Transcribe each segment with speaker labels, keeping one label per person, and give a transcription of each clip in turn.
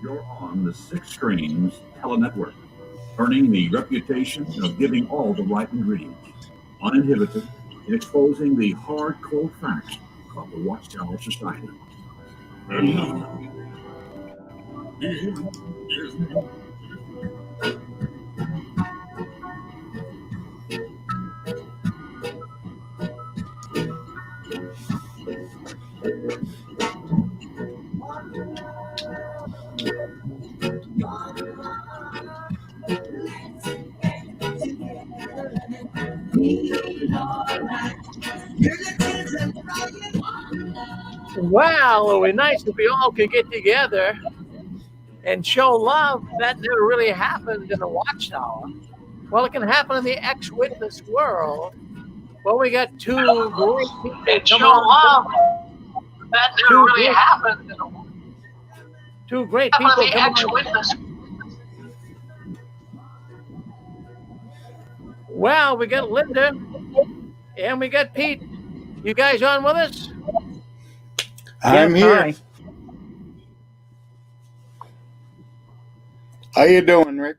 Speaker 1: You're on the Six Streams Telenetwork, earning the reputation of giving all the right ingredients, uninhibited in exposing the hard, cold facts of the Watchtower Society. And now,
Speaker 2: Wow, it would be nice if we all could get together and show love. That never really happened in the Watchtower. Well, it can happen in the ex-witness world. Well, we got two great people
Speaker 3: Show love. That never really happened.
Speaker 2: Two great people
Speaker 3: The
Speaker 2: coming
Speaker 3: ex-witness.
Speaker 2: Well, we got Linda and we got Pete. You guys on with us?
Speaker 4: I'm here. Hi. How you doing, Rick?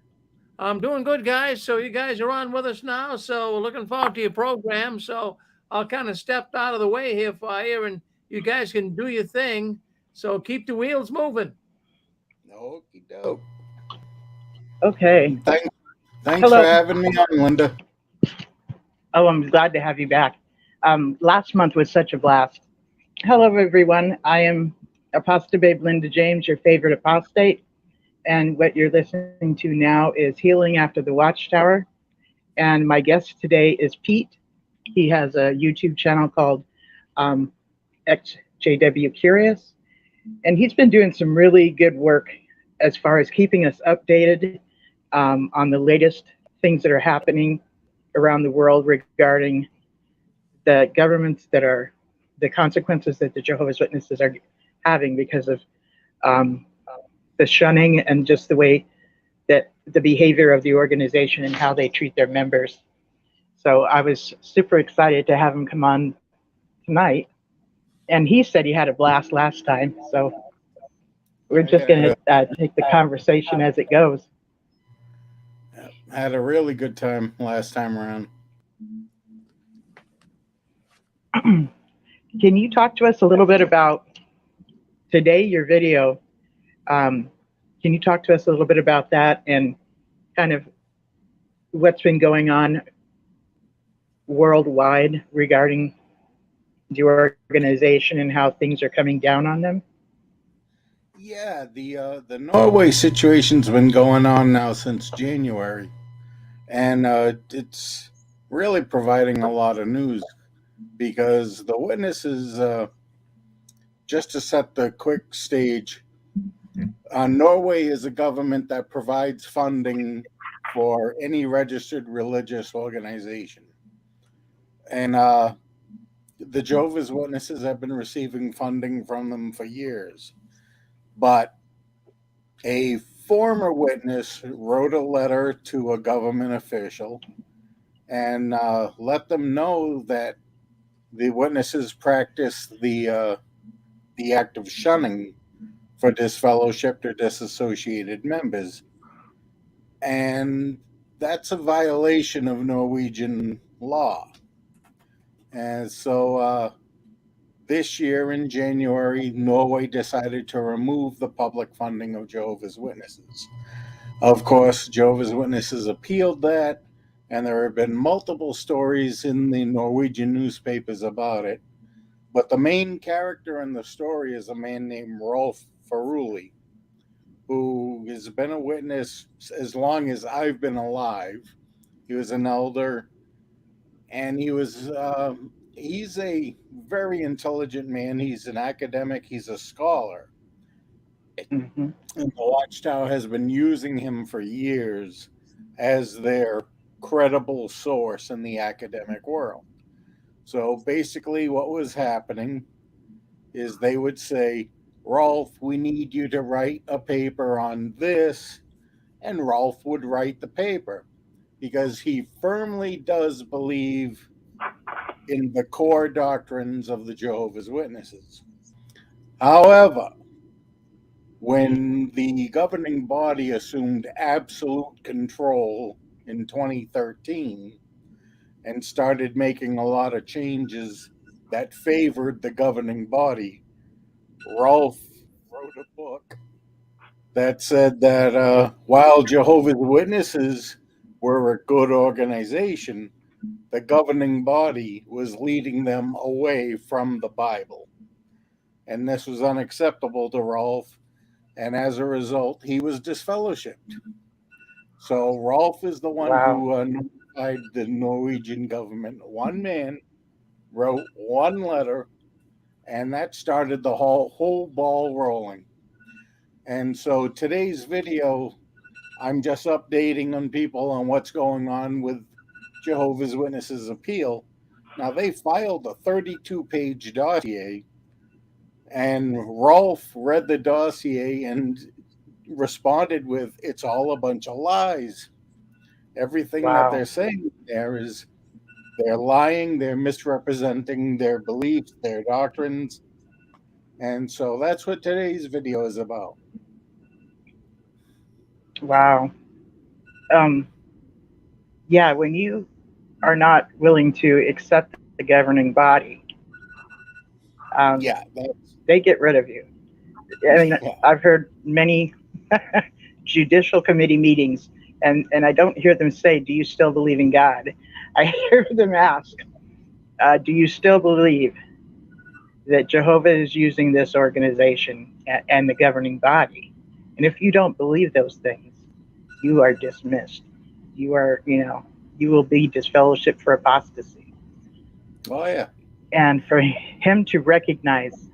Speaker 2: I'm doing good, guys. So you guys are on with us now. So looking forward to your program. So I'll kind of step out of the way here for you, and you guys can do your thing. So keep the wheels moving.
Speaker 4: Okie doke.
Speaker 5: Okay.
Speaker 4: Thanks for having me on, Linda.
Speaker 5: Oh, I'm glad to have you back. Last month was such a blast. Hello, everyone. I am Apostababe Linda James, your favorite apostate. And what you're listening to now is Healing After the Watchtower. And my guest today is Pete. He has a YouTube channel called XJW Curious. And he's been doing some really good work as far as keeping us updated on the latest things that are happening around the world regarding the governments that are the consequences that the Jehovah's Witnesses are having because of the shunning and just the way that the behavior of the organization and how they treat their members. So I was super excited to have him come on tonight. And he said he had a blast last time. So we're just going to take the conversation as it goes.
Speaker 4: I had a really good time last time around.
Speaker 5: Can you talk to us a little bit about today, your video? Can you talk to us a little bit about that and kind of what's been going on worldwide regarding the organization and how things are coming down on them?
Speaker 4: Yeah, the Norway situation's been going on now since January, and it's really providing a lot of news because the witnesses, just to set the quick stage, Norway is a government that provides funding for any registered religious organization. And the Jehovah's Witnesses have been receiving funding from them for years. But a former witness wrote a letter to a government official and let them know that the witnesses practice the act of shunning for disfellowshipped or disassociated members. And that's a violation of Norwegian law. And so this year in January, Norway decided to remove the public funding of Jehovah's Witnesses. Of course, Jehovah's Witnesses appealed that, and there have been multiple stories in the Norwegian newspapers about it. But the main character in the story is a man named Rolf Feruli, who has been a witness as long as I've been alive. He was an elder, and he's a very intelligent man. He's an academic. He's a scholar. Mm-hmm. And the Watchtower has been using him for years as their credible source in the academic world. So basically what was happening is they would say, Rolf, we need you to write a paper on this. And Rolf would write the paper because he firmly does believe in the core doctrines of the Jehovah's Witnesses. However, when the governing body assumed absolute control in 2013 and started making a lot of changes that favored the governing body, Rolf wrote a book that said that while Jehovah's Witnesses were a good organization, the governing body was leading them away from the Bible. And this was unacceptable to Rolf, and as a result, he was disfellowshipped. So Rolf is the one who notified the Norwegian government. One man wrote one letter, and that started the whole ball rolling. And so today's video, I'm just updating on people on what's going on with Jehovah's Witnesses appeal. Now, they filed a 32-page dossier, and Rolf read the dossier and responded with, "It's all a bunch of lies. Everything that they're saying there is they're lying, they're misrepresenting their beliefs, their doctrines." And so that's what today's video is about.
Speaker 5: Wow. Yeah, when you are not willing to accept the governing body, they get rid of you. I mean, I've heard many judicial committee meetings, and I don't hear them say, "Do you still believe in God?" I hear them ask, "Do you still believe that Jehovah is using this organization and the governing body?" And if you don't believe those things, you are dismissed. You are, you will be disfellowshipped for apostasy.
Speaker 4: Oh, yeah.
Speaker 5: And for him to recognize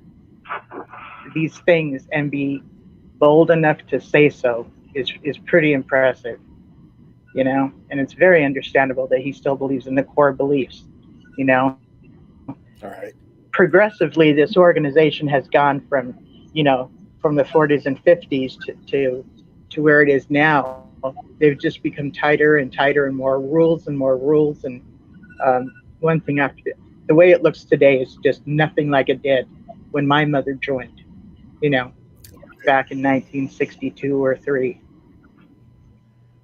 Speaker 5: these things and be bold enough to say so is pretty impressive, and it's very understandable that he still believes in the core beliefs.
Speaker 4: All right.
Speaker 5: Progressively, this organization has gone from the 40s and 50s to where it is now. They've just become tighter and tighter, and more rules and more rules. And one thing after the way it looks today is just nothing like it did when my mother joined, back in 1962 or 3.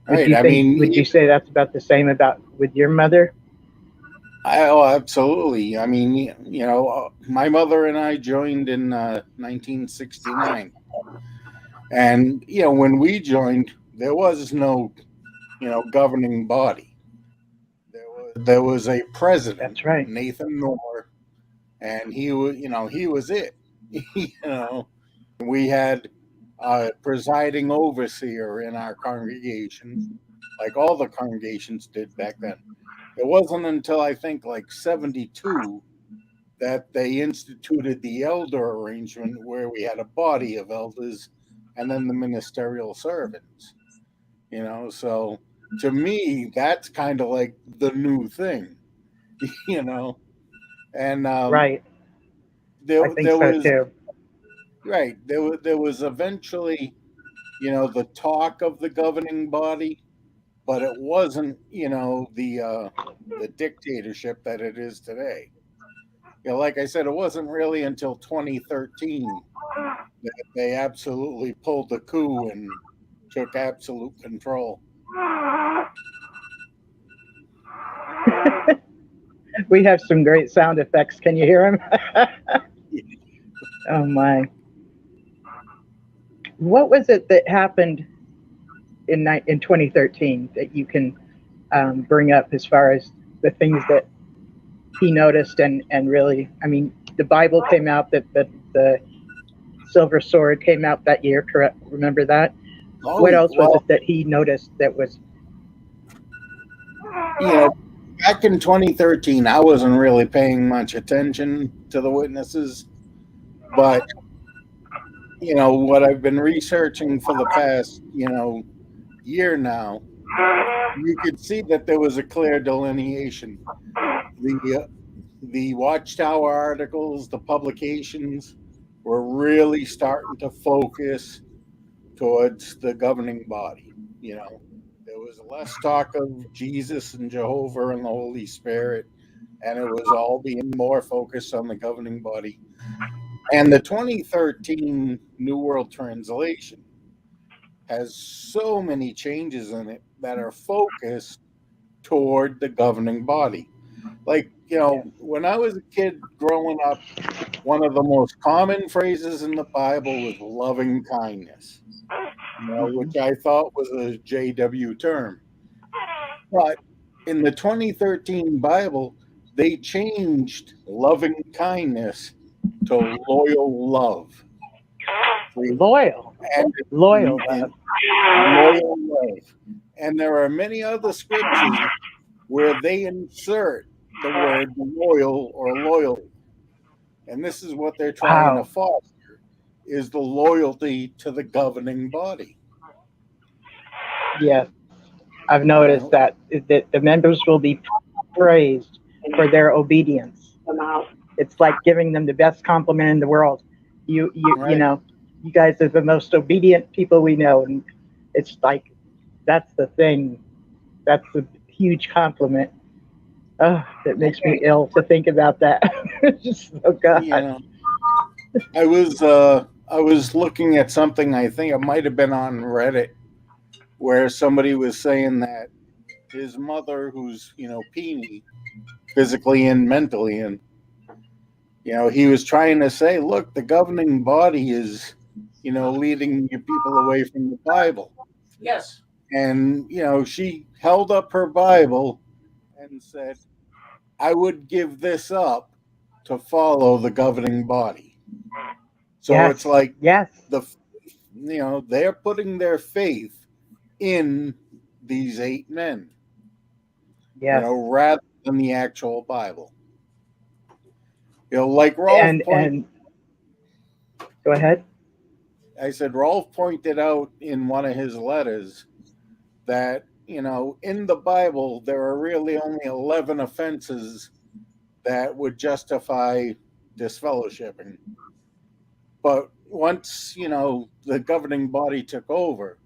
Speaker 5: Would you say that's about the same with your mother?
Speaker 4: Oh, absolutely. I mean, my mother and I joined in 1969. And, when we joined, there was no, governing body. There was a president.
Speaker 5: That's right.
Speaker 4: Nathan Noor, and he was it. We had a presiding overseer in our congregation, like all the congregations did back then. It wasn't until I think like 72 that they instituted the elder arrangement, where we had a body of elders and then the ministerial servants. So to me, that's kind of like the new thing, And
Speaker 5: right. I think so
Speaker 4: was
Speaker 5: too.
Speaker 4: Right. There was eventually, the talk of the governing body, but it wasn't, the dictatorship that it is today. Like I said, it wasn't really until 2013 that they absolutely pulled the coup and took absolute control.
Speaker 5: We have some great sound effects. Can you hear them? Oh my. What was it that happened in 2013 that you can bring up as far as the things that he noticed and really, I mean, the Bible came out, that the silver sword came out that year, correct? Remember that? What else was it that he noticed that was?
Speaker 4: Back in 2013, I wasn't really paying much attention to the witnesses, but what I've been researching for the past, year now, you could see that there was a clear delineation. The Watchtower articles, the publications were really starting to focus towards the governing body. There was less talk of Jesus and Jehovah and the Holy Spirit. and it was all being more focused on the governing body. And the 2013 New World Translation has so many changes in it that are focused toward the governing body. Like, when I was a kid growing up, one of the most common phrases in the Bible was loving kindness, which I thought was a JW term. But in the 2013 Bible, they changed loving kindness to loyal love.
Speaker 5: Loyal.
Speaker 4: And,
Speaker 5: Loyal
Speaker 4: and
Speaker 5: love.
Speaker 4: loyal love. And there are many other scriptures where they insert the word loyal or loyal. And this is what they're trying to
Speaker 5: Wow.
Speaker 4: foster, is the loyalty to the governing body.
Speaker 5: Yes. I've noticed that the members will be praised for their obedience. It's like giving them the best compliment in the world. You you guys are the most obedient people we know, and it's like that's the thing. That's a huge compliment. Oh, it makes me ill to think about that. Just oh god.
Speaker 4: I was looking at something, I think it might have been on Reddit, where somebody was saying that his mother, who's Peony, physically and mentally, and he was trying to say, look, the governing body is leading you people away from the Bible.
Speaker 2: Yes.
Speaker 4: And she held up her Bible and said, I would give this up to follow the governing body. So
Speaker 5: Yes.
Speaker 4: it's like
Speaker 5: yes.
Speaker 4: They're putting their faith in these 8 men,
Speaker 5: Yes.
Speaker 4: rather than the actual Bible. Like Rolf
Speaker 5: and go ahead.
Speaker 4: I said, Rolf pointed out in one of his letters that, in the Bible, there are really only 11 offenses that would justify disfellowshipping. But once, the governing body took over,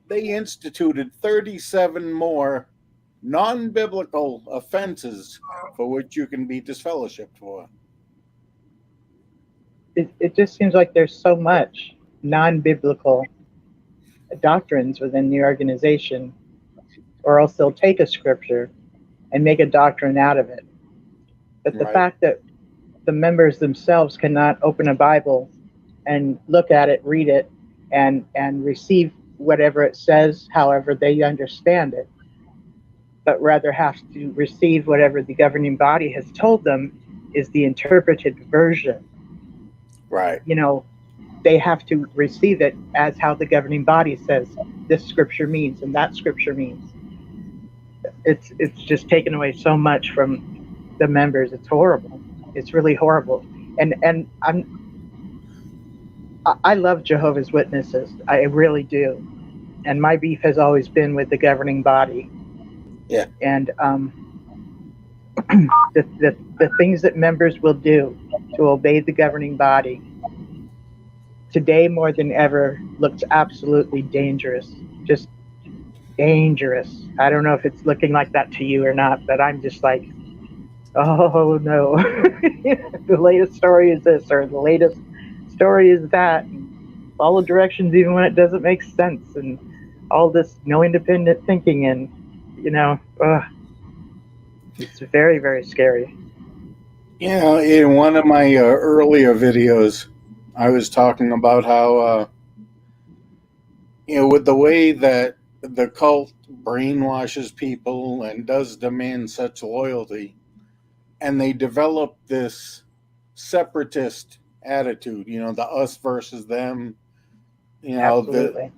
Speaker 4: they instituted 37 more non-biblical offenses for which you can be disfellowshipped for.
Speaker 5: It just seems like there's so much non-biblical doctrines within the organization, or else they'll take a scripture and make a doctrine out of it. But the fact that the members themselves cannot open a Bible and look at it, read it, and receive whatever it says, however they understand it, but rather have to receive whatever the governing body has told them is the interpreted version.
Speaker 4: Right.
Speaker 5: They have to receive it as how the governing body says this scripture means and that scripture means. It's just taken away so much from the members. It's horrible. It's really horrible. And I love Jehovah's Witnesses. I really do. And my beef has always been with the governing body.
Speaker 4: Yeah.
Speaker 5: And the things that members will do to obey the governing body today more than ever looks absolutely dangerous. Just dangerous. I don't know if it's looking like that to you or not, but I'm just like, oh no. The latest story is this, or the latest story is that. And follow directions even when it doesn't make sense, and all this no independent thinking, and it's very, very scary.
Speaker 4: In one of my earlier videos, I was talking about how, with the way that the cult brainwashes people and does demand such loyalty, and they develop this separatist attitude, the us versus them,
Speaker 5: Absolutely.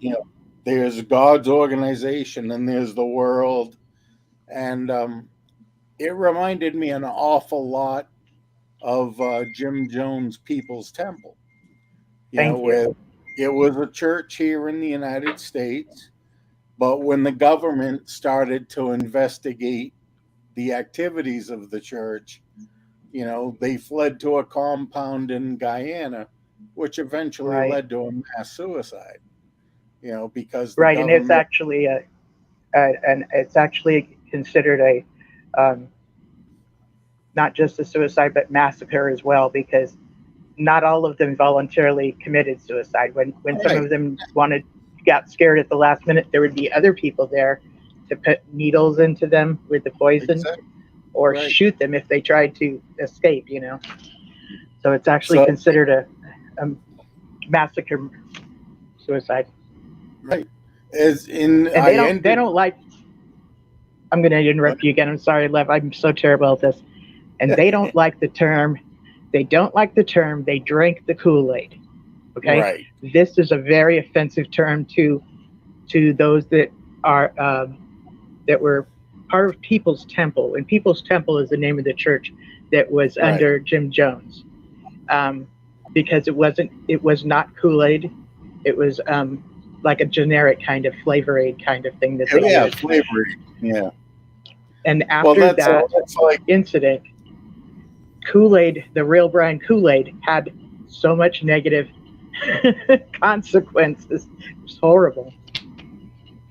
Speaker 4: There's God's organization and there's the world. And it reminded me an awful lot of Jim Jones' People's Temple. Where it was a church here in the United States, but when the government started to investigate the activities of the church, they fled to a compound in Guyana, which eventually led to a mass suicide. Because the
Speaker 5: and it's actually and it's actually considered not just a suicide, but massacre as well, because not all of them voluntarily committed suicide. When some
Speaker 4: Right.
Speaker 5: of them got scared at the last minute, there would be other people there to put needles into them with the poison,
Speaker 4: Exactly.
Speaker 5: or
Speaker 4: Right.
Speaker 5: shoot them if they tried to escape, you know. So it's actually
Speaker 4: So-
Speaker 5: considered a massacre suicide.
Speaker 4: Right. As in,
Speaker 5: And they don't like, I'm going to interrupt you again. I'm sorry, Lev. I'm so terrible at this. And they don't like the term, they drank the Kool-Aid. Okay?
Speaker 4: Right.
Speaker 5: This is a very offensive term to those that are, that were part of People's Temple. And People's Temple is the name of the church that was
Speaker 4: Right.
Speaker 5: under Jim Jones. Because it was not Kool-Aid. It was like a generic kind of Flavor Aid kind of thing that they
Speaker 4: Yeah,
Speaker 5: used.
Speaker 4: flavoring. Yeah.
Speaker 5: And after that
Speaker 4: that's like,
Speaker 5: incident, Kool-Aid, the real brand Kool-Aid, had so much negative consequences. It was horrible.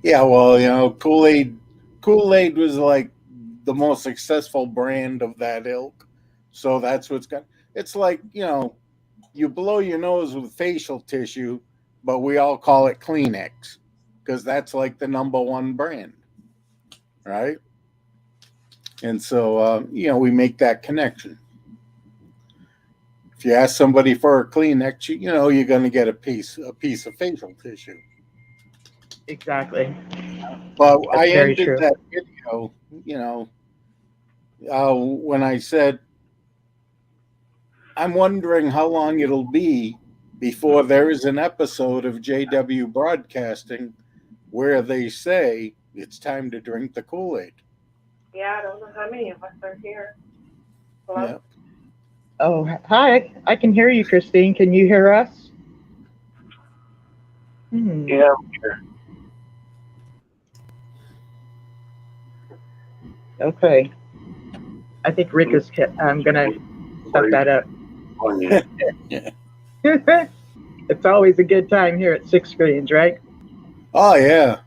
Speaker 4: yeah, well, you know, Kool-Aid was like the most successful brand of that ilk. So that's what's got, it's like, you know, you blow your nose with facial tissue, but we all call it Kleenex because that's like the number one brand, right? And so, you know, we make that connection. If you ask somebody for a Kleenex, you know, you're going to get a piece of facial tissue.
Speaker 5: Exactly.
Speaker 4: But
Speaker 5: That's
Speaker 4: I
Speaker 5: very
Speaker 4: ended
Speaker 5: true.
Speaker 4: that video, you know, when I said, I'm wondering how long it'll be before there is an episode of JW Broadcasting where they say it's time to drink the Kool-Aid.
Speaker 3: Yeah, I don't know how many of us are here. Hello?
Speaker 4: Yeah.
Speaker 5: Oh, hi. I can hear you, Christine. Can you hear us?
Speaker 6: Yeah,
Speaker 5: Okay. I think Rick is going to set that up. It's always a good time here at Six Screens, right?
Speaker 4: Oh, yeah.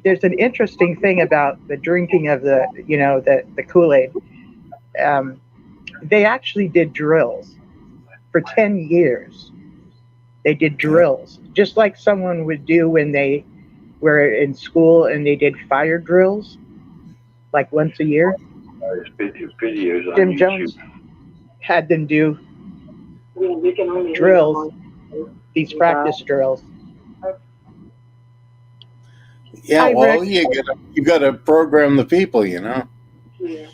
Speaker 5: There's an interesting thing about the drinking of the Kool-Aid. They actually did drills for 10 years. They did drills, just like someone would do when they were in school and they did fire drills, like once a year.
Speaker 6: videos on
Speaker 5: Jim
Speaker 6: YouTube.
Speaker 5: Jones had them do
Speaker 3: Yeah, we can only
Speaker 5: drills, these practice drills.
Speaker 4: Yeah,
Speaker 5: Hi,
Speaker 4: well,
Speaker 5: Rick.
Speaker 4: you got to program the people, you know.
Speaker 3: Yeah.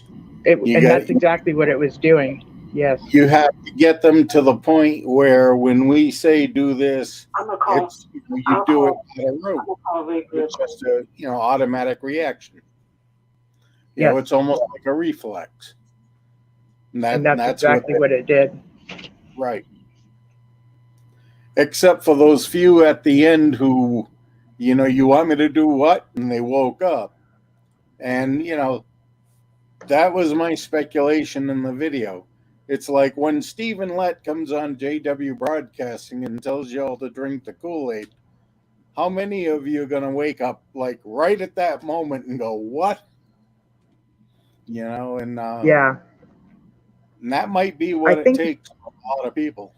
Speaker 5: That's exactly what it was doing. Yes.
Speaker 4: You have to get them to the point where when we say do this,
Speaker 3: I'm gonna call.
Speaker 4: it's, you do it out of route.
Speaker 3: I'm gonna call Rick real
Speaker 4: It's
Speaker 3: quick.
Speaker 4: just a, you know, automatic reaction. You know,
Speaker 5: Yes.
Speaker 4: it's almost like a reflex. And
Speaker 5: And that's exactly
Speaker 4: what
Speaker 5: what it did.
Speaker 4: right. Except for those few at the end who, you know, you want me to do what? And they woke up. And, you know, that was my speculation in the video. It's like when Stephen Lett comes on JW Broadcasting and tells you all to drink the Kool-Aid, how many of you are going to wake up like right at that moment and go, what? You know, and
Speaker 5: Yeah.
Speaker 4: and that might be what
Speaker 5: I
Speaker 4: it
Speaker 5: think-
Speaker 4: takes for a lot of people.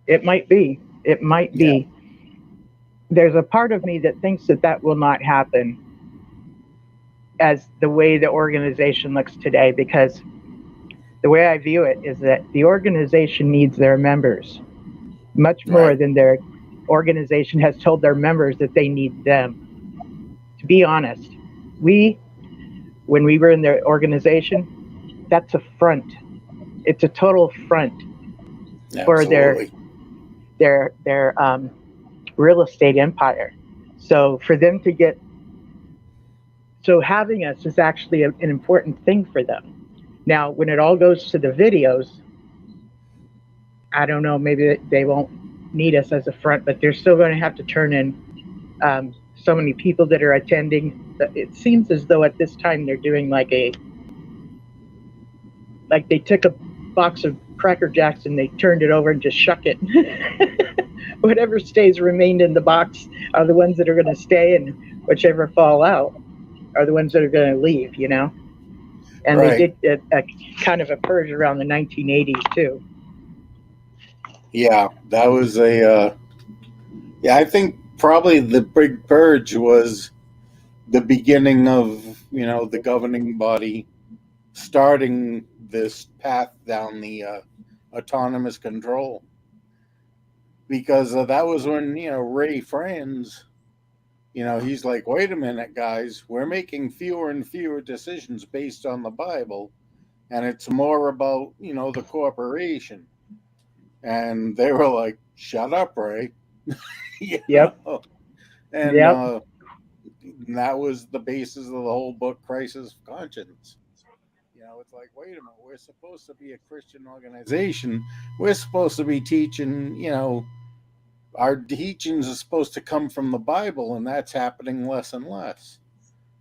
Speaker 5: It might be. It might be. There's a part of me that thinks that will not happen as the way the organization looks today, because the way I view it is that the organization needs their members much more
Speaker 4: Right.
Speaker 5: than their organization has told their members that they need them. To be honest, when we were in their organization, that's a front. It's a total front for their
Speaker 4: Absolutely.
Speaker 5: real estate empire. So for them to get, so having us is actually an important thing for them. Now, when it all goes to the videos, I don't know, maybe they won't need us as a front, but they're still going to have to turn in so many people that are attending. It seems as though at this time they're doing like they took a box of Cracker Jacks and they turned it over and just shuck it. Whatever remained in the box are the ones that are going to stay, and whichever fall out are the ones that are going to leave, you know? And
Speaker 4: Right.
Speaker 5: they did a kind of a purge around the 1980s too.
Speaker 4: Yeah, that was yeah, I think probably the big purge was the beginning of, the governing body starting this path down the autonomous control. Because that was when, Ray Franz, he's like, wait a minute, guys, we're making fewer and fewer decisions based on the Bible, and it's more about, the corporation. And they were like, shut up, Ray. you
Speaker 5: Yep.
Speaker 4: know? And
Speaker 5: Yep.
Speaker 4: that was the basis of the whole book, Crisis of Conscience. It's like, wait a minute, we're supposed to be a Christian organization. We're supposed to be teaching, our teachings are supposed to come from the Bible, and that's happening less and less.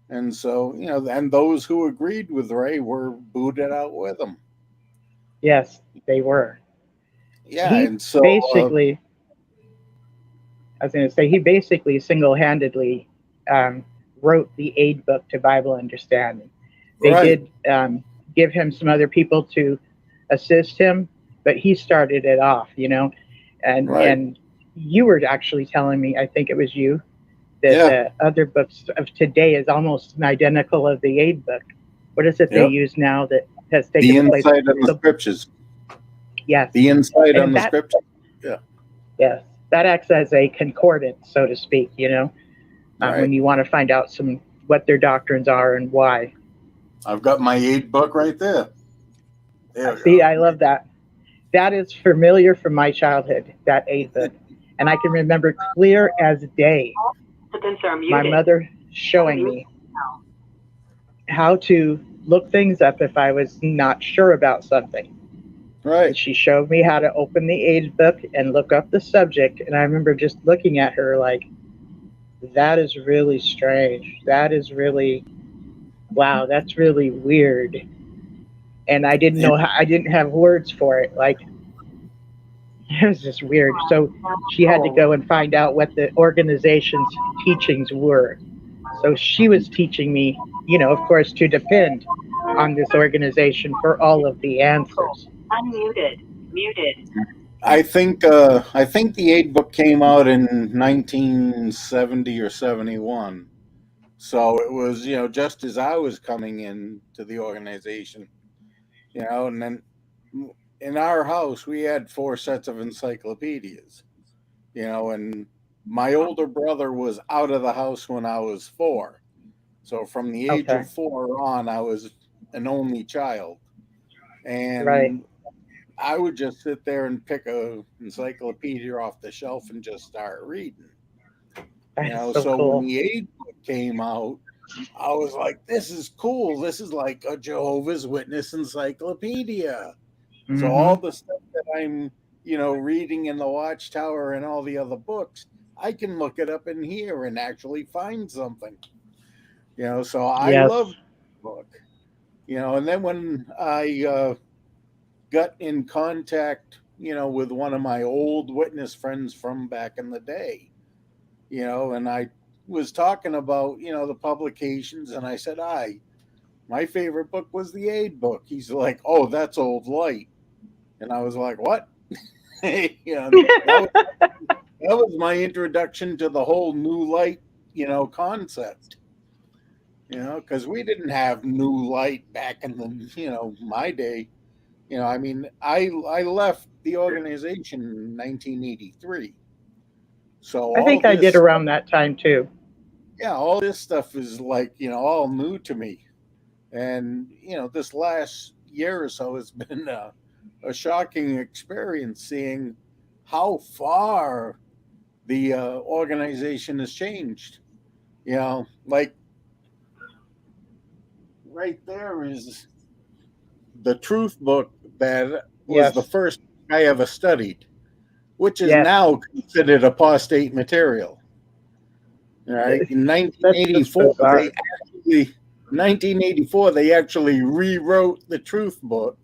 Speaker 4: And so, and those who agreed with Ray were booted out with him.
Speaker 5: Yes, they were.
Speaker 4: Yeah,
Speaker 5: He
Speaker 4: and so
Speaker 5: basically, I was going to say, he basically single-handedly wrote the aid book to Bible understanding. They
Speaker 4: right,
Speaker 5: did give him some other people to assist him, but he started it off,
Speaker 4: right,
Speaker 5: and you were actually telling me, I think it was you, that
Speaker 4: yeah,
Speaker 5: the other books of today is almost an identical of the aid book. What is it they
Speaker 4: yep.
Speaker 5: use now that has
Speaker 4: The
Speaker 5: taken the place?
Speaker 4: insight on the scriptures.
Speaker 5: Yes,
Speaker 4: The insight on
Speaker 5: and
Speaker 4: the
Speaker 5: that,
Speaker 4: scriptures. Yeah,
Speaker 5: yes, that acts as a concordance, so to speak.
Speaker 4: right.
Speaker 5: When you want to find out what their doctrines are and why.
Speaker 4: I've got my aid book right there. There we
Speaker 5: See,
Speaker 4: go.
Speaker 5: I love that. That is familiar from my childhood, that aid book. And I can remember clear as day my mother showing me how to look things up if I was not sure about something. And
Speaker 4: Right.
Speaker 5: she showed me how to open the aid book and look up the subject. And I remember just looking at her like, that is really strange. That is really, wow, that's really weird. And I didn't know how, I didn't have words for it. Like, it was just weird. So she had to go and find out what the organization's teachings were. So she was teaching me, of course, to depend on this organization for all of the answers.
Speaker 3: Unmuted. Muted.
Speaker 4: I think the aid book came out in 1970 or 71. So it was, just as I was coming in to the organization, and then in our house we had 4 sets of encyclopedias, and my older brother was out of the house when I was 4. So from the age
Speaker 5: Okay.
Speaker 4: of 4 on, I was an only child.
Speaker 5: Right.
Speaker 4: And I would just sit there and pick a encyclopedia off the shelf and just start reading.
Speaker 5: That's so
Speaker 4: So when
Speaker 5: cool.
Speaker 4: the aid book came out, I was like, this is cool. This is like a Jehovah's Witness encyclopedia. So all the stuff that I'm, reading in the Watchtower and all the other books, I can look it up in here and actually find something. So I
Speaker 5: Yes.
Speaker 4: love the book. And then when I got in contact, with one of my old witness friends from back in the day, and I was talking about, the publications, and I said, my favorite book was the aid book. He's like, oh, that's old light. And I was like, what? That was my introduction to the whole new light, concept. Because we didn't have new light back in the, my day. I mean, I left the organization in 1983. So
Speaker 5: I
Speaker 4: all
Speaker 5: think I did
Speaker 4: this,
Speaker 5: around that time too.
Speaker 4: yeah, all this stuff is like, all new to me. And, this last year or so has been a shocking experience seeing how far the organization has changed. Like right there is the truth book that was the
Speaker 5: Yes.
Speaker 4: first I ever studied, which is
Speaker 5: Yes.
Speaker 4: now considered apostate material. All right. In
Speaker 5: That's just
Speaker 4: 1984,
Speaker 5: bizarre.
Speaker 4: 1984 they actually rewrote the truth book,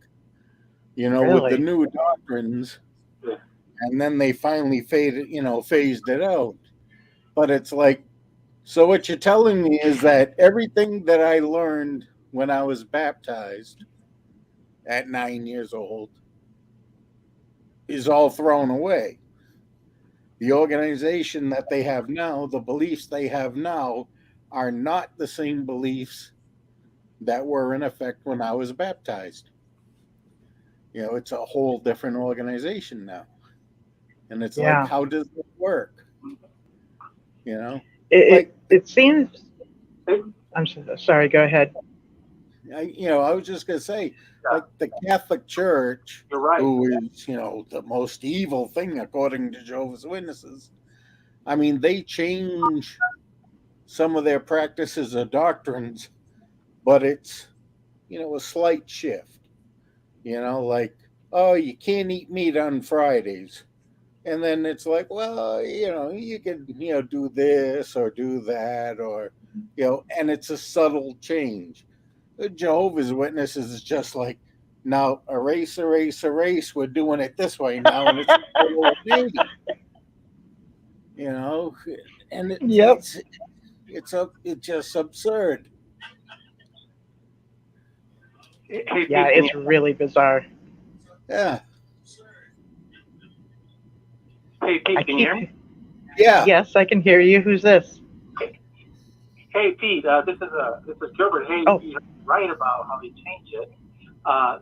Speaker 4: with the
Speaker 5: Really?
Speaker 4: new doctrines, and then they finally phased it out. But it's like, so what you're telling me is that everything that I learned when I was baptized at 9 years old is all thrown away. The organization that they have now, the beliefs they have now, are not the same beliefs that were in effect when I was baptized. It's a whole different organization now. And it's like,
Speaker 5: Yeah.
Speaker 4: how does it work?
Speaker 5: It
Speaker 4: Like,
Speaker 5: it seems. I'm sorry. Go ahead.
Speaker 4: I was just going to say, like the Catholic Church,
Speaker 6: You're right.
Speaker 4: who is, the most evil thing according to Jehovah's Witnesses. I mean, they change some of their practices or doctrines, but it's, a slight shift. Like, oh, you can't eat meat on Fridays. And then it's like, well, you can, do this or do that, or, and it's a subtle change. The Jehovah's Witnesses is just like, now erase, we're doing it this way now, and it's and
Speaker 5: Yep.
Speaker 4: it's just absurd.
Speaker 6: Hey,
Speaker 5: Yeah,
Speaker 6: Pete,
Speaker 5: it's really bizarre.
Speaker 4: Yeah.
Speaker 6: hey, Pete, can you hear me?
Speaker 4: Yeah.
Speaker 5: Yes, I can hear you. Who's this?
Speaker 6: Hey, Pete, this is Gilbert. Hey,
Speaker 5: Oh.
Speaker 6: you're right about how they change it. I'll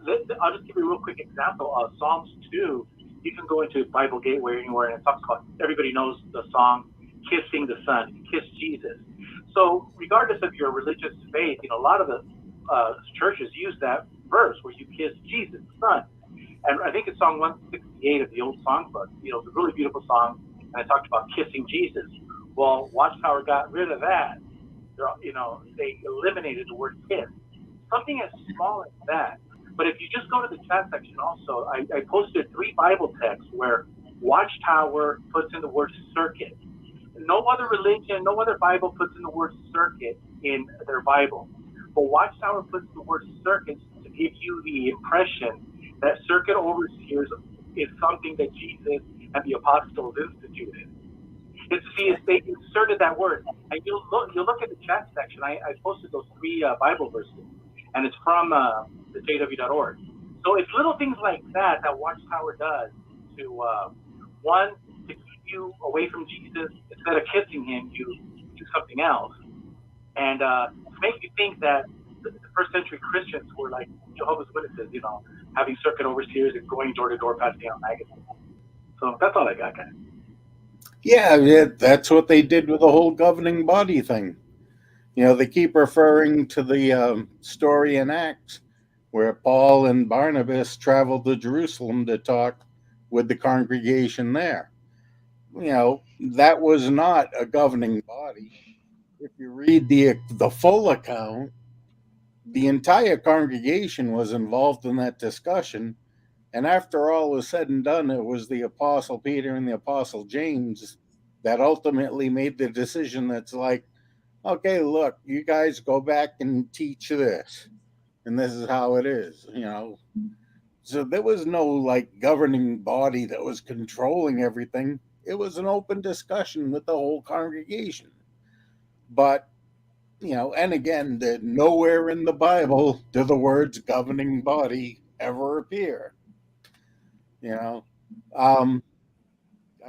Speaker 6: just give you a real quick example. Psalms 2, you can go into Bible Gateway or anywhere, and it talks about, everybody knows the song, Kissing the Son, Kiss Jesus. So regardless of your religious faith, a lot of the churches use that verse where you kiss Jesus, the Son. And I think it's song 168 of the old songbook. It's a really beautiful song, and I talked about kissing Jesus. Well, Watchtower got rid of that. They eliminated the word kiss. Something as small as that. But if you just go to the chat section also, I posted 3 Bible texts where Watchtower puts in the word circuit. No other religion, no other Bible puts in the word circuit in their Bible. But Watchtower puts the word circuit to give you the impression that circuit overseers is something that Jesus and the apostles instituted. They inserted that word, and you'll look at the chat section. I posted those 3 Bible verses, and it's from the jw.org. So it's little things like that Watchtower does to one, to keep you away from Jesus. Instead of kissing him, you do something else, and to make you think that the first century Christians were like Jehovah's Witnesses, having circuit overseers and going door to door passing out magazines. So that's all I got, guys.
Speaker 4: Yeah, that's what they did with the whole governing body thing. They keep referring to the story in Acts where Paul and Barnabas traveled to Jerusalem to talk with the congregation there. That was not a governing body. If you read the full account, the entire congregation was involved in that discussion. And after all was said and done, it was the Apostle Peter and the Apostle James that ultimately made the decision that's like, okay, look, you guys go back and teach this. And this is how it is, So there was no like governing body that was controlling everything. It was an open discussion with the whole congregation. But, and again, nowhere in the Bible do the words governing body ever appear. I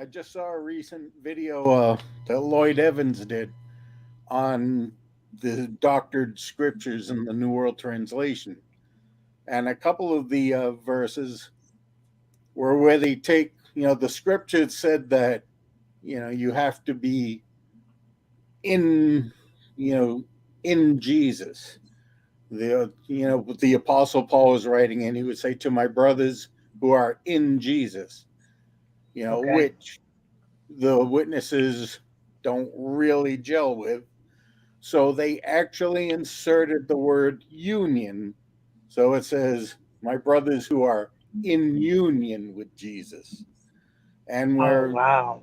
Speaker 4: just saw a recent video that Lloyd Evans did on the doctored scriptures in the New World Translation. And a couple of the verses were where they take, the scripture said that, you have to be in Jesus. The Apostle Paul was writing, and he would say, to my brothers who are in Jesus,
Speaker 5: Okay.
Speaker 4: which the witnesses don't really gel with. So they actually inserted the word union. So it says, my brothers who are in union with Jesus. And where,
Speaker 5: Oh, wow.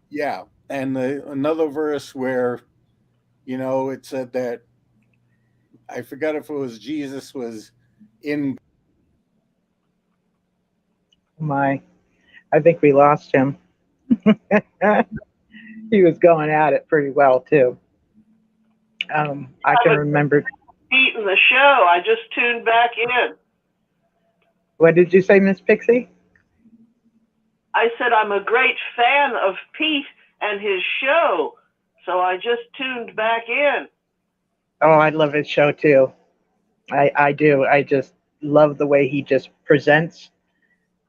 Speaker 4: yeah. And another verse where, it said that, I forgot if it was Jesus was in.
Speaker 5: My, I think we lost him. He was going at it pretty well too. I can remember.
Speaker 6: Pete,
Speaker 3: the show. I just tuned back in.
Speaker 5: What did you say, Miss Pixie?
Speaker 3: I said I'm a great fan of Pete and his show, so I just tuned back in.
Speaker 5: Oh, I love his show too. I do. I just love the way he just presents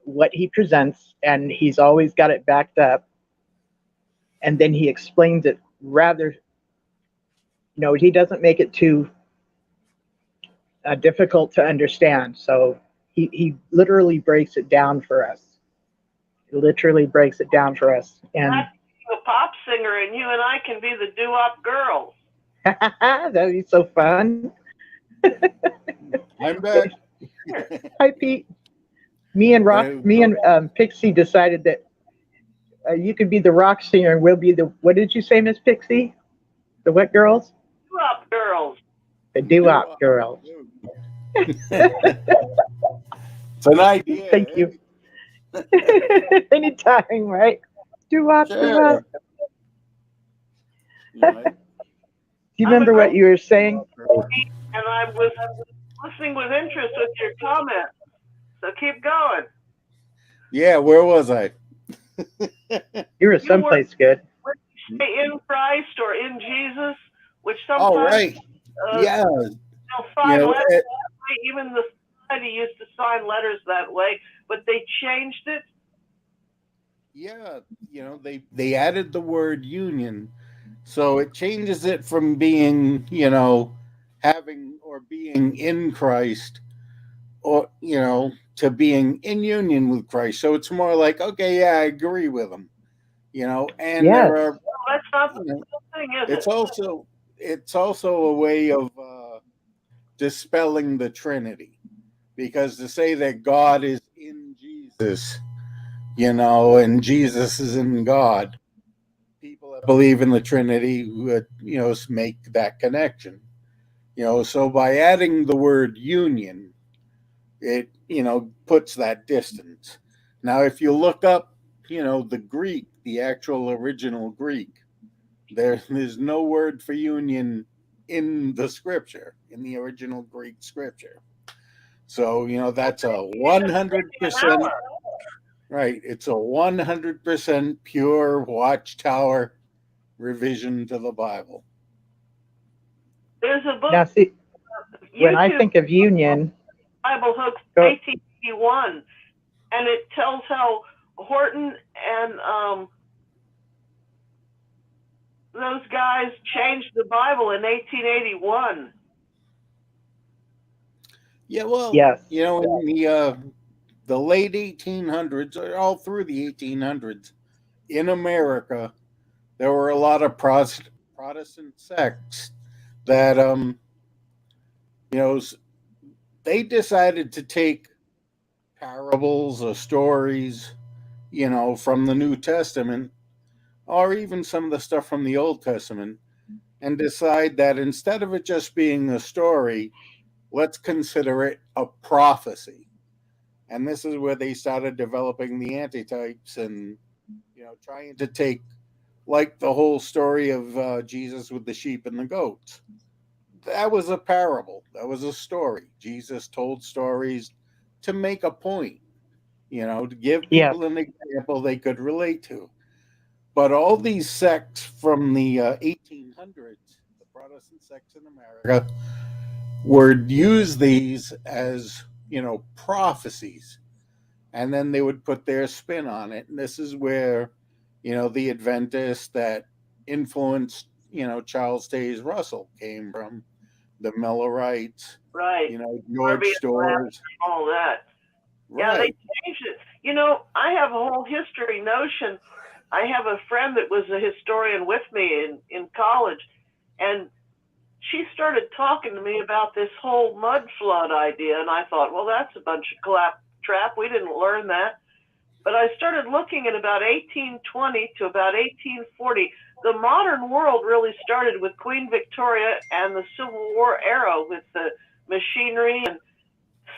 Speaker 5: what he presents, and he's always got it backed up. And then he explains it rather, he doesn't make it too difficult to understand. So he literally breaks it down for us. He literally breaks it down for us. And
Speaker 3: I'm a pop singer, and you and I can be the doo-wop girls.
Speaker 5: that'd be so fun.
Speaker 4: I'm back.
Speaker 5: Hi, Pete. Me and Pixie decided that you could be the rock singer and we'll be the, what did you say, Miss Pixie? The what girls?
Speaker 3: Doo-wop girls.
Speaker 5: The doo-wop girls.
Speaker 4: It's an idea.
Speaker 5: Thank you. Anytime, right? Doo-wop, doo-wop.
Speaker 4: Sure.
Speaker 5: Do you remember what you were saying?
Speaker 3: And I was listening with interest with your comments. So keep going.
Speaker 4: Yeah, where was I?
Speaker 5: You were someplace good.
Speaker 3: In Christ or in Jesus, which sometimes
Speaker 4: Oh, right. Yeah.
Speaker 3: they'll sign letters that way. Even the society used to sign letters that way, but they changed it.
Speaker 4: Yeah, they added the word union, so it changes it from being, having or being in Christ, or to being in union with Christ. So it's more like, okay, yeah, I agree with him, and
Speaker 5: Yes.
Speaker 4: there are.
Speaker 3: Well, that's not the thing, is it?
Speaker 4: It's also a way of dispelling the Trinity, because to say that God is in Jesus, and Jesus is in God, people that believe in the Trinity would, make that connection. So by adding the word union, it, puts that distance. Now, if you look up, the Greek, the actual original Greek, there's no word for union in the scripture, in the original Greek scripture. So, that's a 100%. Right. It's a 100% pure Watchtower revision to the Bible.
Speaker 3: There's a book.
Speaker 5: Now, see, when I
Speaker 3: YouTube
Speaker 5: think of union,
Speaker 3: Bible Hooks,
Speaker 5: Go-
Speaker 3: 1881, and it tells how Horton and those guys changed the Bible in 1881.
Speaker 4: Yeah, well,
Speaker 5: yes.
Speaker 4: in the late 1800s, or all through the 1800s, in America, there were a lot of Protestant sects that, they decided to take parables or stories, from the New Testament, or even some of the stuff from the Old Testament, and decide that instead of it just being a story, let's consider it a prophecy. And this is where they started developing the antitypes and, trying to take, like the whole story of Jesus with the sheep and the goats. That was a parable. That was a story. Jesus told stories to make a point, to give people an example they could relate to. But all these sects from the 1800s, the Protestant sects in America, would use these as, prophecies. And then they would put their spin on it. And this is where, the Adventists that influenced, Charles Taze Russell came from, the Millerites,
Speaker 3: Right.
Speaker 4: George Storrs.
Speaker 3: All that.
Speaker 4: Right.
Speaker 3: Yeah, they changed it. I have a whole history notion. I have a friend that was a historian with me in college, and she started talking to me about this whole mud flood idea, and I thought, well, that's a bunch of claptrap. We didn't learn that. But I started looking at about 1820 to about 1840. The modern world really started with Queen Victoria and the Civil War era, with the machinery and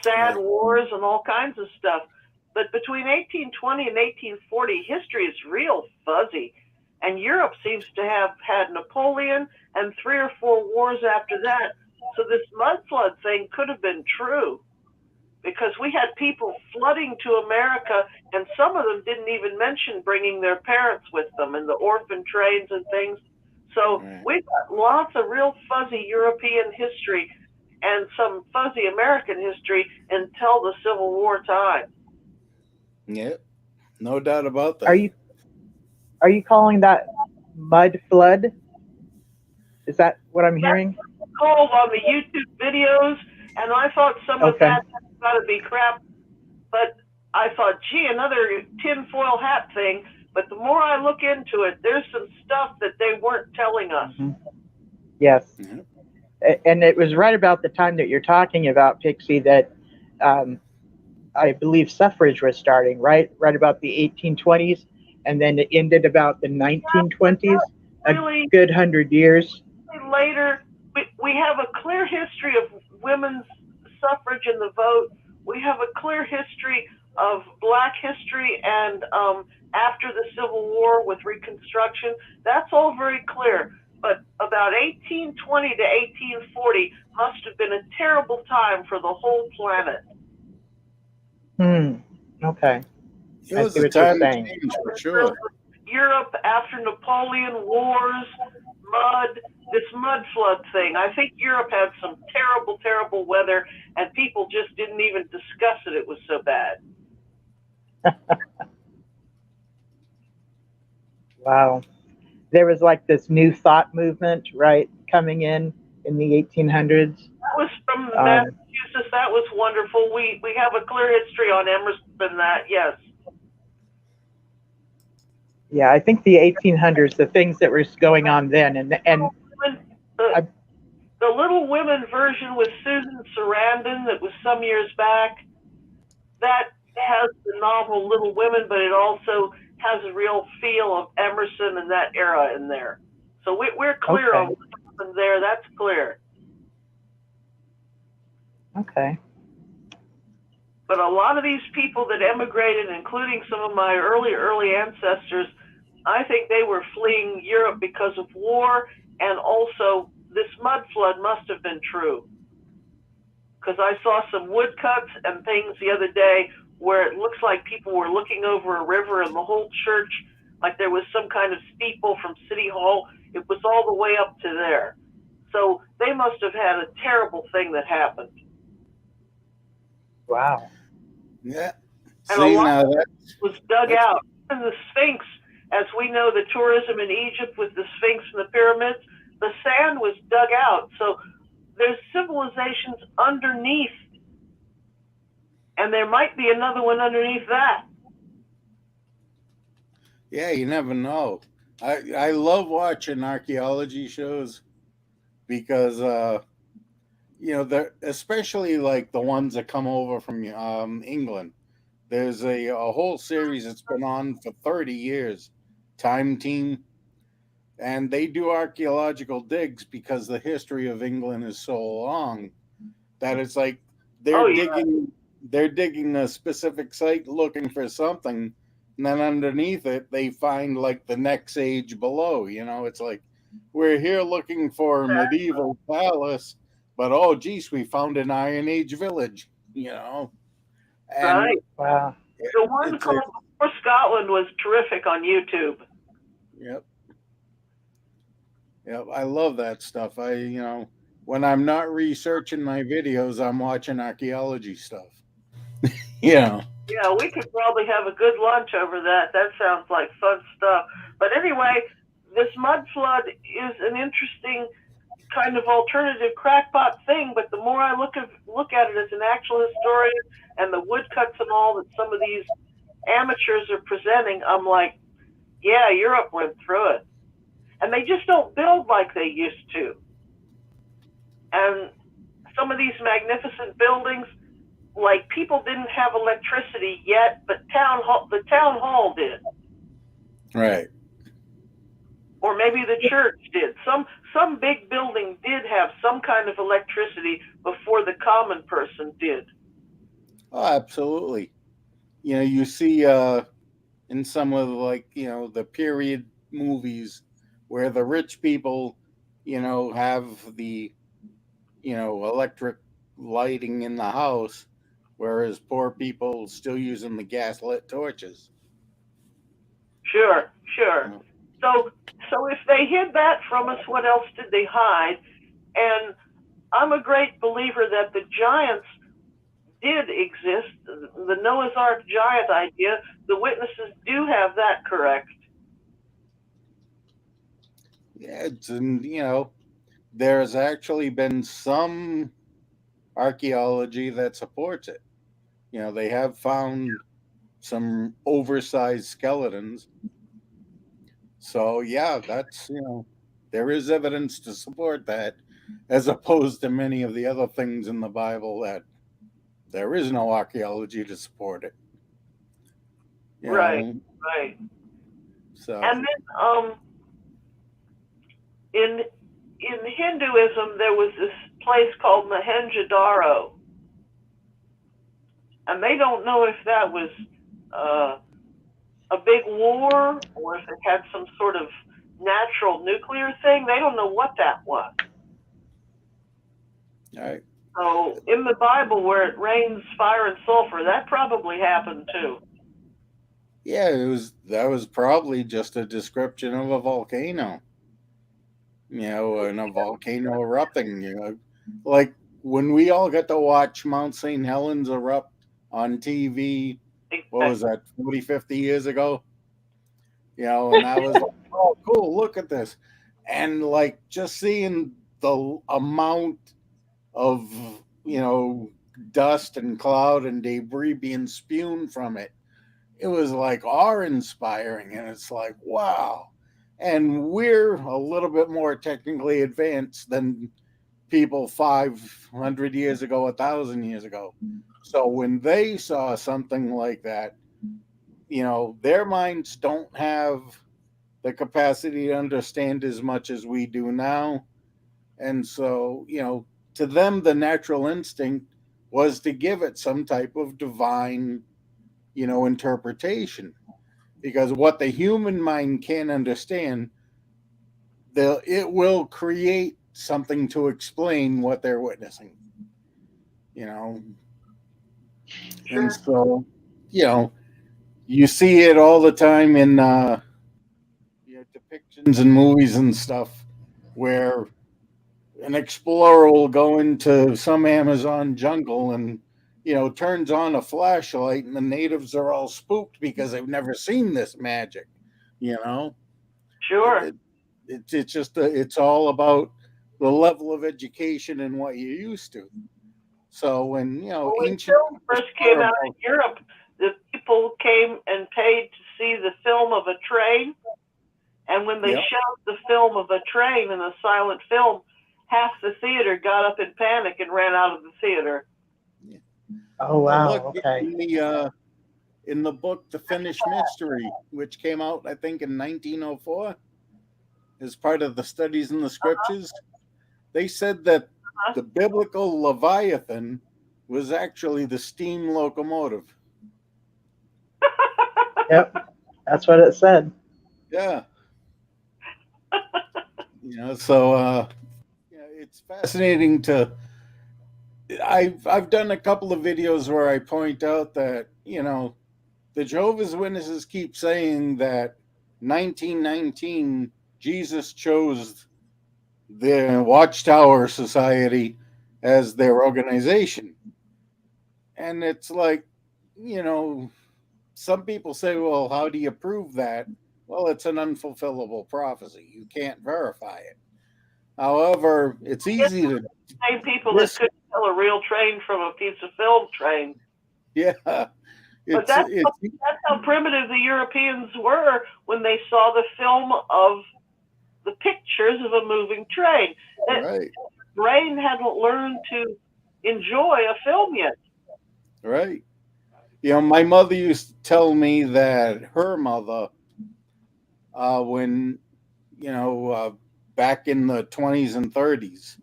Speaker 3: sad wars and all kinds of stuff. But between 1820 and 1840, history is real fuzzy. And Europe seems to have had Napoleon and 3 or 4 wars after that. So this mud flood thing could have been true, because we had people flooding to America, and some of them didn't even mention bringing their parents with them in the orphan trains and things. So we've got lots of real fuzzy European history and some fuzzy American history until the Civil War time.
Speaker 4: Yep, no doubt about that.
Speaker 5: Are you calling that mud flood? Is that what I'm hearing?
Speaker 3: That's called on the YouTube videos, and I thought some of that got to be crap, but I thought, gee, another tinfoil hat thing. But the more I look into it, there's some stuff that they weren't telling us.
Speaker 5: Mm-hmm. Yes. Mm-hmm. And it was right about the time that you're talking about, Pixie, that I believe suffrage was starting, right about the 1820s, and then it ended about the 1920s, really, a good 100 years.
Speaker 3: Later, we have a clear history of women's suffrage and the vote. We have a clear history of Black history and after the Civil War with Reconstruction. That's all very clear. But about 1820 to 1840 must have been a terrible time for the whole planet.
Speaker 5: Okay.
Speaker 4: It was a time change for sure.
Speaker 3: Europe after Napoleon Wars, this mud flood thing. I think Europe had some terrible, terrible weather, and people just didn't even discuss it. It was so bad.
Speaker 5: Wow. There was like this new thought movement, right, coming in the 1800s.
Speaker 3: That was from Massachusetts. That was wonderful. We have a clear history on Emerson and that, yes.
Speaker 5: Yeah, I think the 1800s, the things that were going on then, and
Speaker 3: the Little Women version with Susan Sarandon that was some years back, that has the novel Little Women, but it also has a real feel of Emerson and that era in there. So we're clear on what happened there. That's clear.
Speaker 5: Okay.
Speaker 3: But a lot of these people that emigrated, including some of my early ancestors, I think they were fleeing Europe because of war, and also this mud flood must have been true. Because I saw some woodcuts and things the other day where it looks like people were looking over a river, and the whole church, like there was some kind of steeple from City Hall, it was all the way up to there. So they must have had a terrible thing that happened.
Speaker 5: Wow.
Speaker 4: Yeah.
Speaker 3: And a lot of it was dug out. And the Sphinx, as we know, the tourism in Egypt with the Sphinx and the pyramids, the sand was dug out. So there's civilizations underneath, and there might be another one underneath that.
Speaker 4: Yeah, you never know. I love watching archaeology shows because they're especially like the ones that come over from England. There's a whole series that's been on for 30 years, Time Team, and they do archaeological digs because the history of England is so long that it's like they're digging a specific site looking for something, and then underneath it they find like the next age below. It's like we're here looking for a medieval palace, but oh geez, we found an Iron Age village. And
Speaker 3: right.
Speaker 5: Wow.
Speaker 3: The one called Before Scotland was terrific on YouTube.
Speaker 4: Yep. I love that stuff. When I'm not researching my videos, I'm watching archaeology stuff.
Speaker 3: Yeah, we could probably have a good lunch over that. That sounds like fun stuff. But anyway, this mud flood is an interesting kind of alternative crackpot thing. But the more I look at it as an actual historian and the woodcuts and all that some of these amateurs are presenting, I'm like, yeah, Europe went through it. And they just don't build like they used to. And some of these magnificent buildings, like people didn't have electricity yet, but the town hall did.
Speaker 4: Right.
Speaker 3: Or maybe the church did. Some big building did have some kind of electricity before the common person did.
Speaker 4: Oh, absolutely. You see in some of the period movies where the rich people, have the electric lighting in the house, whereas poor people still using the gaslit torches.
Speaker 3: Sure, sure.
Speaker 4: Yeah.
Speaker 3: So if they hid that from us, what else did they hide? And I'm a great believer that the giants did exist. The Noah's Ark giant idea, the witnesses do have that correct.
Speaker 4: Yeah, there's actually been some archaeology that supports it. They have found some oversized skeletons. So yeah, that's there is evidence to support that, as opposed to many of the other things in the Bible that there is no archaeology to support it.
Speaker 3: Right, right.
Speaker 4: So
Speaker 3: And then in Hinduism there was this place called Mohenjo-Daro. And they don't know if that was a big war or if it had some sort of natural nuclear thing. They don't know what that was.
Speaker 4: all right.
Speaker 3: So in the Bible where it rains fire and sulfur, that probably happened too.
Speaker 4: Yeah, that was probably just a description of a volcano. And a volcano erupting, like when we all got to watch Mount St. Helens erupt on TV, what was that, 40, 50 years ago? And I was like, oh, cool, look at this. And like just seeing the amount of, dust and cloud and debris being spewed from it, it was like awe-inspiring. And it's like, wow. And we're a little bit more technically advanced than people 500 years ago, 1,000 years ago. So when they saw something like that, their minds don't have the capacity to understand as much as we do now. And so, to them, the natural instinct was to give it some type of divine, interpretation. Because what the human mind can't understand, it will create something to explain what they're witnessing.
Speaker 3: Sure.
Speaker 4: And so, you see it all the time in depictions in movies and stuff where an explorer will go into some Amazon jungle and turns on a flashlight, and the natives are all spooked because they've never seen this magic.
Speaker 3: Sure.
Speaker 4: It's just it's all about the level of education and what you're used to. So when
Speaker 3: when
Speaker 4: ancient
Speaker 3: film first came out in Europe, the people came and paid to see the film of a train. And when they showed the film of a train in a silent film, half the theater got up in panic and ran out of the theater.
Speaker 4: Yeah.
Speaker 5: Oh wow!
Speaker 4: Look,
Speaker 5: Okay.
Speaker 4: In the book The Finished Mystery, which came out I think in 1904, as part of the studies in the scriptures, they said that the biblical Leviathan was actually the steam locomotive.
Speaker 5: Yep, that's what it said.
Speaker 4: Yeah. So it's fascinating to. I've done a couple of videos where I point out that the Jehovah's Witnesses keep saying that 1919 Jesus chose the Watchtower Society as their organization, and it's like, some people say, well, how do you prove that? Well, it's an unfulfillable prophecy. You can't verify it. However, it's easy to.
Speaker 3: Same people that couldn't tell a real train from a piece of film train.
Speaker 4: Yeah.
Speaker 3: But that's how primitive the Europeans were when they saw the film of the pictures of a moving train.
Speaker 4: Right.
Speaker 3: The brain hadn't learned to enjoy a film yet.
Speaker 4: Right. My mother used to tell me that her mother, when, back in the 20s and 30s,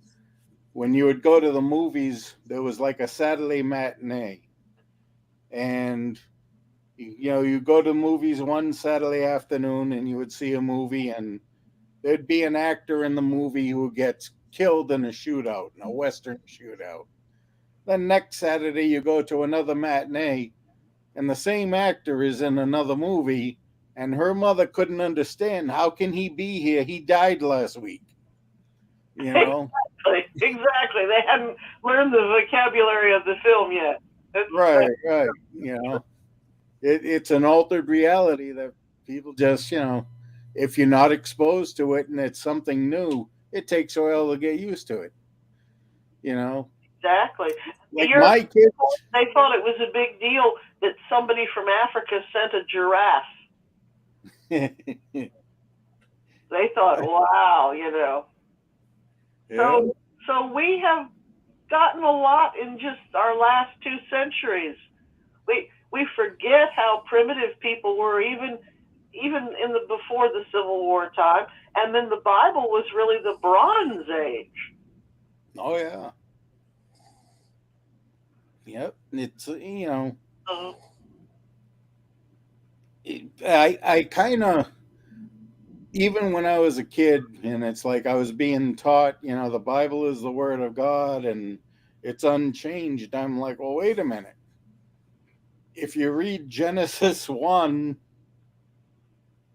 Speaker 4: when you would go to the movies, there was like a Saturday matinee. And, you go to movies one Saturday afternoon and you would see a movie, and there'd be an actor in the movie who gets killed in a shootout, in a Western shootout. Then next Saturday you go to another matinee and the same actor is in another movie and her mother couldn't understand, how can he be here? He died last week. You know?
Speaker 3: Exactly. They hadn't learned the vocabulary of the film yet.
Speaker 4: Right. You know, it's an altered reality that people just, if you're not exposed to it and it's something new, it takes a while to get used to it. You know?
Speaker 3: Exactly.
Speaker 4: Like my kids,
Speaker 3: they thought it was a big deal that somebody from Africa sent a giraffe. They thought, wow,
Speaker 4: Yeah.
Speaker 3: So we have gotten a lot in just our last 2 centuries. We forget how primitive people were even in the before the Civil War time, and then the Bible was really the Bronze Age.
Speaker 4: Oh yeah. Yep. It's I kind of, even when I was a kid, and it's like I was being taught, the Bible is the Word of God and it's unchanged. I'm like, well, wait a minute. If you read Genesis 1,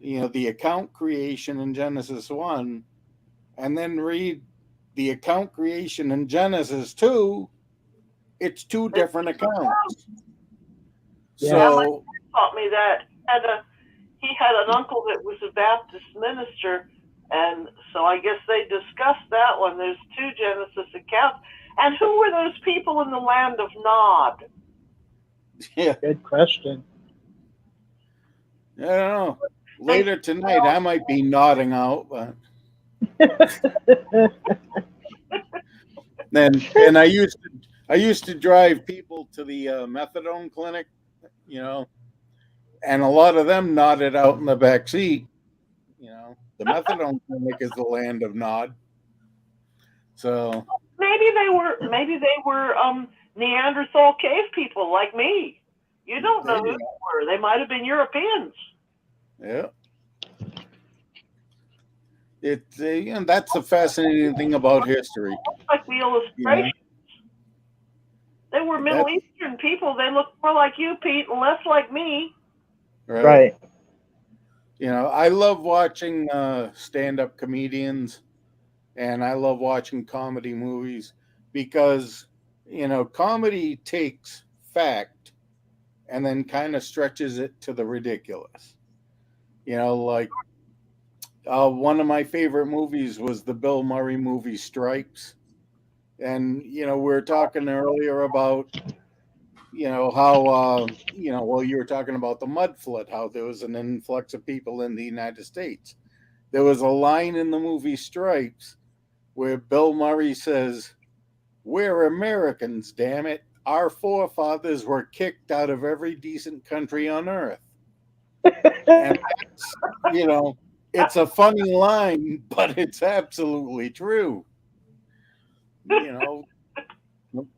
Speaker 4: the account creation in Genesis 1, and then read the account creation in Genesis 2, it's 2 different accounts.
Speaker 5: Yeah.
Speaker 3: My
Speaker 4: So
Speaker 3: dad taught me that. He had an uncle that was a Baptist minister, and so I guess they discussed that one. There's 2 Genesis accounts. And who were those people in the land of Nod?
Speaker 4: yeah,
Speaker 5: Good question.
Speaker 4: I don't know. Later tonight, I might be nodding out, but and I used to drive people to the methadone clinic, and a lot of them nodded out in the back seat. The methadone clinic is the land of Nod. So
Speaker 3: Maybe they were Neanderthal cave people like me. You don't know who they were. They might have been Europeans.
Speaker 4: yeah. That's the fascinating thing about history.
Speaker 3: Like the illustrations. They were Middle Eastern people. They looked more like you, Pete, and less like me.
Speaker 5: Right.
Speaker 4: I love watching stand-up comedians, and I love watching comedy movies because, comedy takes fact and then kind of stretches it to the ridiculous. Like one of my favorite movies was the Bill Murray movie Stripes. And, we were talking earlier about, how, you were talking about the mud flood, how there was an influx of people in the United States. There was a line in the movie Stripes where Bill Murray says, "We're Americans, damn it. Our forefathers were kicked out of every decent country on earth." And that's, it's a funny line, but it's absolutely true.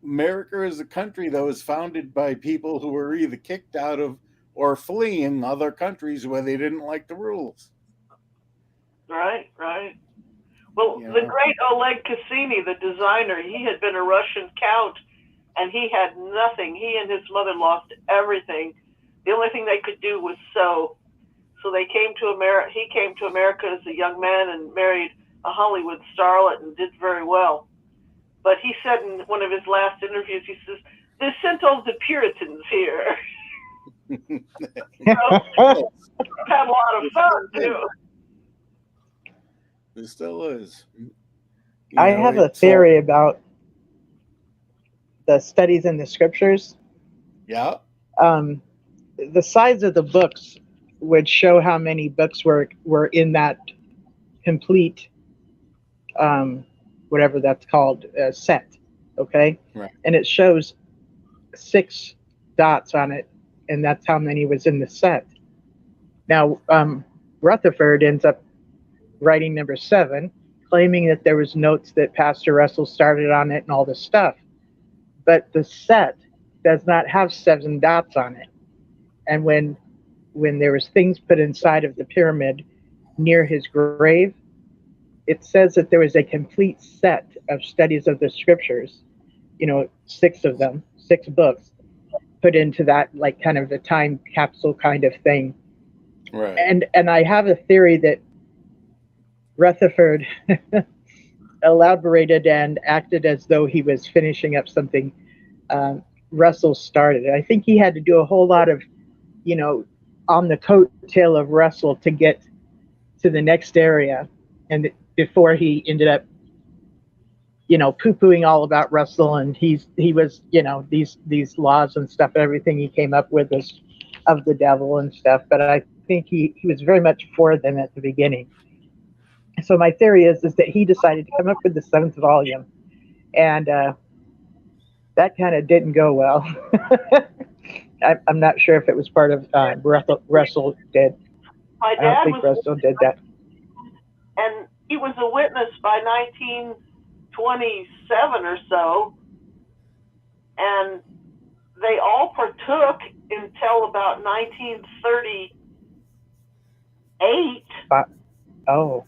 Speaker 4: America is a country that was founded by people who were either kicked out of or fleeing other countries where they didn't like the rules.
Speaker 3: Right. Well, the great Oleg Cassini, the designer, he had been a Russian count, and he had nothing. He and his mother lost everything. The only thing they could do was sew. So they came to America. He came to America as a young man and married a Hollywood starlet and did very well. But he said in one of his last interviews, he says, "They sent all the Puritans here." So, had a lot of fun too.
Speaker 4: It still is.
Speaker 5: I have a theory about the studies in the scriptures.
Speaker 4: Yeah.
Speaker 5: The size of the books would show how many books were in that complete, whatever that's called, set. Okay.
Speaker 4: Right.
Speaker 5: And it shows 6 dots on it, and that's how many was in the set. Now, Rutherford ends up writing number 7, claiming that there was notes that Pastor Russell started on it and all this stuff. But the set does not have 7 dots on it. And when there was things put inside of the pyramid near his grave, it says that there was a complete set of studies of the scriptures, 6 of them, 6 books, put into that, like, kind of a time capsule kind of thing.
Speaker 4: Right.
Speaker 5: And I have a theory that Rutherford elaborated and acted as though he was finishing up something Russell started. I think he had to do a whole lot of, on the coattail of Russell to get to the next area, and before he ended up, poo-pooing all about Russell, and he was, these laws and stuff, everything he came up with was of the devil and stuff. But I think he was very much for them at the beginning. So my theory is that he decided to come up with the 7th volume, and that kind of didn't go well. I'm not sure if it was part of Russell did.
Speaker 3: My
Speaker 5: I don't
Speaker 3: dad
Speaker 5: think
Speaker 3: was,
Speaker 5: Russell did that.
Speaker 3: and he was a witness by 1927 or so, and they all partook until about 1938.
Speaker 5: Oh,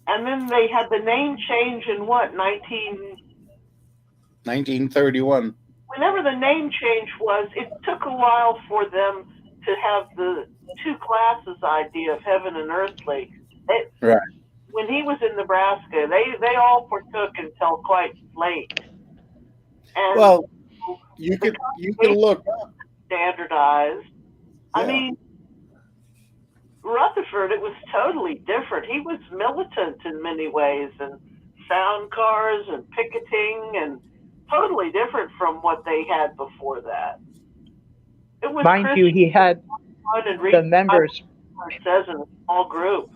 Speaker 3: And then they had the name change in
Speaker 4: 1931.
Speaker 3: Whenever the name change was, it took a while for them to have the 2 classes idea of heaven and earthly.
Speaker 4: Right.
Speaker 3: When he was in Nebraska, they all partook until quite late. And
Speaker 4: Well, you can look up.
Speaker 3: Standardized.
Speaker 4: Yeah.
Speaker 3: I mean, Rutherford, it was totally different. He was militant in many ways, and sound cars and picketing, and totally different from what they had before that. It was
Speaker 5: mind you, he had the members.
Speaker 3: It says in a small group.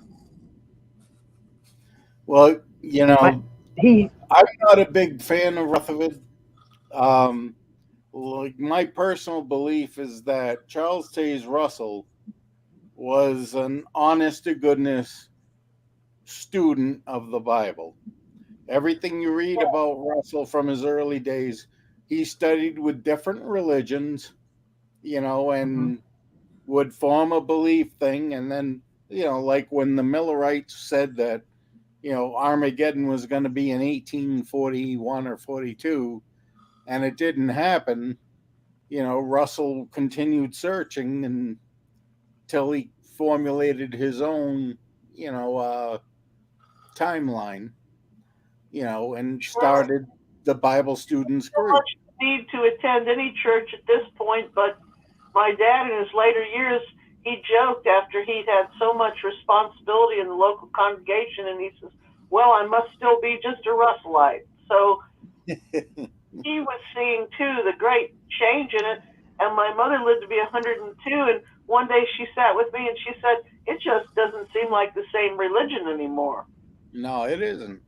Speaker 4: Well, I'm not a big fan of Rutherford. Like, my personal belief is that Charles Taze Russell was an honest to goodness student of the Bible. Everything you read about Russell from his early days, he studied with different religions, and would form a belief thing. And then, like when the Millerites said that, Armageddon was going to be in 1841 or 42, and it didn't happen, Russell continued searching until he formulated his own, timeline, and started the Bible Students
Speaker 3: So
Speaker 4: Group.
Speaker 3: much need to attend any church at this point, but my dad in his later years, he joked after he'd had so much responsibility in the local congregation, and he says, well, I must still be just a Russellite. So he was seeing, too, the great change in it. And my mother lived to be 102, and one day she sat with me and she said, it just doesn't seem like the same religion anymore.
Speaker 4: No, it isn't.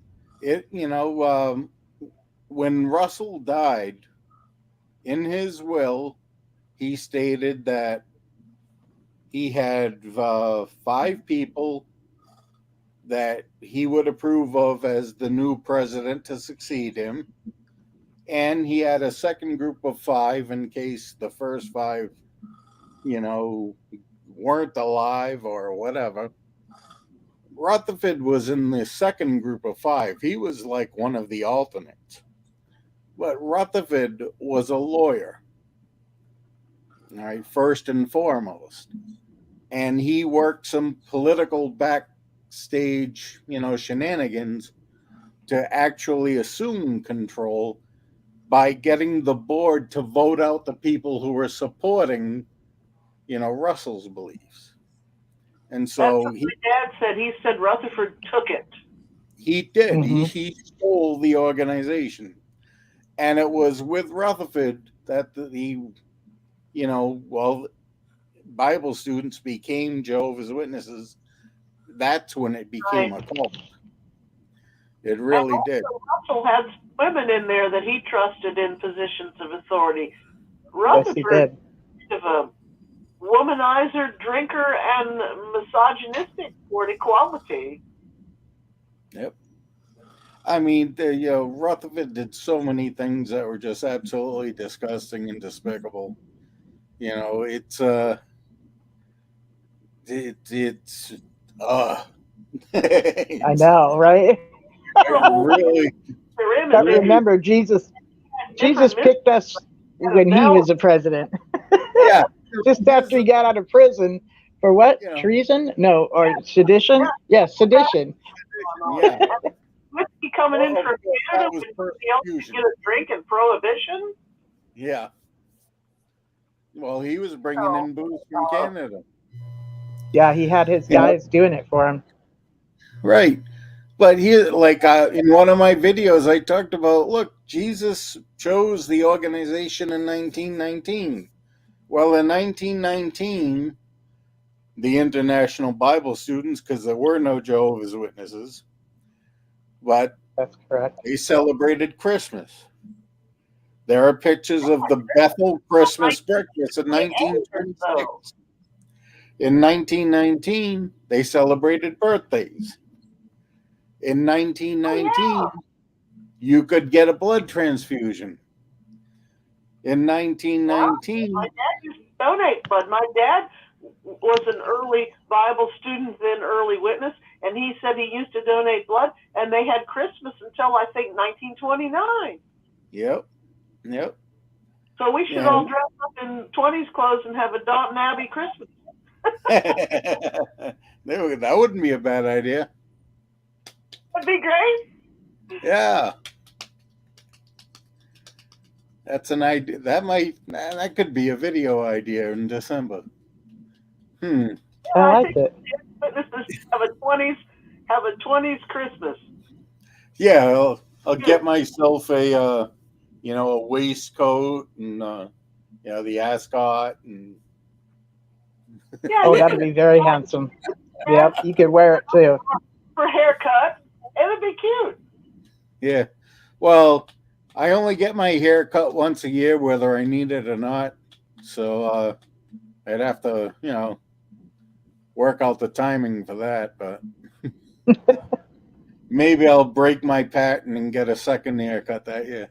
Speaker 4: When Russell died, in his will, he stated that he had 5 people that he would approve of as the new president to succeed him. And he had a second group of 5 in case the first 5, weren't alive or whatever. Rutherford was in the second group of 5. He was like one of the alternates. But Rutherford was a lawyer, all right, first and foremost. And he worked some political backstage, shenanigans to actually assume control by getting the board to vote out the people who were supporting, Russell's beliefs. And so
Speaker 3: that's what my dad said. He said Rutherford took it. He
Speaker 4: did. He stole the organization. And it was with Rutherford that Bible students became Jehovah's Witnesses. That's when it became a cult. It really did.
Speaker 3: Russell had women in there that he trusted in positions of authority.
Speaker 5: Yes, he did.
Speaker 3: Of a womanizer, drinker, and misogynistic toward equality.
Speaker 4: Yep. I mean, Rutherford did so many things that were just absolutely disgusting and despicable.
Speaker 5: I know, right?
Speaker 4: Really,
Speaker 3: They're in
Speaker 5: But
Speaker 3: it.
Speaker 5: remember, Jesus
Speaker 3: Different
Speaker 5: picked us when he was a president.
Speaker 4: yeah.
Speaker 5: Just after he got out of prison for what?
Speaker 4: You know,
Speaker 5: Treason? No, or sedition? Yes, sedition.
Speaker 4: yeah.
Speaker 3: Whiskey coming in
Speaker 4: Well,
Speaker 3: from
Speaker 4: of course,
Speaker 3: Canada
Speaker 4: that was
Speaker 3: when nobody else could
Speaker 4: persecution.
Speaker 3: get a drink in Prohibition.
Speaker 4: Yeah. Well, he was bringing in booze from Canada.
Speaker 5: Yeah, he had his
Speaker 4: You know,
Speaker 5: guys doing it for him.
Speaker 4: right. But here, like in one of my videos, I talked about, look, Jesus chose the organization in 1919. Well, in 1919, the International Bible Students, because there were no Jehovah's Witnesses, but
Speaker 5: That's correct.
Speaker 4: they celebrated Christmas. There are pictures of the Bethel Christmas breakfast in 1926. In 1919, they celebrated birthdays. In 1919, you could get a blood transfusion. In 1919,
Speaker 3: My dad used to donate blood. My dad was an early Bible student, then early witness, and he said he used to donate blood, and they had Christmas until I think 1929.
Speaker 4: yep.
Speaker 3: So we should all dress up in 20s clothes and have a Downton Abbey Christmas.
Speaker 4: That wouldn't be a bad idea.
Speaker 3: That'd be great.
Speaker 4: Yeah. That's an idea. That could be a video idea in December.
Speaker 5: I like it.
Speaker 3: Witnesses have a 20s Christmas.
Speaker 4: Yeah, I'll get myself a waistcoat and the ascot and
Speaker 3: Yeah,
Speaker 5: Oh, that'd be very handsome. Yep, you could wear it too.
Speaker 3: for haircut. It'd be cute.
Speaker 4: yeah. Well, I only get my hair cut once a year, whether I need it or not. So I'd have to, work out the timing for that. But maybe I'll break my pattern and get a second haircut that year.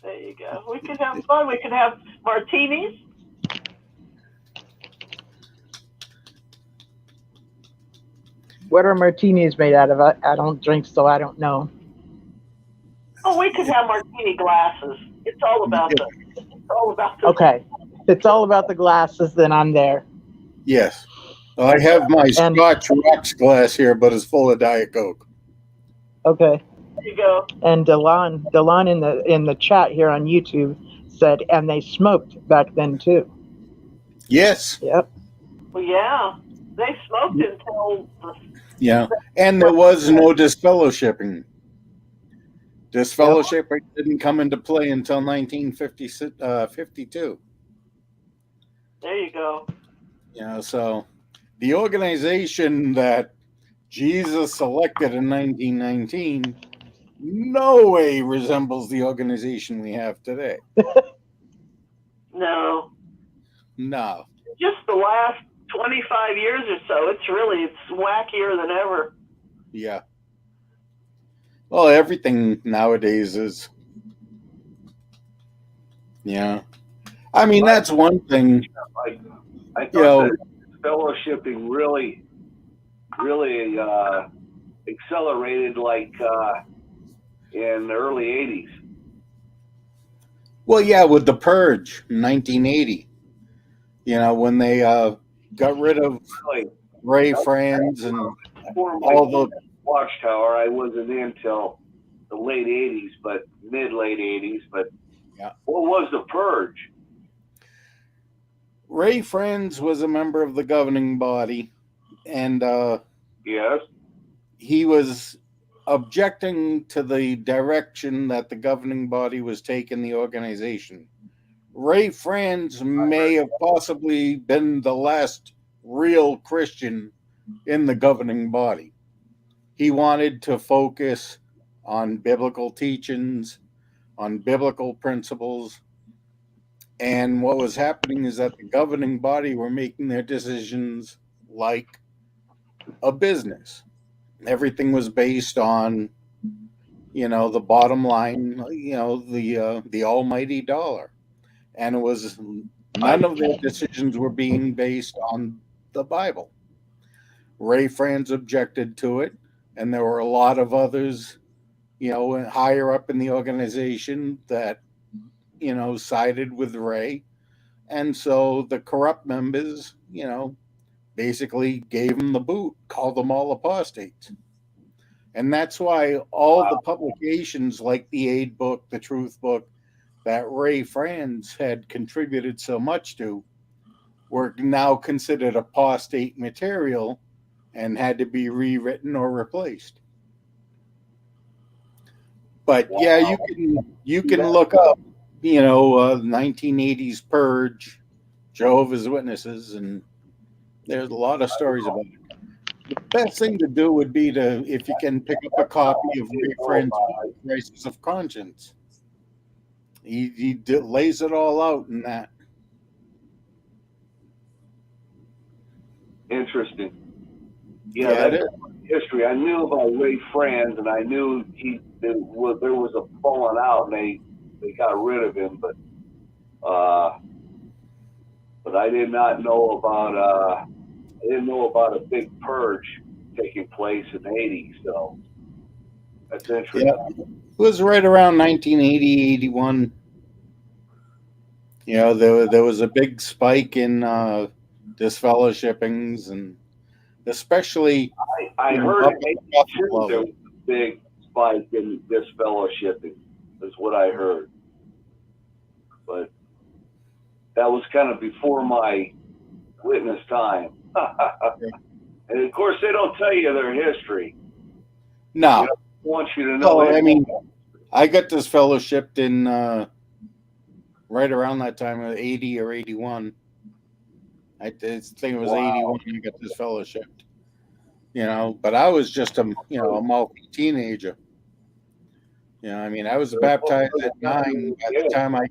Speaker 3: There you go. We could have fun. We could have martinis.
Speaker 5: What are martinis made out of? I don't drink, so I don't know.
Speaker 3: Oh, we could have martini glasses. It's all about the.
Speaker 5: Okay. If it's all about the glasses, then I'm there.
Speaker 4: Yes. I have my Scotch rocks glass here, but it's full of Diet Coke.
Speaker 5: Okay.
Speaker 3: There you go.
Speaker 5: And Delon in the chat here on YouTube said, and they smoked back then too.
Speaker 4: Yes.
Speaker 5: Yep.
Speaker 3: Well, yeah. They smoked until
Speaker 4: Yeah. And there was no disfellowshipping. Disfellowshipping didn't come into play until 1952.
Speaker 3: There you go.
Speaker 4: So the organization that Jesus selected in 1919 no way resembles the organization we have today.
Speaker 3: No.
Speaker 4: No.
Speaker 3: Just the last 25 years or so, it's wackier than ever.
Speaker 4: Yeah. Well, everything nowadays is. Yeah. I mean, that's one thing.
Speaker 7: I thought that fellowshipping really accelerated in the early 80s.
Speaker 4: Well, yeah, with the Purge in 1980. When they got rid of Ray Franz and all the
Speaker 7: Watchtower. I wasn't in till the late 80s, but mid-late 80s. But
Speaker 4: yeah.
Speaker 7: What was the Purge?
Speaker 4: Ray Franz was a member of the governing body, and
Speaker 7: Yes.
Speaker 4: he was objecting to the direction that the governing body was taking the organization. Ray Franz may have possibly been the last real Christian in the governing body. He wanted to focus on biblical teachings, on biblical principles. And what was happening is that the governing body were making their decisions like a business. Everything was based on, the bottom line, the almighty dollar. And it was none of their decisions were being based on the Bible. Ray Franz objected to it, and there were a lot of others, higher up in the organization that, sided with Ray. And so the corrupt members, basically gave him the boot, called them all apostates. And that's why all the publications like the Aid book, the Truth book, that Ray Franz had contributed so much to were now considered apostate material and had to be rewritten or replaced. But yeah, you can look up, 1980s Purge, Jehovah's Witnesses, and there's a lot of stories about it. The best thing to do would be if you can, pick up a copy of Ray Franz's book, Crisis of Conscience. He lays it all out in that.
Speaker 7: Interesting. Yeah, that's history. I knew about Ray Franz, and I knew there was a falling out, and they got rid of him, but I did not know about a big purge taking place in the 80s. So that's interesting.
Speaker 4: Yeah, it was right around 1980, 81. There was a big spike in disfellowshippings, and especially
Speaker 7: I heard in 82 there was a big spike in disfellowshipping, is what I heard. But that was kind of before my witness time. And of course, they don't tell you their history.
Speaker 4: No.
Speaker 7: They want you to know.
Speaker 4: I mean, I got disfellowshipped in right around that time, 80 or 81. I think it was 81 when I got disfellowshipped. But I was just a multi teenager. I mean, I was baptized at 9. By the time I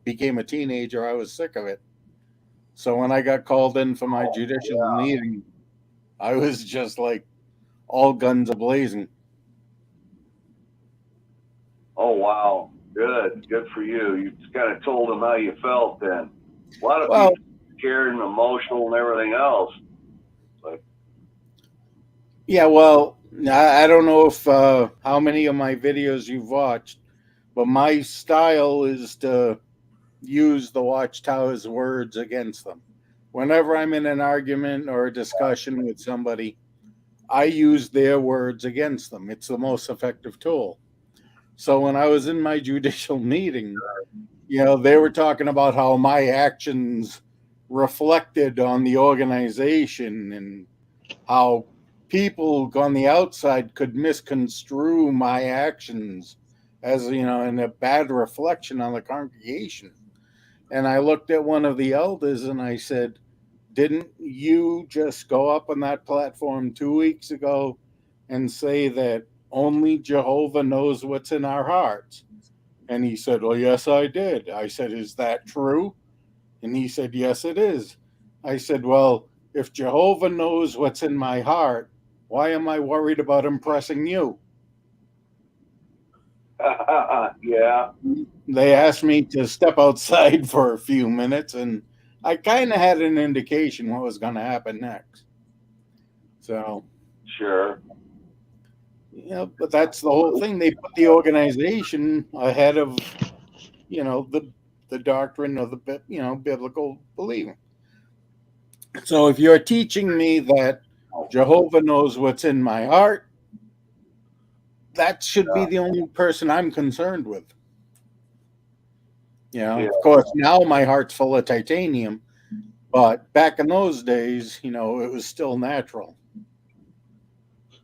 Speaker 4: became a teenager, I was sick of it. So when I got called in for my judicial meeting, I was just like all guns a-blazing.
Speaker 7: Oh, wow. Good for you. You just kind of told them how you felt then. A lot of people scared and emotional and everything else. But
Speaker 4: yeah, well, I don't know if how many of my videos you've watched, but my style is to use the Watchtower's words against them. Whenever I'm in an argument or a discussion with somebody, I use their words against them. It's the most effective tool. So when I was in my judicial meeting, they were talking about how my actions reflected on the organization and how people on the outside could misconstrue my actions as, in a bad reflection on the congregation. And I looked at one of the elders and I said, didn't you just go up on that platform 2 weeks ago and say that only Jehovah knows what's in our hearts? And he said, well, yes, I did. I said, is that true? And he said, yes, it is. I said, well, if Jehovah knows what's in my heart, why am I worried about impressing you?
Speaker 7: yeah.
Speaker 4: They asked me to step outside for a few minutes, and I kind of had an indication what was going to happen next. So,
Speaker 7: sure.
Speaker 4: But that's the whole thing. They put the organization ahead of, the doctrine of the, biblical believing. So if you're teaching me that Jehovah knows what's in my heart, that should be the only person I'm concerned with. Of course, now my heart's full of titanium, but back in those days, it was still natural.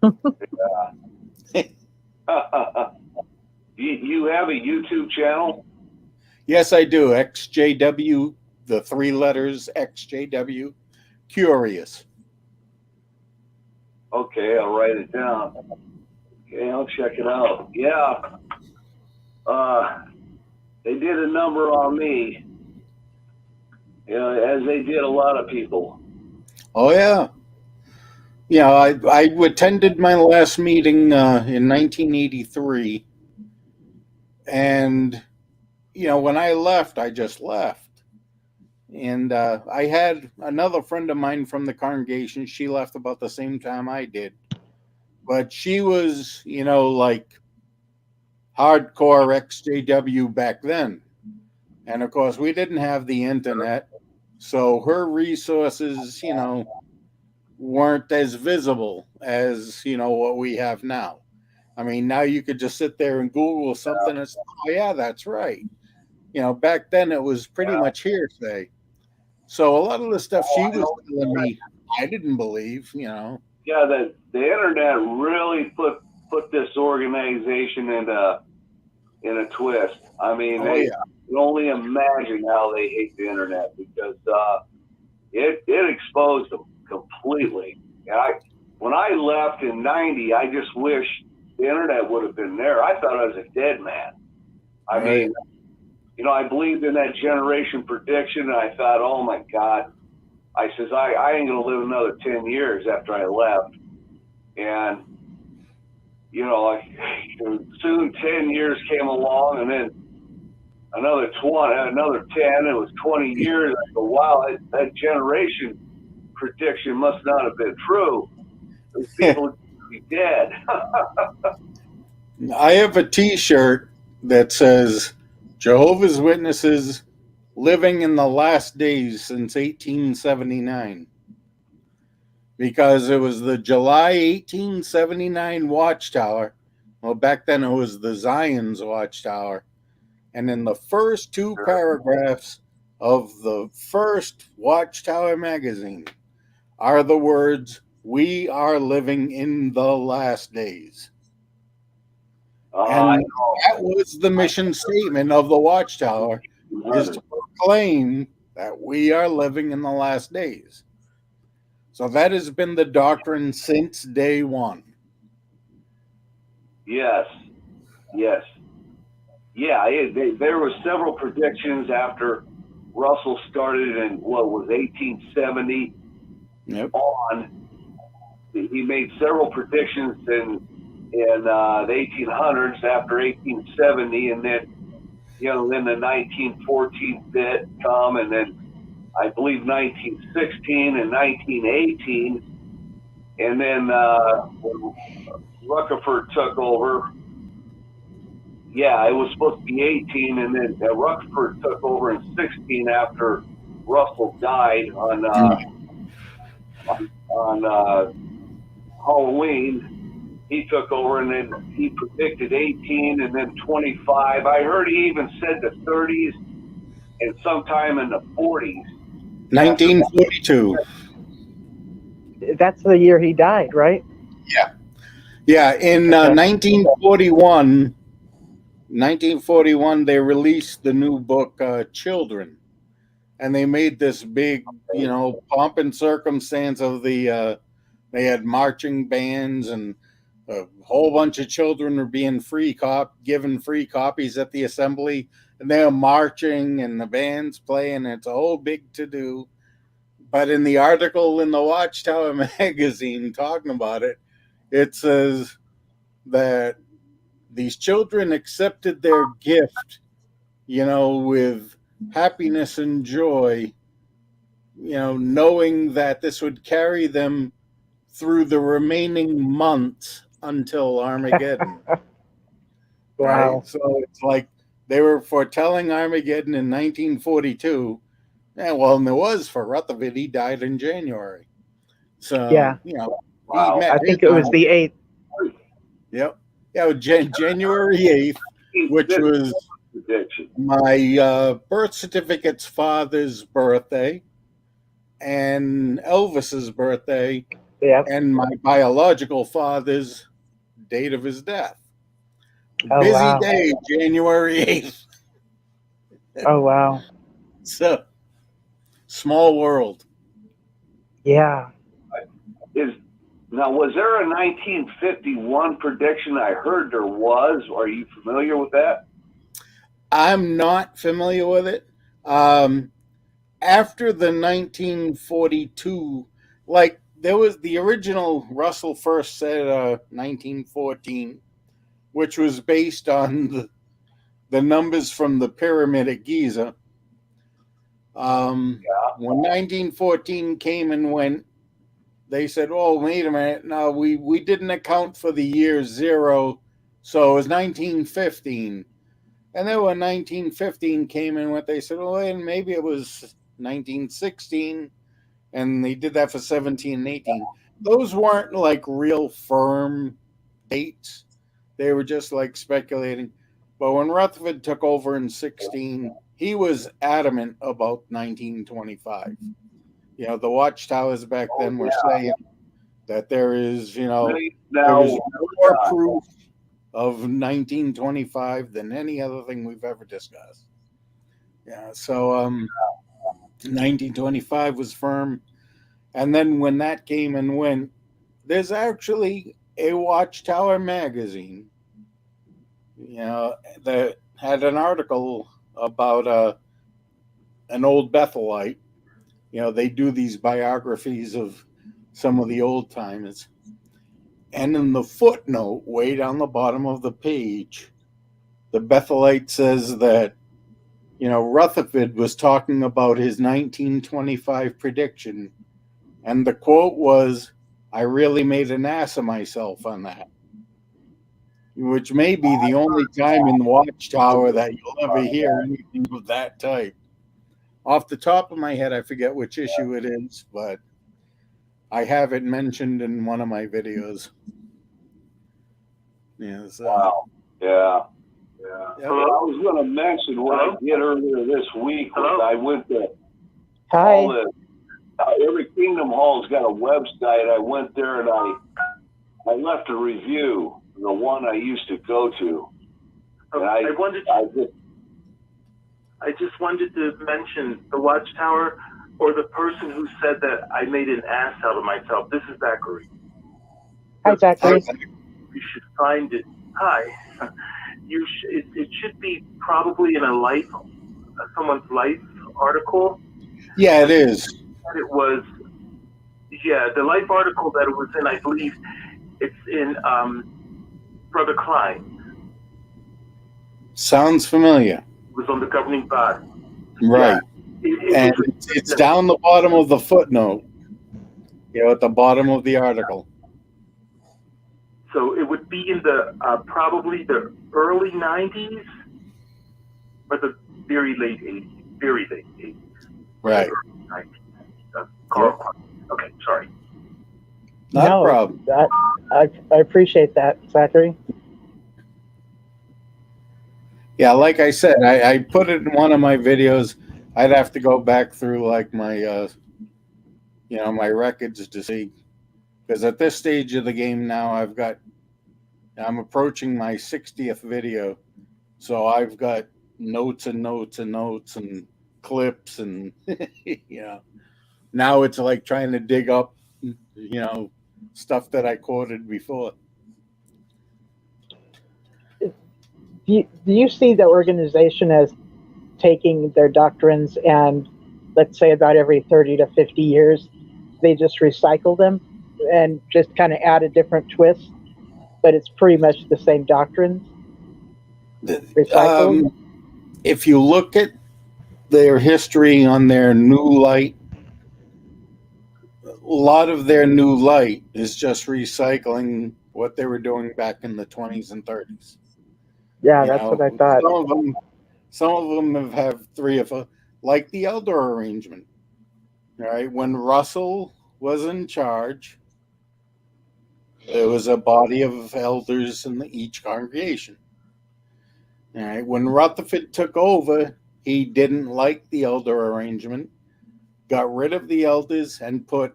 Speaker 7: You have a YouTube channel?
Speaker 4: Yes, I do. XJW, the 3 letters XJW, Curious.
Speaker 7: Okay, I'll write it down. Okay, I'll check it out. Yeah. They did a number on me, as they did a lot of people.
Speaker 4: Oh, yeah. Yeah, I attended my last meeting in 1983. And, when I left, I just left. And I had another friend of mine from the congregation. She left about the same time I did. But she was, like hardcore XJW back then. And of course, we didn't have the internet. So her resources, weren't as visible as, what we have now. I mean, now you could just sit there and Google something and say, oh, yeah, that's right. Back then it was pretty much hearsay. So a lot of the stuff she was telling me, I didn't believe,
Speaker 7: Yeah, the internet really put this organization in a twist. I mean, they can only imagine how they hate the internet because it exposed them completely. And when I left in '90, I just wish the internet would have been there. I thought I was a dead man. I mean, I believed in that generation prediction, and I thought, oh my God. I says, I ain't going to live another 10 years after I left. And, soon 10 years came along, and then another 10, it was 20 years. I go, wow, that generation prediction must not have been true. Those people would be dead.
Speaker 4: I have a T-shirt that says Jehovah's Witnesses living in the last days since 1879, because it was the July 1879 Watchtower. Well, back then it was the Zion's Watchtower. And in the first two paragraphs of the first Watchtower magazine are the words, "We are living in the last days." And that was the mission statement of the Watchtower, is to proclaim that we are living in the last days. So that has been the doctrine since day one.
Speaker 7: Yes. Yeah, there were several predictions after Russell started in, 1870 on. He made several predictions in the 1800s after 1870, and then then the 1914 bit come, and then I believe 1916 and 1918, and then when Rutherford took over, it was supposed to be 18, and then Rutherford took over in 16 after Russell died on Halloween. He took over, and then he predicted 18 and then 25. I heard he even said the 30s and sometime in the 40s.
Speaker 4: 1942.
Speaker 5: That's the year he died, right?
Speaker 4: Yeah. In 1941, they released the new book, Children. And they made this big, pomp and circumstance of they had marching bands, and a whole bunch of children were being given free copies at the assembly, and they're marching and the band's playing. It's a whole big to-do. But in the article in the Watchtower magazine talking about it, it says that these children accepted their gift, with happiness and joy, knowing that this would carry them through the remaining months until Armageddon.
Speaker 5: Wow.
Speaker 4: Right? So it's like they were foretelling Armageddon in 1942. And there was for Rutherford. He died in January. So,
Speaker 7: Wow.
Speaker 5: I think it was the 8th.
Speaker 4: Yep. Yeah, January 8th, which was my birth certificate's father's birthday and Elvis's birthday, and my biological father's date of his death. Busy day, January 8th.
Speaker 5: Oh, wow.
Speaker 4: So, small world.
Speaker 5: Yeah.
Speaker 7: Now, was there a 1951 prediction? I heard there was. Are you familiar with that?
Speaker 4: I'm not familiar with it. After the 1942, there was the original, Russell first said 1914, which was based on the numbers from the pyramid at Giza. When 1914 came and went, they said, "Oh, wait a minute! No, we didn't account for the year 0, so it was 1915." And then when 1915 came and went, they said, "Oh, and maybe it was 1916," and they did that for 17 and 18. Those weren't like real firm dates; they were just like speculating. But when Rutherford took over in 16, he was adamant about 1925. The watchtowers back then were saying that there is, there is more proof of 1925 than any other thing we've ever discussed. So 1925 was firm. And then when that came and went, there's actually a Watchtower magazine, that had an article about an old Bethelite. They do these biographies of some of the old timers. And in the footnote, way down the bottom of the page, the Bethelite says that, Rutherford was talking about his 1925 prediction. And the quote was, "I really made an ass of myself on that." Which may be the only time in the Watchtower that you'll ever hear anything of that type. Off the top of my head, I forget which issue it is, but I have it mentioned in one of my videos.
Speaker 7: Wow. Yeah.
Speaker 4: Yep.
Speaker 7: I was going to mention what I did earlier this week. I went to
Speaker 5: Hi.
Speaker 7: every Kingdom Hall's got a website. I went there and I left a review, the one I used to go to. And
Speaker 8: I just wanted to mention the Watchtower, or the person who said that I made an ass out of myself. This is Zachary.
Speaker 5: Hi, Zachary.
Speaker 8: You should find it. Hi. It should be probably in someone's life article.
Speaker 4: Yeah, it is.
Speaker 8: It was, the life article that it was in, I believe it's in Brother Klein.
Speaker 4: Sounds familiar.
Speaker 8: It was on the governing body.
Speaker 4: Right.
Speaker 8: Yeah.
Speaker 4: It's down the bottom of the footnote, at the bottom of the article.
Speaker 8: So it would be in the probably the early 90s or the very late 80s. Very late 80s.
Speaker 4: Right.
Speaker 8: Carl. Okay, sorry.
Speaker 4: Not a problem.
Speaker 5: I appreciate that, Zachary.
Speaker 4: Yeah, like I said, I put it in one of my videos. I'd have to go back through like my, my records to see, because at this stage of the game now, I'm approaching my 60th video, so I've got notes and notes and notes and clips and now it's like trying to dig up, stuff that I quoted before.
Speaker 5: Do you see the organization as taking their doctrines and, let's say, about every 30 to 50 years, they just recycle them and just kind of add a different twist, but it's pretty much the same doctrines? Recycled?
Speaker 4: If you look at their history on their new light, a lot of their new light is just recycling what they were doing back in the 20s and 30s.
Speaker 5: Yeah, that's what I thought.
Speaker 4: Some of them have 3 or 4, like the elder arrangement. All right, when Russell was in charge, there was a body of elders in each congregation. All right, when Rutherford took over, he didn't like the elder arrangement, got rid of the elders, and put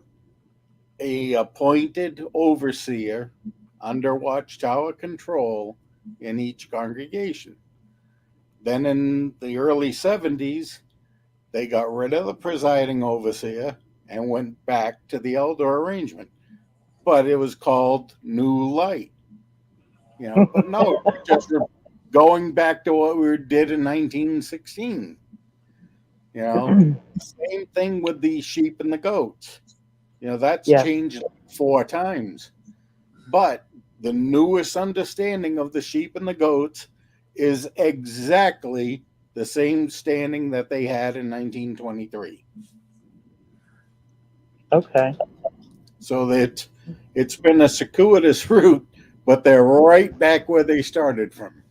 Speaker 4: a appointed overseer under Watchtower control in each congregation. Then in the early 70s, they got rid of the presiding overseer and went back to the elder arrangement. But it was called New Light. But no, just going back to what we did in 1916. Same thing with the sheep and the goats. That's changed 4 times. But the newest understanding of the sheep and the goats is exactly the same standing that they had in 1923.
Speaker 5: Okay.
Speaker 4: So that it's been a circuitous route, but they're right back where they started from.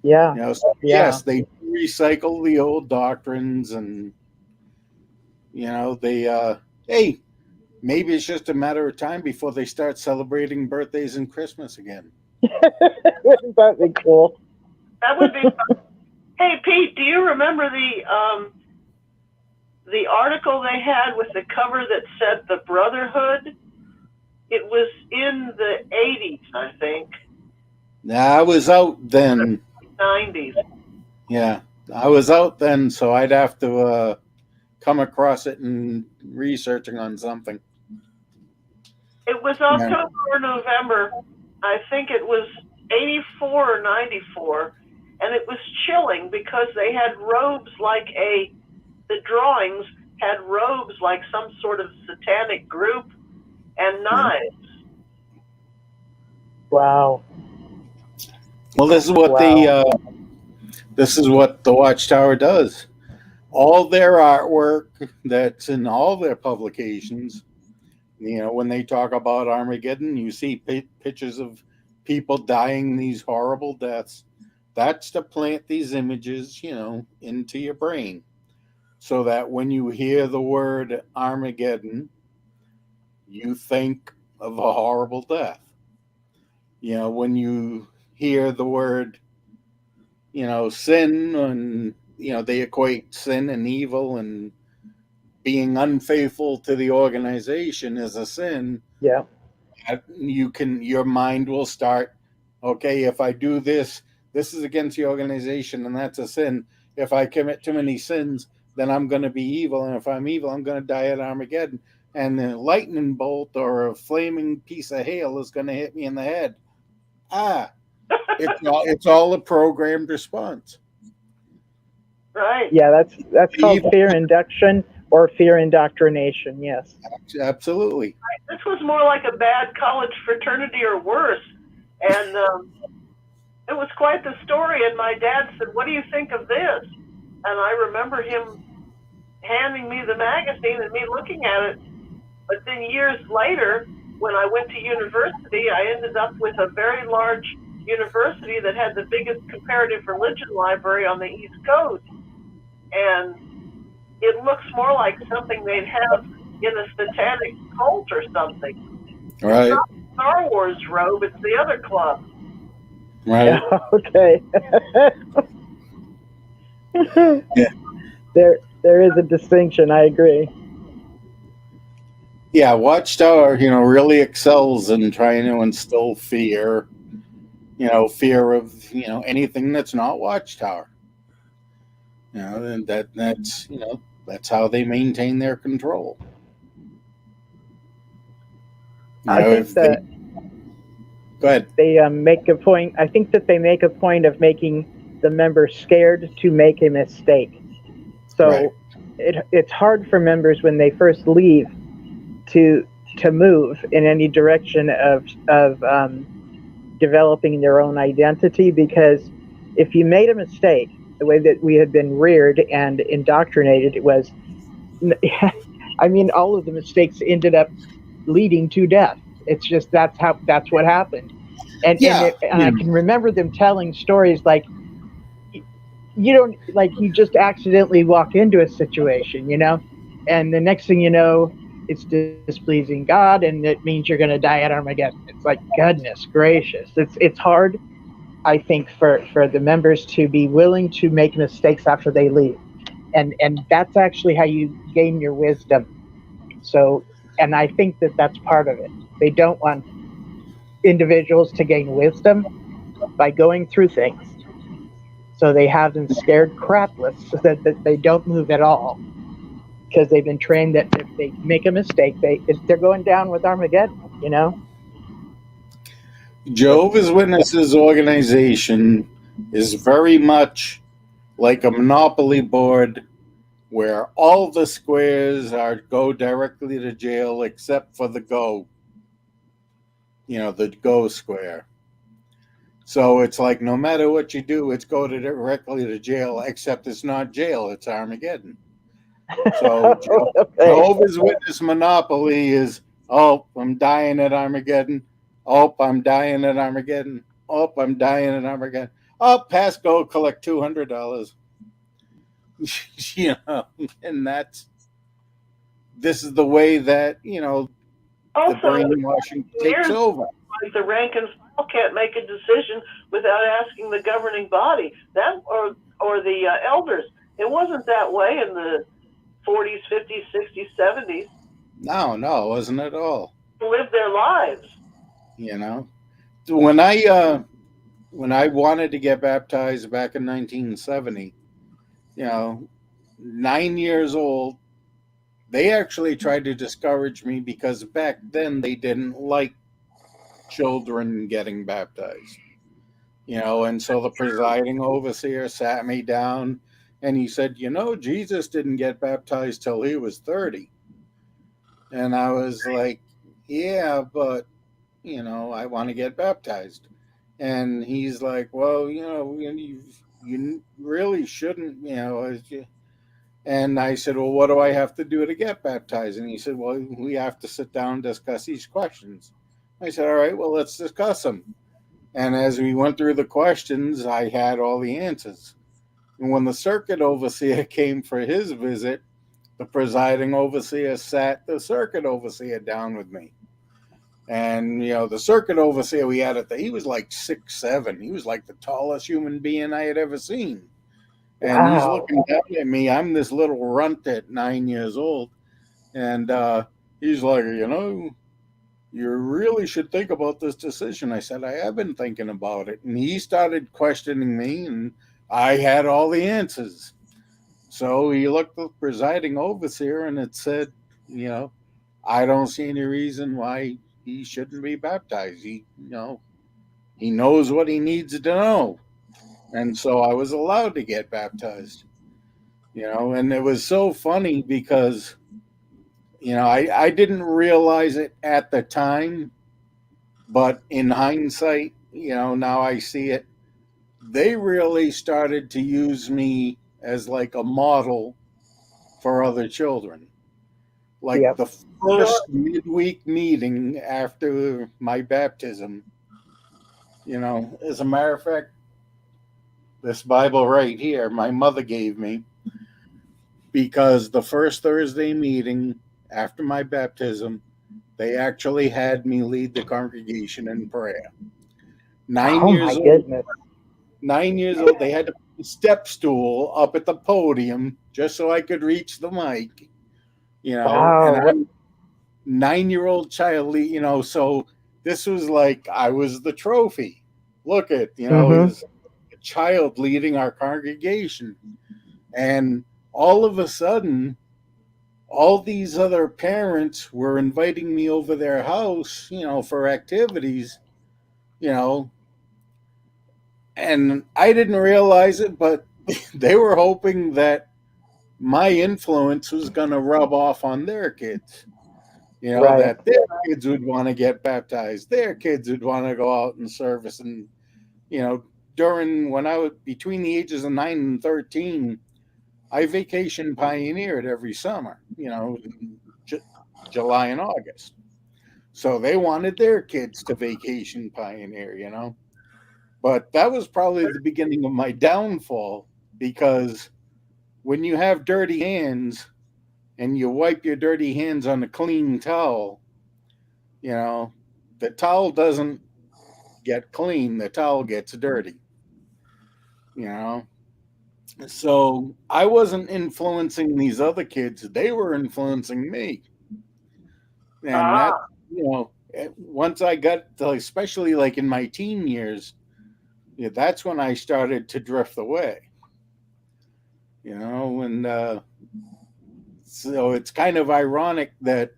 Speaker 5: Yeah.
Speaker 4: You know, so
Speaker 5: Yeah.
Speaker 4: yes, they recycle the old doctrines, and you know, they hey, maybe it's just a matter of time before they start celebrating birthdays and Christmas again.
Speaker 5: Wouldn't that be cool?
Speaker 3: That would be fun. Hey, Pete, do you remember the article they had with the cover that said the Brotherhood? It was in the 80s, I think.
Speaker 4: Now, I was out then.
Speaker 3: 90s.
Speaker 4: Yeah, I was out then, so I'd have to come across it and researching on something.
Speaker 3: It was October or November. I think it was 84 or 94. And it was chilling because they had robes like the drawings had robes like some sort of satanic group and knives.
Speaker 5: Wow.
Speaker 4: Well, this is what this is what the Watchtower does. All their artwork that's in all their publications, you know, when they talk about Armageddon, you see pictures of people dying these horrible deaths. That's to plant these images, you know, into your brain, so that when you hear the word Armageddon, you think of a horrible death. You know, when you hear the word, you know, sin, and you know, they equate sin and evil, and being unfaithful to the organization as a sin.
Speaker 5: Yeah.
Speaker 4: Your mind will start, okay, if I do this, this is against the organization, and that's a sin. If I commit too many sins, then I'm going to be evil, and if I'm evil, I'm going to die at Armageddon, and a lightning bolt or a flaming piece of hail is going to hit me in the head. It's all a programmed response.
Speaker 3: Right.
Speaker 5: Yeah, that's called fear induction or fear indoctrination. Yes.
Speaker 4: Absolutely.
Speaker 3: This was more like a bad college fraternity or worse. And it was quite the story. And my dad said, "What do you think of this?" And I remember him handing me the magazine and me looking at it. But then years later, when I went to university, I ended up with a very large university that had the biggest comparative religion library on the East Coast. And it looks more like something they'd have in a satanic cult or something.
Speaker 4: Right.
Speaker 3: It's not Star Wars robe, it's the other club.
Speaker 4: Right.
Speaker 5: Okay.
Speaker 4: Yeah.
Speaker 5: There is a distinction, I agree.
Speaker 4: Yeah, Watchtower, you know, really excels in trying to instill fear, you know, fear of, you know, anything that's not Watchtower. You know, and that's, you know, that's how they maintain their control. You know,
Speaker 5: I think that
Speaker 4: go ahead.
Speaker 5: they make a point. I think that they make a point of making the member scared to make a mistake. So
Speaker 4: Right.
Speaker 5: it's hard for members when they first leave to move in any direction of developing their own identity, because if you made a mistake, the way that we had been reared and indoctrinated, it was, I mean, all of the mistakes ended up leading to death. It's just that's what happened. And I can remember them telling stories like, you don't, like, you just accidentally walk into a situation, you know, and the next thing you know, it's displeasing God, and it means you're going to die at Armageddon. It's like, goodness gracious. It's hard, I think, for the members to be willing to make mistakes after they leave. And that's actually how you gain your wisdom. So, and I think that that's part of it. They don't want individuals to gain wisdom by going through things. So they have them scared crapless so that they don't move at all. Because they've been trained that if they make a mistake, they're going down with Armageddon, you know?
Speaker 4: Jehovah's Witnesses organization is very much like a monopoly board where all the squares go directly to jail except for the go. You know, the go square. So it's like no matter what you do, it's go directly to jail, except it's not jail, it's Armageddon. So
Speaker 5: Okay.
Speaker 4: Jehovah's Witness monopoly is, oh, I'm dying at Armageddon. Oh, I'm dying at Armageddon. Oh, I'm dying at Armageddon. Oh, pass go, collect $200. You know, and this is the way that, the
Speaker 3: Also,
Speaker 4: brainwashing takes
Speaker 3: years
Speaker 4: over.
Speaker 3: like the rank and file can't make a decision without asking the governing body that or the elders. It wasn't that way in the 40s, 50s, 60s, 70s.
Speaker 4: No, it wasn't at all.
Speaker 3: To live their lives.
Speaker 4: You know, when I wanted to get baptized back in 1970, 9 years old, they actually tried to discourage me because back then they didn't like children getting baptized. And so the presiding overseer sat me down and he said, Jesus didn't get baptized till he was 30. And I was like, yeah, but, I want to get baptized. And he's like, well, you really shouldn't, And I said, well, what do I have to do to get baptized? And he said, well, we have to sit down and discuss these questions. I said, all right, well, let's discuss them. And as we went through the questions, I had all the answers. And when the circuit overseer came for his visit, the presiding overseer sat the circuit overseer down with me. And, the circuit overseer we had he was like 6'7". He was like the tallest human being I had ever seen. And he's looking down at me. I'm this little runt at 9 years old. And he's like, you really should think about this decision. I said, I have been thinking about it. And he started questioning me, and I had all the answers. So he looked at the presiding overseer, and it said, I don't see any reason why he shouldn't be baptized. He knows what he needs to know. And so I was allowed to get baptized. And it was so funny because, I didn't realize it at the time, but in hindsight, now I see it. They really started to use me as like a model for other children. Like
Speaker 5: Yep.
Speaker 4: the first midweek meeting after my baptism, as a matter of fact, this Bible right here, my mother gave me, because the first Thursday meeting after my baptism, they actually had me lead the congregation in prayer. 9 years old.
Speaker 5: Goodness.
Speaker 4: 9 years old, they had to put a step stool up at the podium just so I could reach the mic.
Speaker 5: Wow.
Speaker 4: And I'm 9-year-old child, so this was like I was the trophy. Look at, as a child leading our congregation. And all of a sudden, all these other parents were inviting me over their house, for activities, and I didn't realize it, but they were hoping that my influence was going to rub off on their kids.
Speaker 5: Right.
Speaker 4: That their kids would want to get baptized, their kids would want to go out and service. And, during when I was between the ages of 9 and 13, I vacation pioneered every summer, July and August. So they wanted their kids to vacation pioneer, But that was probably the beginning of my downfall, because when you have dirty hands and you wipe your dirty hands on a clean towel, the towel doesn't get clean, the towel gets dirty. So I wasn't influencing these other kids, they were influencing me. And that, once I got to, especially like in my teen years, that's when I started to drift away. And so it's kind of ironic that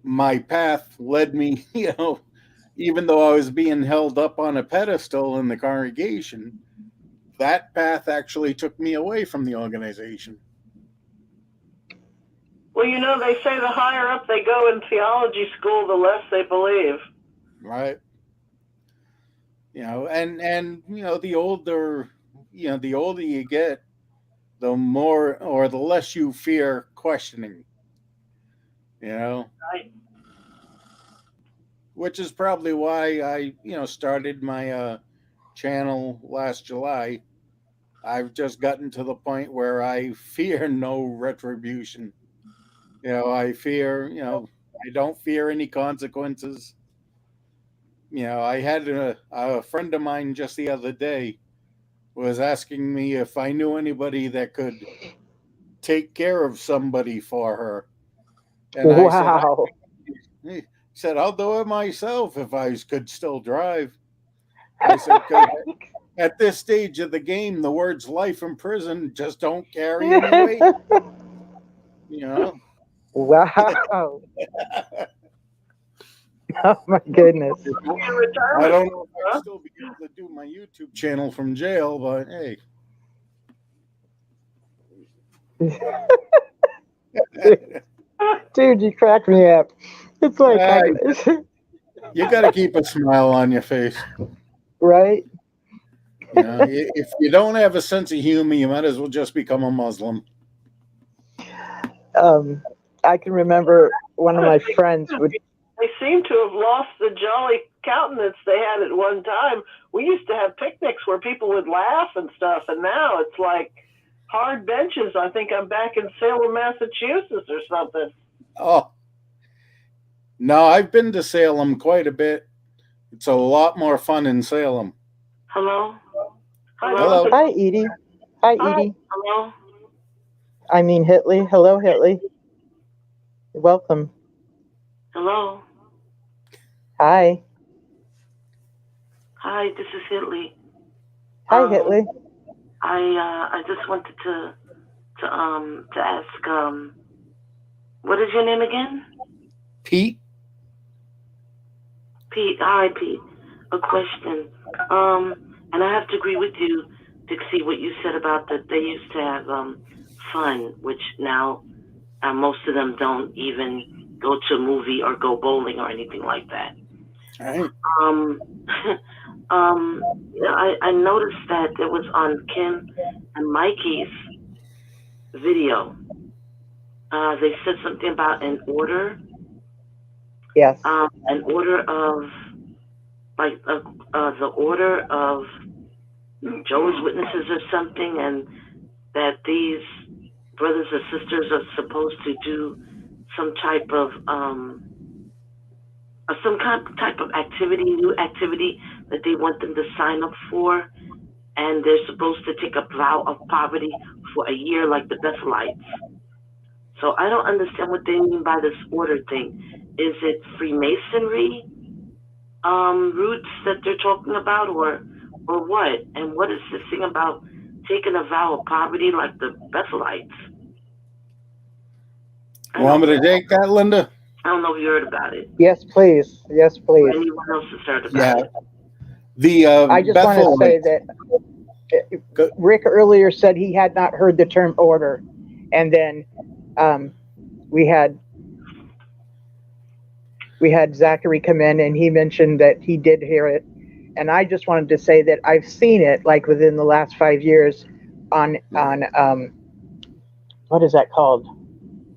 Speaker 4: my path led me, even though I was being held up on a pedestal in the congregation, that path actually took me away from the organization.
Speaker 3: Well, they say the higher up they go in theology school, the less they believe.
Speaker 4: Right. and the older you get, the more or the less you fear questioning,
Speaker 6: Right.
Speaker 4: which is probably why I started my channel last July. I've just gotten to the point where I fear no retribution. I fear, I don't fear any consequences. I had a friend of mine just the other day was asking me if I knew anybody that could take care of somebody for her. And I said,
Speaker 5: Wow.
Speaker 4: he said, I'll do it myself if I could still drive. I said, because at this stage of the game, the words life in prison just don't carry any weight.
Speaker 5: Wow. Oh my goodness.
Speaker 3: In
Speaker 4: I
Speaker 3: retirement,
Speaker 4: don't know if I'd
Speaker 3: huh?
Speaker 4: still be able to do my YouTube channel from jail, but hey.
Speaker 5: Dude, you cracked me up. It's like,
Speaker 4: You got to keep a smile on your face.
Speaker 5: right?
Speaker 4: If you don't have a sense of humor, you might as well just become a Muslim.
Speaker 5: I can remember one of my friends would.
Speaker 3: They seem to have lost the jolly countenance they had at one time. We used to have picnics where people would laugh and stuff, and now it's like hard benches. I think I'm back in Salem, Massachusetts or something.
Speaker 4: Oh, no, I've been to Salem quite a bit. It's a lot more fun in Salem.
Speaker 3: Hello?
Speaker 4: Hello.
Speaker 5: Hi, Edie. Hi, Edie.
Speaker 3: Hello?
Speaker 5: I mean, Hitley. Hello, Hitley. Welcome.
Speaker 3: Hello?
Speaker 5: Hi.
Speaker 3: Hi, this is Hitley.
Speaker 5: Hi, Hitley.
Speaker 3: I just wanted to ask, what is your name again?
Speaker 4: Pete?
Speaker 3: Pete. Hi, Pete. A question. And I have to agree with you, Dixie, what you said about that they used to have fun, which now most of them don't even go to a movie or go bowling or anything like that.
Speaker 4: Right.
Speaker 3: I noticed that it was on Kim and Mikey's video. They said something about an order.
Speaker 5: Yes.
Speaker 3: An order of, like, the order of Jehovah's Witnesses or something, and that these brothers or sisters are supposed to do some type of activity, new activity that they want them to sign up for, and they're supposed to take a vow of poverty for a year, like the Bethelites. So I don't understand what they mean by this order thing. Is it Freemasonry roots that they're talking about, or what? And what is this thing about taking a vow of poverty like the Bethelites?
Speaker 4: Want me to take that, Linda?
Speaker 3: I don't know if you heard about it.
Speaker 5: Yes, please. Yes,
Speaker 3: Or
Speaker 5: please.
Speaker 3: anyone else has heard about it.
Speaker 4: The
Speaker 5: I just want to say that Rick earlier said he had not heard the term order, and then we had Zachary come in and he mentioned that he did hear it, and I just wanted to say that I've seen it like within the last 5 years on what is that called?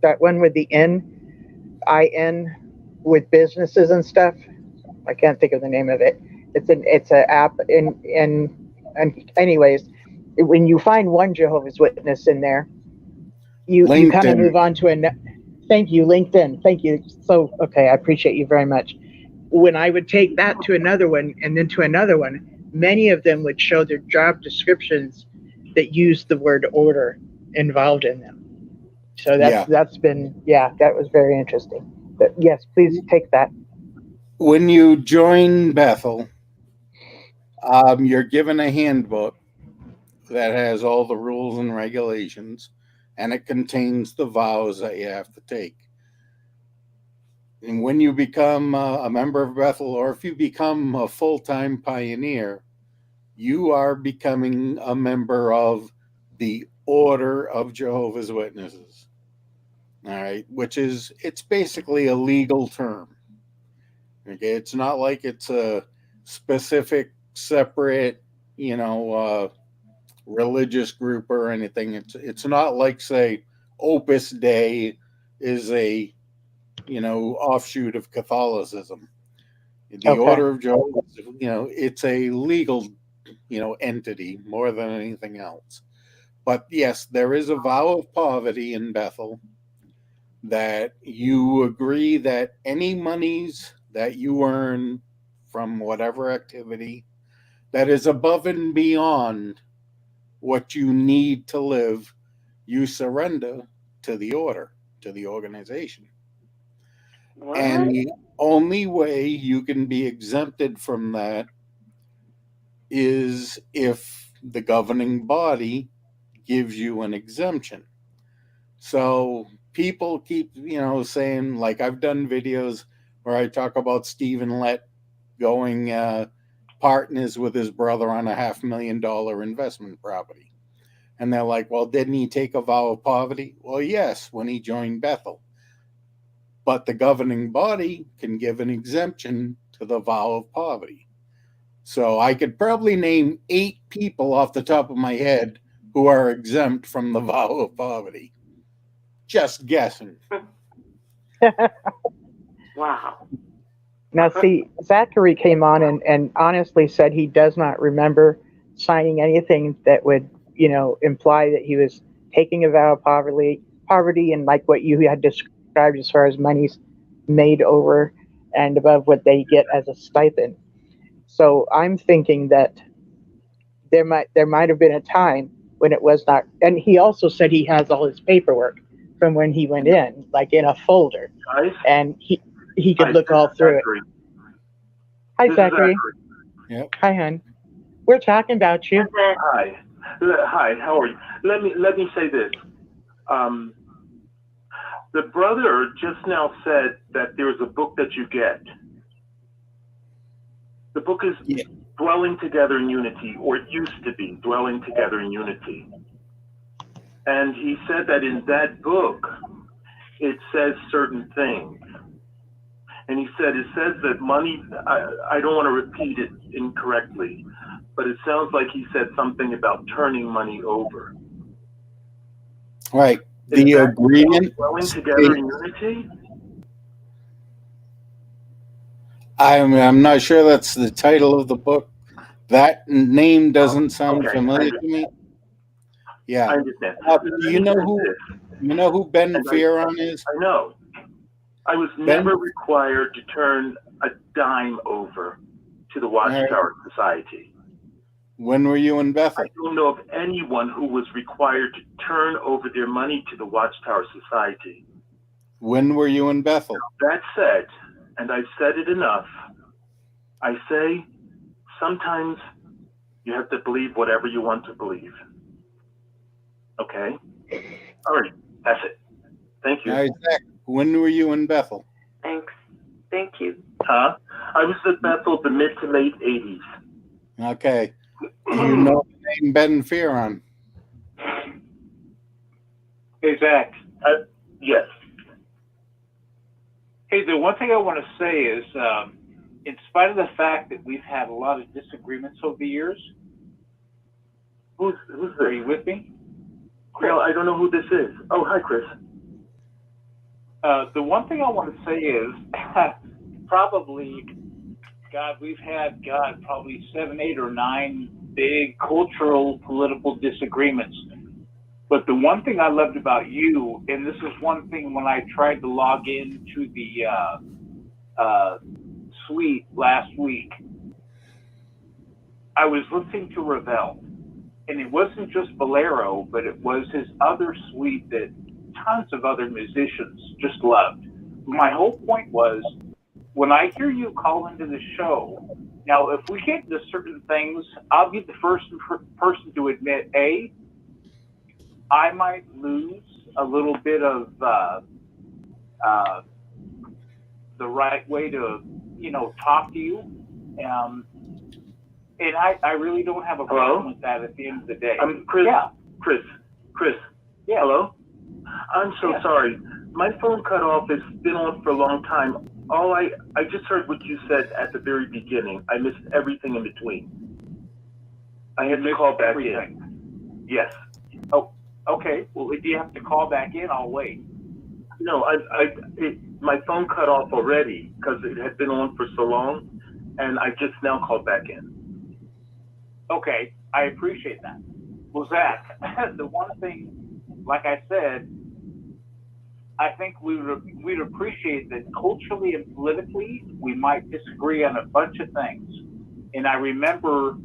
Speaker 5: That one with the IN with businesses and stuff. I can't think of the name of it. It's an app and anyways, when you find one Jehovah's Witness in there, you kind of move on to thank you, LinkedIn. Thank you. So, okay, I appreciate you very much. When I would take that to another one and then to another one, many of them would show their job descriptions that used the word order involved in them. So that was very interesting. But yes, please take that.
Speaker 4: When you join Bethel, you're given a handbook that has all the rules and regulations, and it contains the vows that you have to take. And when you become a member of Bethel, or if you become a full-time pioneer, you are becoming a member of the Order of Jehovah's Witnesses. All right, it's basically a legal term. Okay, it's not like it's a specific separate, religious group or anything. It's not like, say, Opus Dei is a offshoot of Catholicism. The Order of Jehovah's, it's a legal entity more than anything else. But yes, there is a vow of poverty in Bethel, that you agree that any monies that you earn from whatever activity that is above and beyond what you need to live, you surrender to the order, to the organization.
Speaker 3: What?
Speaker 4: And the only way you can be exempted from that is if the governing body gives you an exemption. So people keep, saying, like, I've done videos where I talk about Stephen Lett going partners with his brother on a $500,000 investment property. And they're like, well, didn't he take a vow of poverty? Well, yes, when he joined Bethel. But the governing body can give an exemption to the vow of poverty. So I could probably name 8 people off the top of my head who are exempt from the vow of poverty. Just guessing.
Speaker 3: Wow.
Speaker 5: Now, see, Zachary came on and honestly said he does not remember signing anything that would, imply that he was taking a vow of poverty and like what you had described as far as money's made over and above what they get as a stipend. So I'm thinking that there might have been a time when it was not. And he also said he has all his paperwork from when he went in, like in a folder,
Speaker 8: Guys,
Speaker 5: and he could
Speaker 8: hi,
Speaker 5: look
Speaker 8: this
Speaker 5: all
Speaker 8: is
Speaker 5: through
Speaker 8: Zachary.
Speaker 5: it. Hi,
Speaker 8: This is
Speaker 5: Zachary.
Speaker 4: Yep.
Speaker 5: Hi, hon. We're talking about you.
Speaker 8: Hi. Hi, how are you? Let me say this. The brother just now said that there's a book that you get. The book is Dwelling Together in Unity, or it used to be Dwelling Together in Unity. And he said that in that book, it says certain things. And he said, it says that money, I don't want to repeat it incorrectly, but it sounds like he said something about turning money over.
Speaker 4: Right. The agreement.
Speaker 8: Dwelling Together in Unity?
Speaker 4: I'm not sure that's the title of the book. That name doesn't sound familiar to me. Yeah.
Speaker 8: I understand.
Speaker 4: Do you know who Ben Fearon is?
Speaker 8: I know. I was never required to turn a dime over to the Watchtower Society.
Speaker 4: When were you in Bethel?
Speaker 8: I don't know of anyone who was required to turn over their money to the Watchtower Society.
Speaker 4: When were you in Bethel?
Speaker 8: That said, and I've said it enough, I say sometimes you have to believe whatever you want to believe. Okay? All right, that's it. Thank you.
Speaker 4: All right, Zach, when were you in Bethel?
Speaker 3: Thanks. Thank you.
Speaker 8: I was at Bethel the mid to late 80s.
Speaker 4: Okay. Do you know the name Ben Fearon?
Speaker 9: Hey, Zach.
Speaker 8: Yes.
Speaker 9: Hey, the one thing I want to say is, in spite of the fact that we've had a lot of disagreements over the years,
Speaker 8: Who's
Speaker 9: are you with me?
Speaker 8: Well, I don't know who this is. Oh, hi, Chris.
Speaker 9: The one thing I want to say is, probably, we've had, probably 7, 8, or 9 big cultural, political disagreements. But the one thing I loved about you, and this is one thing when I tried to log into the suite last week, I was listening to Ravel. And it wasn't just Bolero, but it was his other suite that tons of other musicians just loved. My whole point was, when I hear you call into the show, now if we get into certain things, I'll be the first person to admit, I might lose a little bit of the right way to, talk to you. And I really don't have a problem with that at the end of the day.
Speaker 8: Chris.
Speaker 9: Yeah.
Speaker 8: Chris.
Speaker 9: Yeah.
Speaker 8: Hello? I'm so sorry. My phone cut off. It's been on for a long time. I just heard what you said at the very beginning. I missed everything in between. I had to call back in. Yes.
Speaker 9: Oh, okay. Well, if you have to call back in, I'll wait.
Speaker 8: No, my phone cut off already because it had been on for so long, and I just now called back in.
Speaker 9: Okay, I appreciate that. Well, Zach, the one thing, like I said, I think we'd appreciate that culturally and politically we might disagree on a bunch of things. And I remember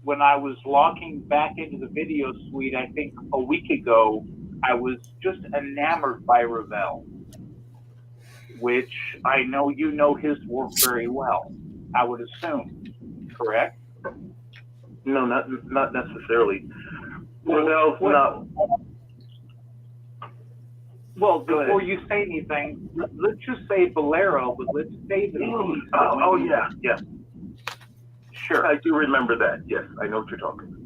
Speaker 9: when I was logging back into the video suite, I think a week ago, I was just enamored by Ravel, which I know you know his work very well, I would assume, correct?
Speaker 8: No, not necessarily. Ravel's not.
Speaker 9: Well, before you say anything, let's just say Bolero, but let's say the piece.
Speaker 8: Oh, yeah.
Speaker 9: Sure.
Speaker 8: I do remember that. Yes, I know what you're talking about.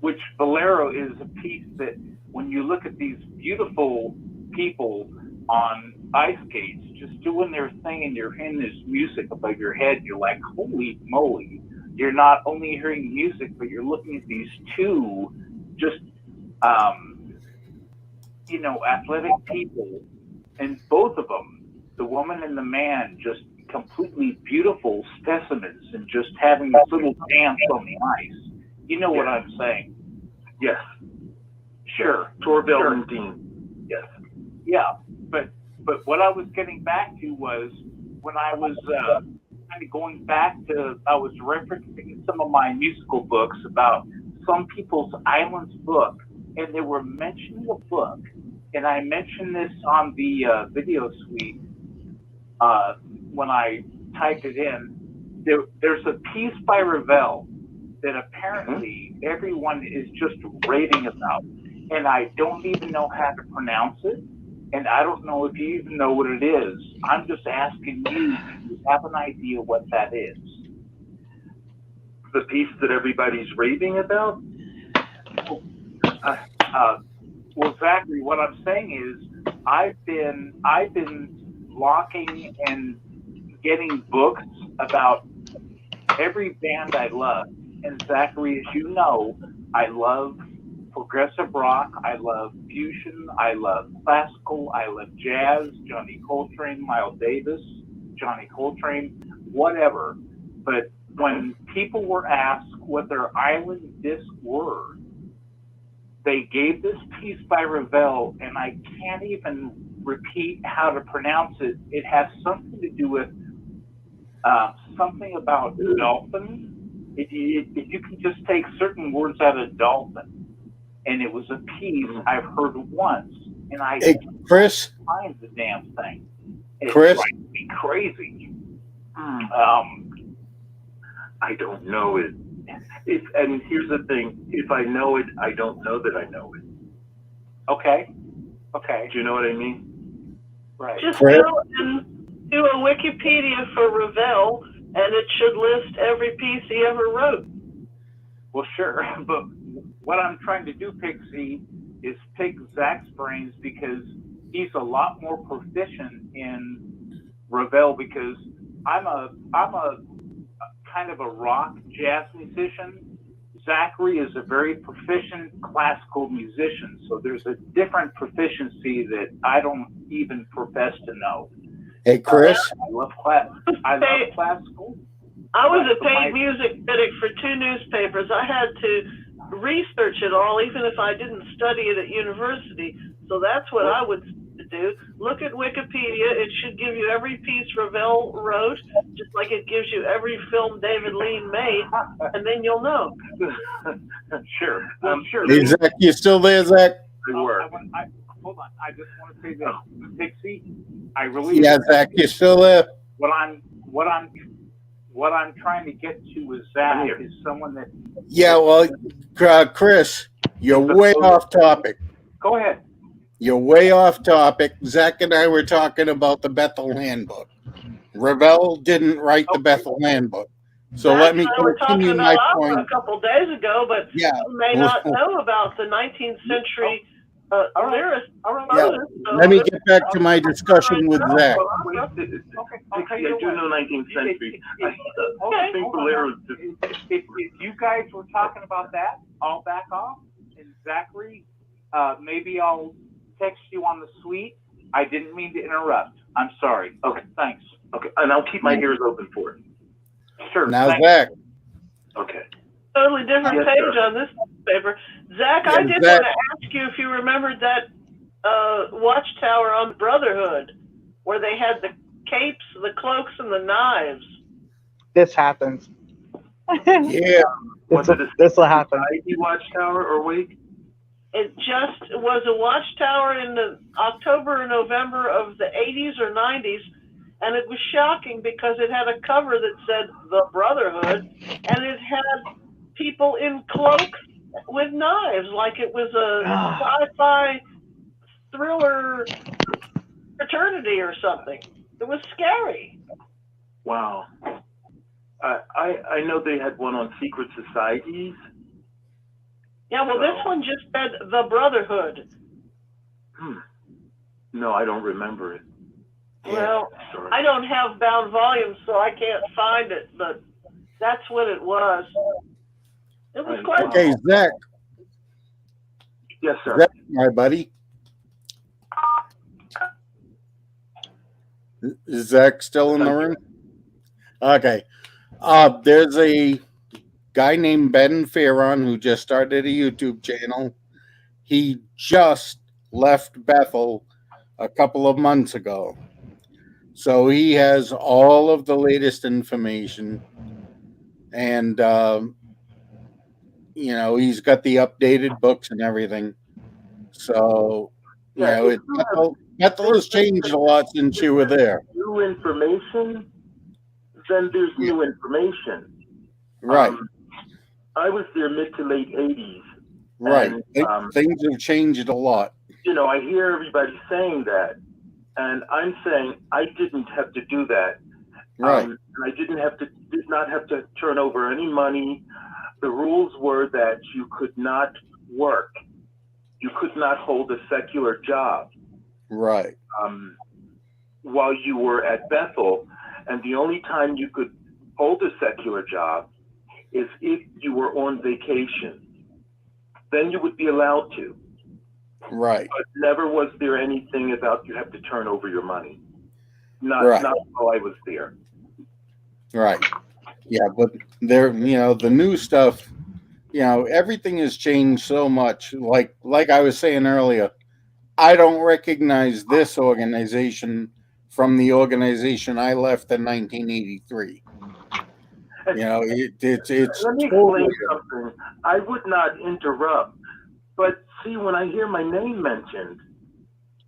Speaker 9: Which Bolero is a piece that when you look at these beautiful people on ice skates just doing their thing and you're hearing this music above your head, you're like, holy moly. You're not only hearing music, but you're looking at these two just, athletic people, and both of them, the woman and the man, just completely beautiful specimens and just having this little dance on the ice. You know what I'm saying?
Speaker 8: Yes.
Speaker 9: Sure.
Speaker 8: Torvald and Dean. Yes.
Speaker 9: Yeah, but what I was getting back to was when I was kind of going back to, I was referencing some of my musical books about Some People's Islands book, and they were mentioning a book, and I mentioned this on the video suite when I typed it in. There's a piece by Ravel that apparently everyone is just raving about, and I don't even know how to pronounce it, and I don't know if you even know what it is. I'm just asking you if you have an idea what that is.
Speaker 8: The piece that everybody's raving about?
Speaker 9: Well, Zachary, what I'm saying is I've been locking and getting books about every band I love. And Zachary, as you know, I love progressive rock, I love fusion, I love classical, I love jazz, Johnny Coltrane, Miles Davis, Johnny Coltrane, whatever. But when people were asked what their island discs were, they gave this piece by Ravel, and I can't even repeat how to pronounce it. It has something to do with something about dolphin. If you can just take certain words out of dolphin, and it was a piece I've heard once, and I
Speaker 4: Chris,
Speaker 9: find the damn thing. It
Speaker 4: Chris,
Speaker 9: drives me crazy.
Speaker 8: I don't know it. And here's the thing: if I know it, I don't know that I know it.
Speaker 9: Okay.
Speaker 8: Do you know what I mean?
Speaker 9: Right.
Speaker 3: Just go and do a Wikipedia for Ravel, and it should list every piece he ever wrote.
Speaker 9: Well, sure, but what I'm trying to do, Pixie, is pick Zach's brains because he's a lot more proficient in Ravel because I'm a kind of a rock jazz musician. Zachary is a very proficient classical musician, so there's a different proficiency that I don't even profess to know.
Speaker 4: Hey, Chris.
Speaker 9: I love classical.
Speaker 3: I was a paid music critic for 2 newspapers. I had to research it all, even if I didn't study it at university. So that's what I would do. Look at Wikipedia. It should give you every piece Ravel wrote, just like it gives you every film David Lean made, and then you'll know.
Speaker 9: Sure. Sure.
Speaker 4: Hey, Zach, you still there, Zach?
Speaker 9: Hold on. I just want to say this, Pixie. I really.
Speaker 4: Yeah, Zach, you still there?
Speaker 9: What I'm trying to get to is Zach is someone that.
Speaker 4: Yeah, well, Chris, you're way off topic.
Speaker 9: Go ahead.
Speaker 4: You're way off topic. Zach and I were talking about the Bethel Handbook. Ravel didn't write the Bethel Handbook. So let me continue my point.
Speaker 3: A couple days ago, but you may not know about the 19th century There is
Speaker 4: Yeah. Let me get back to my discussion with Zach.
Speaker 8: I do know 19th century. I think Valero just...
Speaker 9: If you guys were talking about that, I'll back off. And Zachary, maybe I'll text you on the suite. I didn't mean to interrupt. I'm sorry.
Speaker 8: Okay.
Speaker 9: Thanks.
Speaker 8: Okay, and I'll keep my ears open for it.
Speaker 9: Sure.
Speaker 4: Now,
Speaker 9: thanks.
Speaker 4: Zach.
Speaker 8: Okay.
Speaker 3: totally different
Speaker 8: Yes,
Speaker 3: page
Speaker 8: sir.
Speaker 3: on this paper. Zach,
Speaker 4: Yeah,
Speaker 3: I did
Speaker 4: Zach.
Speaker 3: want to ask you if you remembered that Watchtower on Brotherhood, where they had the capes, the cloaks, and the knives.
Speaker 5: This happens.
Speaker 4: Yeah.
Speaker 5: This will happen.
Speaker 8: Society Watchtower or wait?
Speaker 3: It just was a Watchtower in the October or November of the 80s or 90s, and it was shocking because it had a cover that said The Brotherhood, and it had people in cloaks with knives, like it was a sci-fi thriller fraternity or something. It was scary.
Speaker 8: Wow. I know they had one on secret societies.
Speaker 3: Yeah, well, this one just said The Brotherhood.
Speaker 8: No, I don't remember it.
Speaker 3: Well,
Speaker 8: Sorry.
Speaker 3: I don't have bound volumes, so I can't find it, but that's what it was. It was quite.
Speaker 4: Okay, Zach.
Speaker 8: Yes, sir.
Speaker 4: Zach, my buddy. Is Zach still in the room? Okay. There's a guy named Ben Farron who just started a YouTube channel. He just left Bethel a couple of months ago. So he has all of the latest information. And, he's got the updated books and everything. So, Bethel has changed a lot since you were there.
Speaker 8: New information, then there's new information.
Speaker 4: Right.
Speaker 8: I was there mid to late 80s.
Speaker 4: Right.
Speaker 8: And,
Speaker 4: things have changed a lot.
Speaker 8: I hear everybody saying that. And I'm saying I didn't have to do that.
Speaker 4: Right.
Speaker 8: And I did not have to turn over any money. The rules were that you could not work. You could not hold a secular job.
Speaker 4: Right.
Speaker 8: While you were at Bethel. And the only time you could hold a secular job is if you were on vacation. Then you would be allowed to.
Speaker 4: Right.
Speaker 8: But never was there anything about you have to turn over your money. Not while I was there.
Speaker 4: Right. Yeah, but there, the new stuff, everything has changed so much. Like I was saying earlier, I don't recognize this organization from the organization I left in 1983. It's
Speaker 8: Let me explain something. I would not interrupt, but see, when I hear my name mentioned,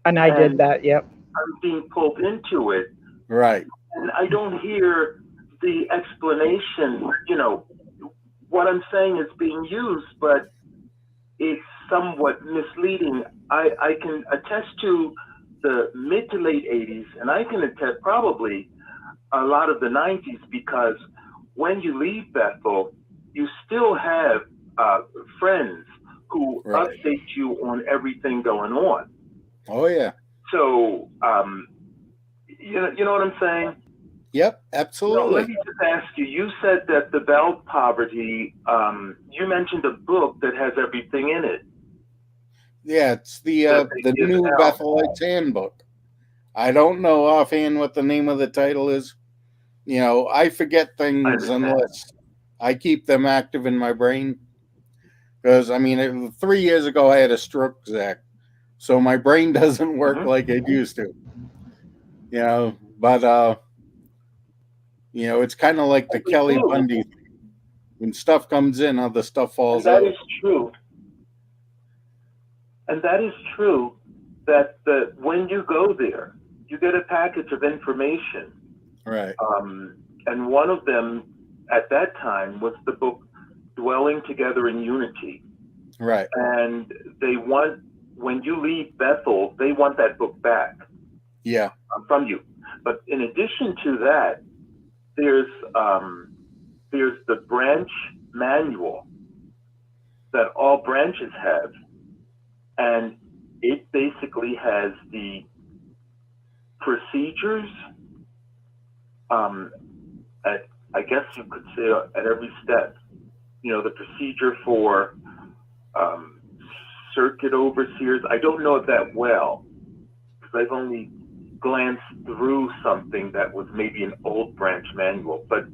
Speaker 5: and I did that, yep.
Speaker 8: I'm being pulled into it.
Speaker 4: Right.
Speaker 8: And I don't hear the explanation. What I'm saying is being used, but it's somewhat misleading. I can attest to the mid to late 80s, and I can attest probably a lot of the 90s, because when you leave Bethel, you still have friends who update you on everything going on.
Speaker 4: Oh, yeah.
Speaker 8: So, you know what I'm saying?
Speaker 4: Yep, absolutely.
Speaker 8: Let me just ask you, you said that the belt poverty, you mentioned a book that has everything in it.
Speaker 4: Yeah, it's the new Bethelite's Handbook. I don't know offhand what the name of the title is. I forget things unless I keep them active in my brain. Because, 3 years ago I had a stroke, Zach. So my brain doesn't work like it used to. But, it's kind of like the Kelly Bundy thing. When stuff comes in, other stuff falls out.
Speaker 8: That is true. And that is true that when you go there, you get a package of information.
Speaker 4: Right.
Speaker 8: And one of them at that time was the book Dwelling Together in Unity.
Speaker 4: Right.
Speaker 8: And when you leave Bethel, they want that book back.
Speaker 4: Yeah.
Speaker 8: From you. But in addition to that, there's the branch manual that all branches have. And basically has the procedures at, I guess you could say, at every step. You know, the procedure for circuit overseers. I don't know it that well because I've only glanced through something that was maybe an old branch manual. But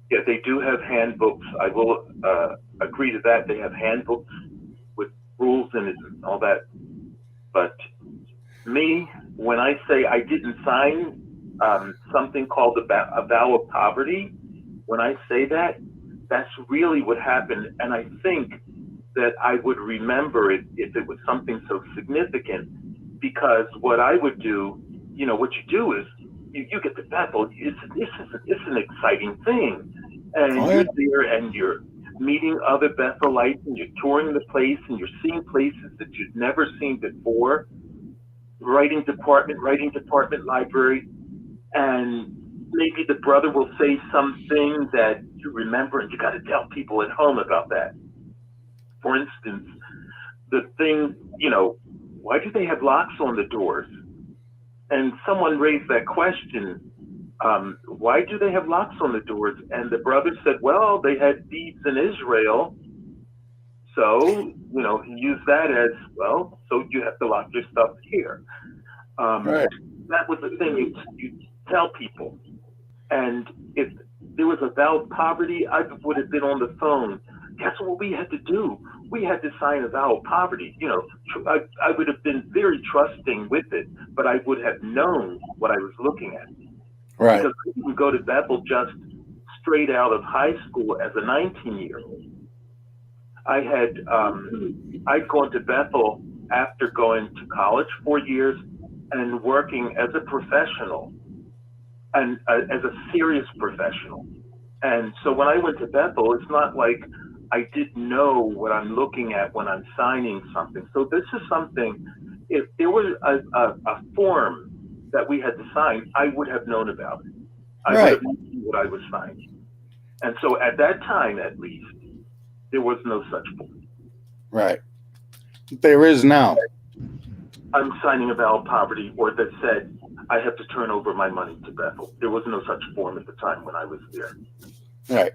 Speaker 8: yeah, they do have handbooks. I will agree to that. They have handbooks with rules in it and all that. But me, when I say I didn't sign something called a vow of poverty, when I say that, that's really what happened. And I think that I would remember it if it was something so significant, because what I would do, you know, what you do is you get to Bethel. It's an exciting thing. And you're there and you're meeting other Bethelites and you're touring the place and you're seeing places that you've never seen before. Writing department, library, and maybe the brother will say something that you remember and you got to tell people at home about that. For instance, the thing, you know, why do they have locks on the doors? And someone raised that question, why do they have locks on the doors? And the brother said, well, they had deeds in Israel. So, you know, he used that as, well, so you have to lock your stuff here.
Speaker 4: Right.
Speaker 8: That was the thing you tell people. And if there was a vow of poverty, I would have been on the phone. Guess what we had to do? We had to sign a vow of poverty. You know, I would have been very trusting with it, but I would have known what I was looking at.
Speaker 4: Right.
Speaker 8: Because I didn't go to Bethel just straight out of high school as a 19-year-old. I had, I'd gone to Bethel after going to college 4 years and working as a professional and as a serious professional. And so when I went to Bethel, it's not like I didn't know what I'm looking at when I'm signing something. So this is something, if there was a form that we had to sign, I would have known about it. I would have known what I was signing. And so at that time, at least, there was no such form.
Speaker 4: Right. There is now.
Speaker 8: I'm signing a vow of poverty, or that said, I have to turn over my money to Bethel. There was no such form at the time when I was there.
Speaker 4: Right.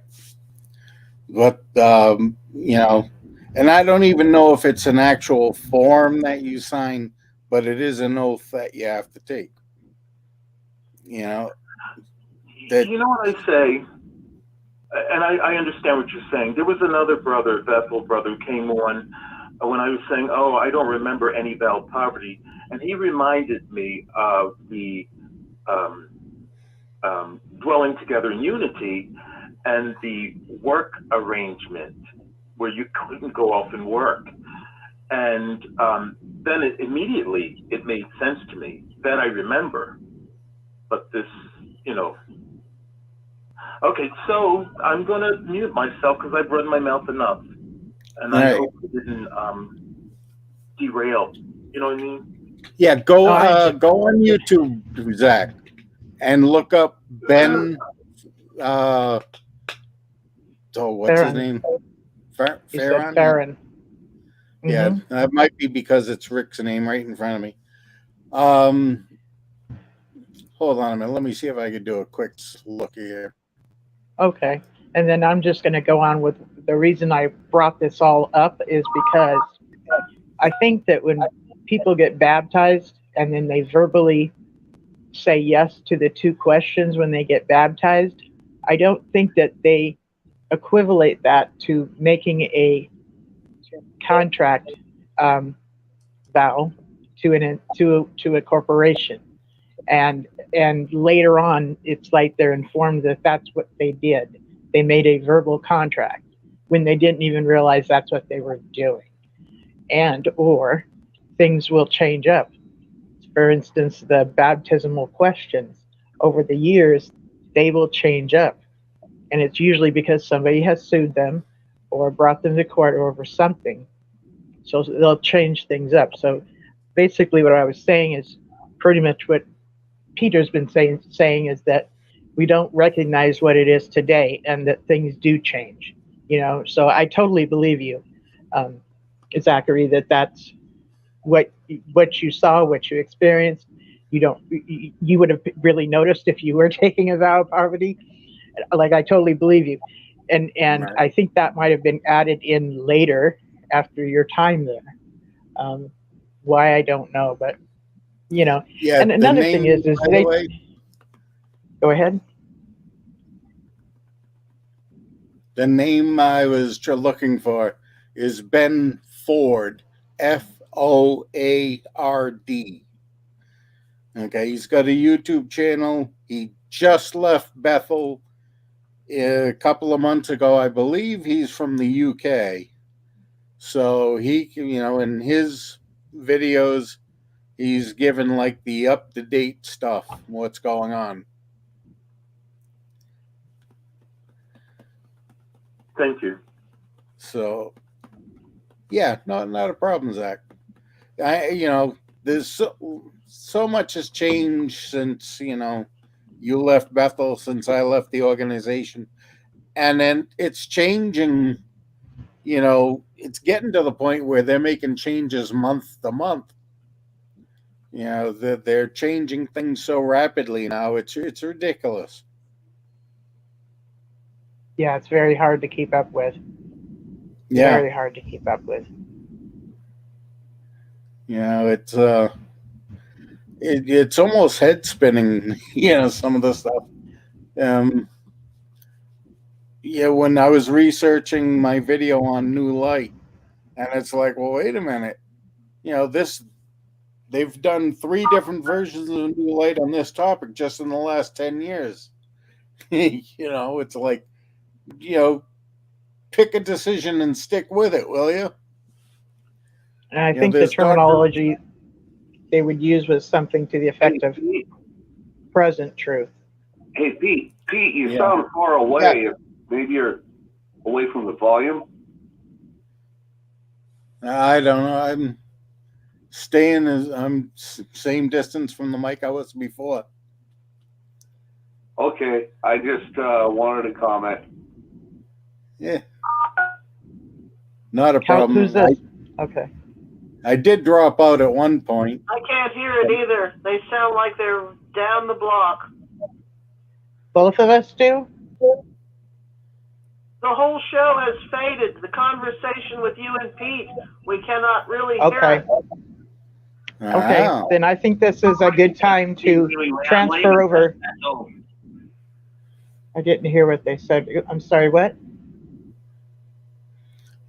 Speaker 4: But, you know, and I don't even know if it's an actual form that you sign, but it is an oath that you have to take. You know?
Speaker 8: You know what I say? And I understand what you're saying. There was another brother, Bethel brother, who came on when I was saying, oh, I don't remember any vow of poverty. And he reminded me of the dwelling together in unity and the work arrangement where you couldn't go off and work. And then immediately it made sense to me. Then I remember. But this, you know. Okay, so I'm going to mute myself because I've run my mouth enough. And I hope it didn't derail. You know what I mean?
Speaker 4: Yeah, go on YouTube, Zach, and look up Ben. What's his name? Farron.
Speaker 5: Farron.
Speaker 4: Yeah, that might be because it's Rick's name right in front of me. Hold on a minute. Let me see if I could do a quick look here.
Speaker 5: Okay. And then I'm just going to go on with the reason I brought this all up is because I think that when people get baptized and then they verbally say yes to the two questions when they get baptized, I don't think that they equivalent that to making a contract vow to a corporation. And later on, it's like they're informed that that's what they did. They made a verbal contract when they didn't even realize that's what they were doing. And or things will change up. For instance, the baptismal questions over the years, they will change up. And it's usually because somebody has sued them or brought them to court over something. So they'll change things up. So basically what I was saying is pretty much what Peter's been saying is that we don't recognize what it is today and that things do change, you know. So I totally believe you, Zachary, that's what you saw, what you experienced. You would have really noticed if you were taking a vow of poverty. Like, I totally believe you, and
Speaker 4: Right.
Speaker 5: I think that might have been added in later after your time there. Why, I don't know, but
Speaker 4: Yeah,
Speaker 5: And
Speaker 4: the
Speaker 5: another thing
Speaker 4: name,
Speaker 5: is
Speaker 4: by the
Speaker 5: they
Speaker 4: way,
Speaker 5: go ahead.
Speaker 4: the name I was looking for is Ben Ford, Foard. Okay, he's got a YouTube channel. He just left Bethel a couple of months ago. I believe he's from the UK. So he, in his videos, he's given like the up-to-date stuff, what's going on.
Speaker 8: Thank you.
Speaker 4: So, yeah, not a problem, Zach. There's so much has changed since, you left Bethel, since I left the organization. And then it's changing, it's getting to the point where they're making changes month to month. They're changing things so rapidly now. It's ridiculous.
Speaker 5: Yeah, it's very hard to keep up with.
Speaker 4: Yeah.
Speaker 5: Very hard to keep up with.
Speaker 4: It's it's almost head spinning, some of the stuff. When I was researching my video on New Light, and it's like, well, wait a minute, they've done 3 different versions of New Light on this topic just in the last 10 years. It's like, pick a decision and stick with it, will you?
Speaker 5: And I think the terminology they would use was something to the effect of present truth.
Speaker 7: Hey, Pete, you sound far away.
Speaker 4: Yeah.
Speaker 7: Maybe you're away from the volume.
Speaker 4: I don't know. I'm I'm same distance from the mic I was before.
Speaker 7: Okay, I just wanted to comment.
Speaker 4: Yeah. Not a problem.
Speaker 5: Who's this? Okay.
Speaker 4: I did drop out at one point.
Speaker 3: I can't hear it either. They sound like they're down the block.
Speaker 5: Both of us do?
Speaker 3: The whole show has faded. The conversation with you and Pete, we cannot really hear
Speaker 5: Okay.
Speaker 3: it.
Speaker 5: Okay,
Speaker 4: Wow.
Speaker 5: then I think this is a good time to transfer over. I didn't hear what they said. I'm sorry, what?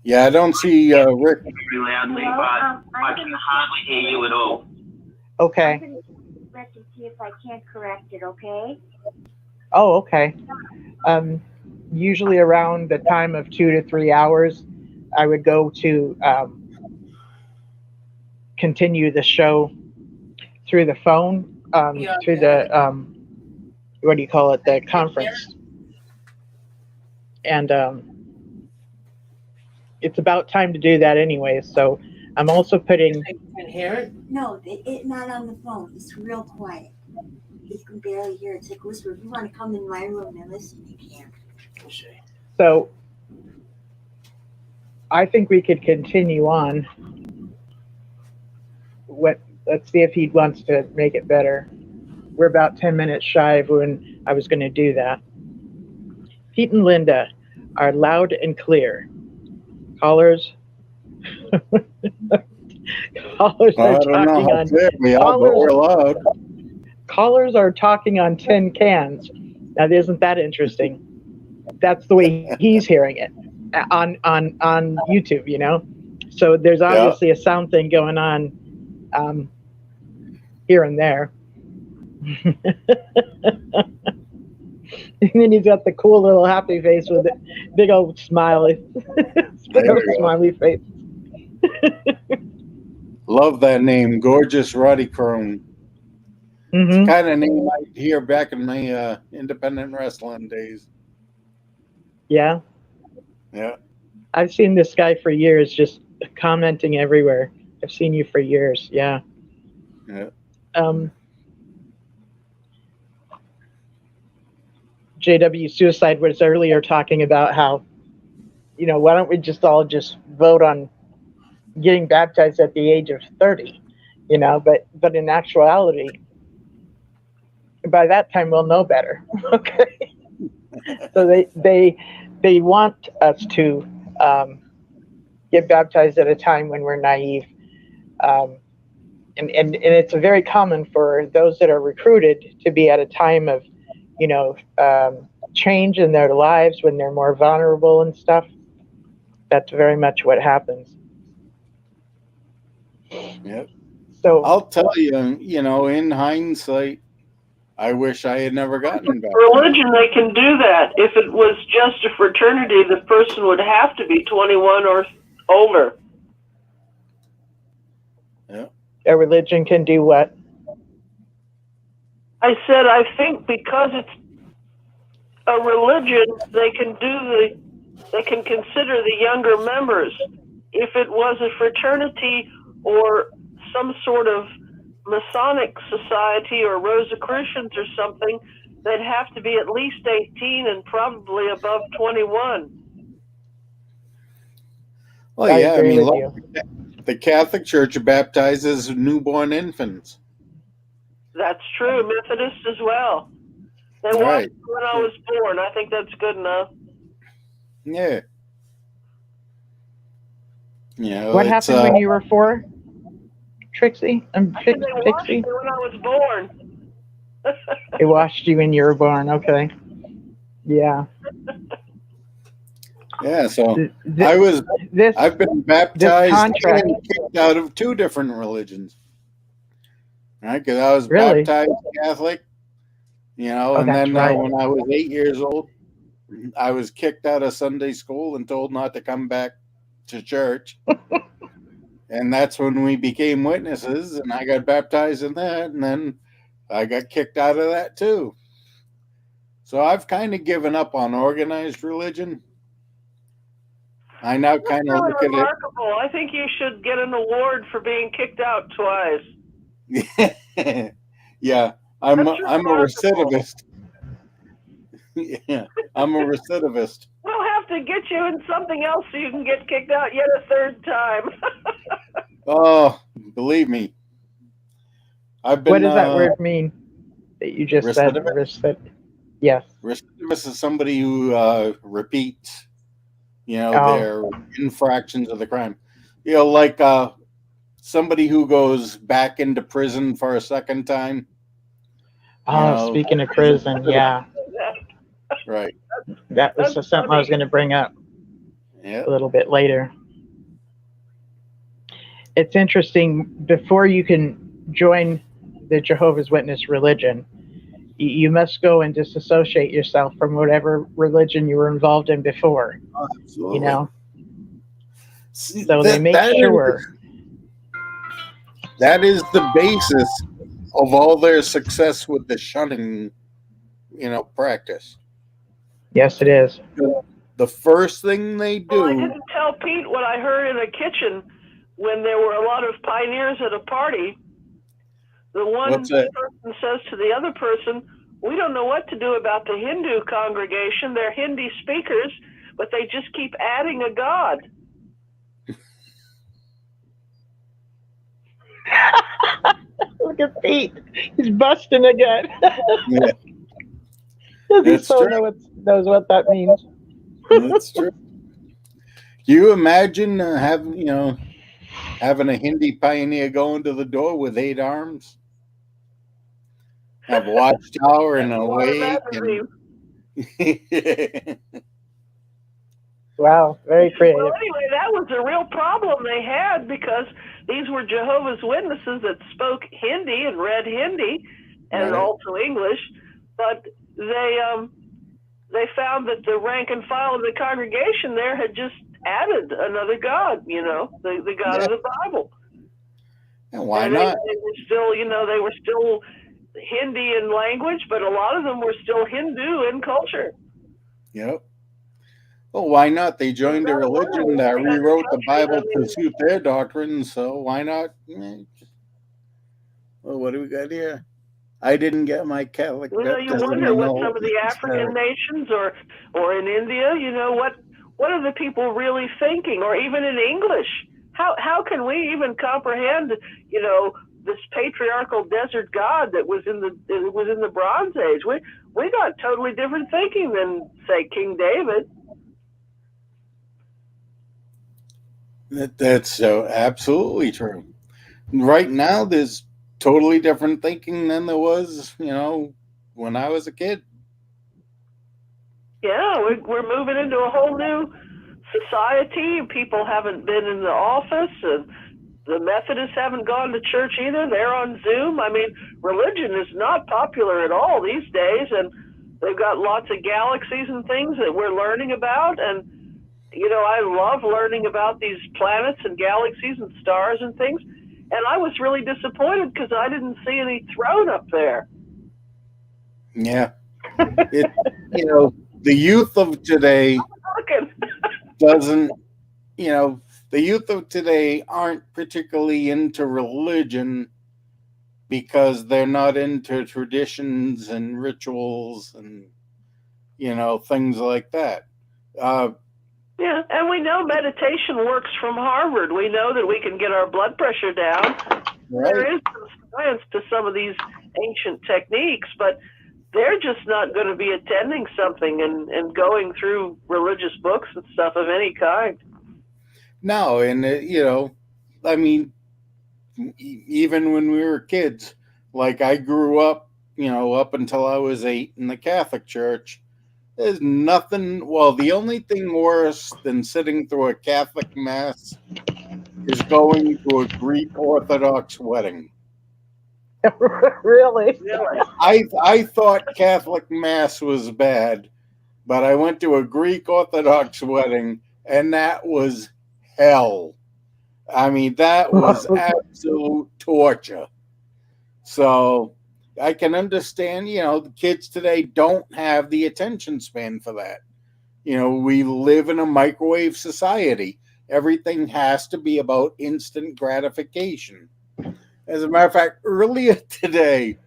Speaker 4: Yeah, I don't see Rick.
Speaker 10: Really loudly, but I can hardly hear you at all.
Speaker 5: Okay.
Speaker 11: I'm going to check and see if I can't correct it, okay?
Speaker 5: Oh, okay. Usually around the time of 2 to 3 hours, I would go to continue the show through the phone, through the, what do you call it, the conference. And it's about time to do that anyway, so I'm also putting...
Speaker 12: You can hear it?
Speaker 11: No, it's not on the phone. It's real quiet. You can barely hear it. It's like whisper. If you want to come in my room and listen, you can.
Speaker 5: So I think we could continue on. Let's see if he wants to make it better. We're about 10 minutes shy of when I was going to do that. Pete and Linda are loud and clear. Callers. Callers are talking on. Callers are talking on tin cans. Now, isn't that interesting? That's the way he's hearing it on YouTube, So there's obviously a sound thing going on here and there. And then he's got the cool little happy face with it, big old smiley, smiley face.
Speaker 4: Love that name, Gorgeous Roddy Crone.
Speaker 5: Mm-hmm.
Speaker 4: It's the kind of name I'd hear back in my independent wrestling days.
Speaker 5: Yeah.
Speaker 4: Yeah.
Speaker 5: I've seen this guy for years, just commenting everywhere. I've seen you for years. Yeah.
Speaker 4: Yeah.
Speaker 5: JW Suicide was earlier talking about how, why don't we just all vote on getting baptized at the age of 30, but in actuality, by that time we'll know better. Okay. So they want us to get baptized at a time when we're naive. And it's very common for those that are recruited to be at a time of, change in their lives when they're more vulnerable and stuff. That's very much what happens.
Speaker 4: Yep.
Speaker 5: So
Speaker 4: I'll tell you, in hindsight, I wish I had never gotten back.
Speaker 3: Religion, they can do that. If it was just a fraternity, the person would have to be 21 or older.
Speaker 4: Yeah.
Speaker 5: A religion can do what?
Speaker 3: I said, I think because it's a religion, they can consider the younger members. If it was a fraternity or some sort of Masonic society or Rosicrucians or something, they'd have to be at least 18 and probably above 21.
Speaker 4: Well, yeah, the Catholic Church baptizes newborn infants.
Speaker 3: That's true. Methodist as well. They watched when I was born. I think that's good enough.
Speaker 4: Yeah.
Speaker 5: What happened when you were 4, Trixie?
Speaker 3: They watched me when I was born.
Speaker 5: They watched you when you were born. Okay. Yeah.
Speaker 4: Yeah. So I've been baptized and kicked out of 2 different religions. Right, because I was baptized Catholic, and then when I was 8 years old, I was kicked out of Sunday school and told not to come back to church. And that's when we became witnesses, and I got baptized in that, and then I got kicked out of that too. So I've kind of given up on organized religion. I now kind of look
Speaker 3: remarkable. I think you should get an award for being kicked out twice.
Speaker 4: Yeah, I'm a recidivist. Yeah, I'm a recidivist.
Speaker 3: We'll have to get you in something else so you can get kicked out yet a 3rd time.
Speaker 4: Oh, believe me. I've been.
Speaker 5: What does that word mean that you just said? Yes.
Speaker 4: Recidivist is somebody who repeats, their infractions of the crime. Like somebody who goes back into prison for a second time.
Speaker 5: Speaking of prison, yeah.
Speaker 4: Right.
Speaker 5: That was something I was going to bring up a little bit later. It's interesting, before you can join the Jehovah's Witness religion, you must go and disassociate yourself from whatever religion you were involved in before.
Speaker 4: Absolutely.
Speaker 5: So they make sure.
Speaker 4: That is the basis of all their success with the shunning, practice.
Speaker 5: Yes, it is.
Speaker 4: The first thing they do.
Speaker 3: Well, I didn't tell Pete what I heard in the kitchen when there were a lot of pioneers at a party. The one person says to the other person, "We don't know what to do about the Hindu congregation. They're Hindi speakers, but they just keep adding a god."
Speaker 5: Look at Pete. He's busting again.
Speaker 4: Yeah.
Speaker 5: He still knows what that means.
Speaker 4: That's true. You imagine having a Hindi pioneer go into the door with 8 arms, have Watchtower and a lake, and
Speaker 5: wow, very creative.
Speaker 3: Well, anyway, that was a real problem they had, because these were Jehovah's Witnesses that spoke Hindi and read Hindi and also English, but they found that the rank and file of the congregation there had just added another god, the God of the Bible.
Speaker 4: And why not?
Speaker 3: They were still, they were still Hindi in language, but a lot of them were still Hindu in culture.
Speaker 4: Yep. Well, why not? They joined a religion that rewrote the Bible to suit their doctrine, so why not? Well, what do we got here? I didn't get my Catholic baptism.
Speaker 3: You wonder what some of the African nations or in India, what are the people really thinking? Or even in English, how can we even comprehend, you know, this patriarchal desert god that was in the Bronze Age? We got totally different thinking than, say, King David.
Speaker 4: That's absolutely true. Right now, there's totally different thinking than there was, you know, when I was a kid.
Speaker 3: Yeah, we're moving into a whole new society. People haven't been in the office, and the Methodists haven't gone to church either. They're on Zoom. I mean, religion is not popular at all these days, and they've got lots of galaxies and things that we're learning about. And, you know, I love learning about these planets and galaxies and stars and things. And I was really disappointed because I didn't see any throne up there.
Speaker 4: Yeah. You know, the youth of today doesn't, you know, the youth of today aren't particularly into religion because they're not into traditions and rituals and, you know, things like that.
Speaker 3: Yeah, and we know meditation works from Harvard. We know that we can get our blood pressure down. Right. There is some science to some of these ancient techniques, but they're just not going to be attending something and going through religious books and stuff of any kind.
Speaker 4: No, and, you know, I mean, even when we were kids, like I grew up, you know, up until I was 8 in the Catholic Church. There's nothing, well, the only thing worse than sitting through a Catholic Mass is going to a Greek Orthodox wedding.
Speaker 5: Really?
Speaker 4: I thought Catholic Mass was bad, but I went to a Greek Orthodox wedding, and that was hell. I mean, that was absolute torture. So I can understand, you know, the kids today don't have the attention span for that. You know, we live in a microwave society. Everything has to be about instant gratification. As a matter of fact, earlier today,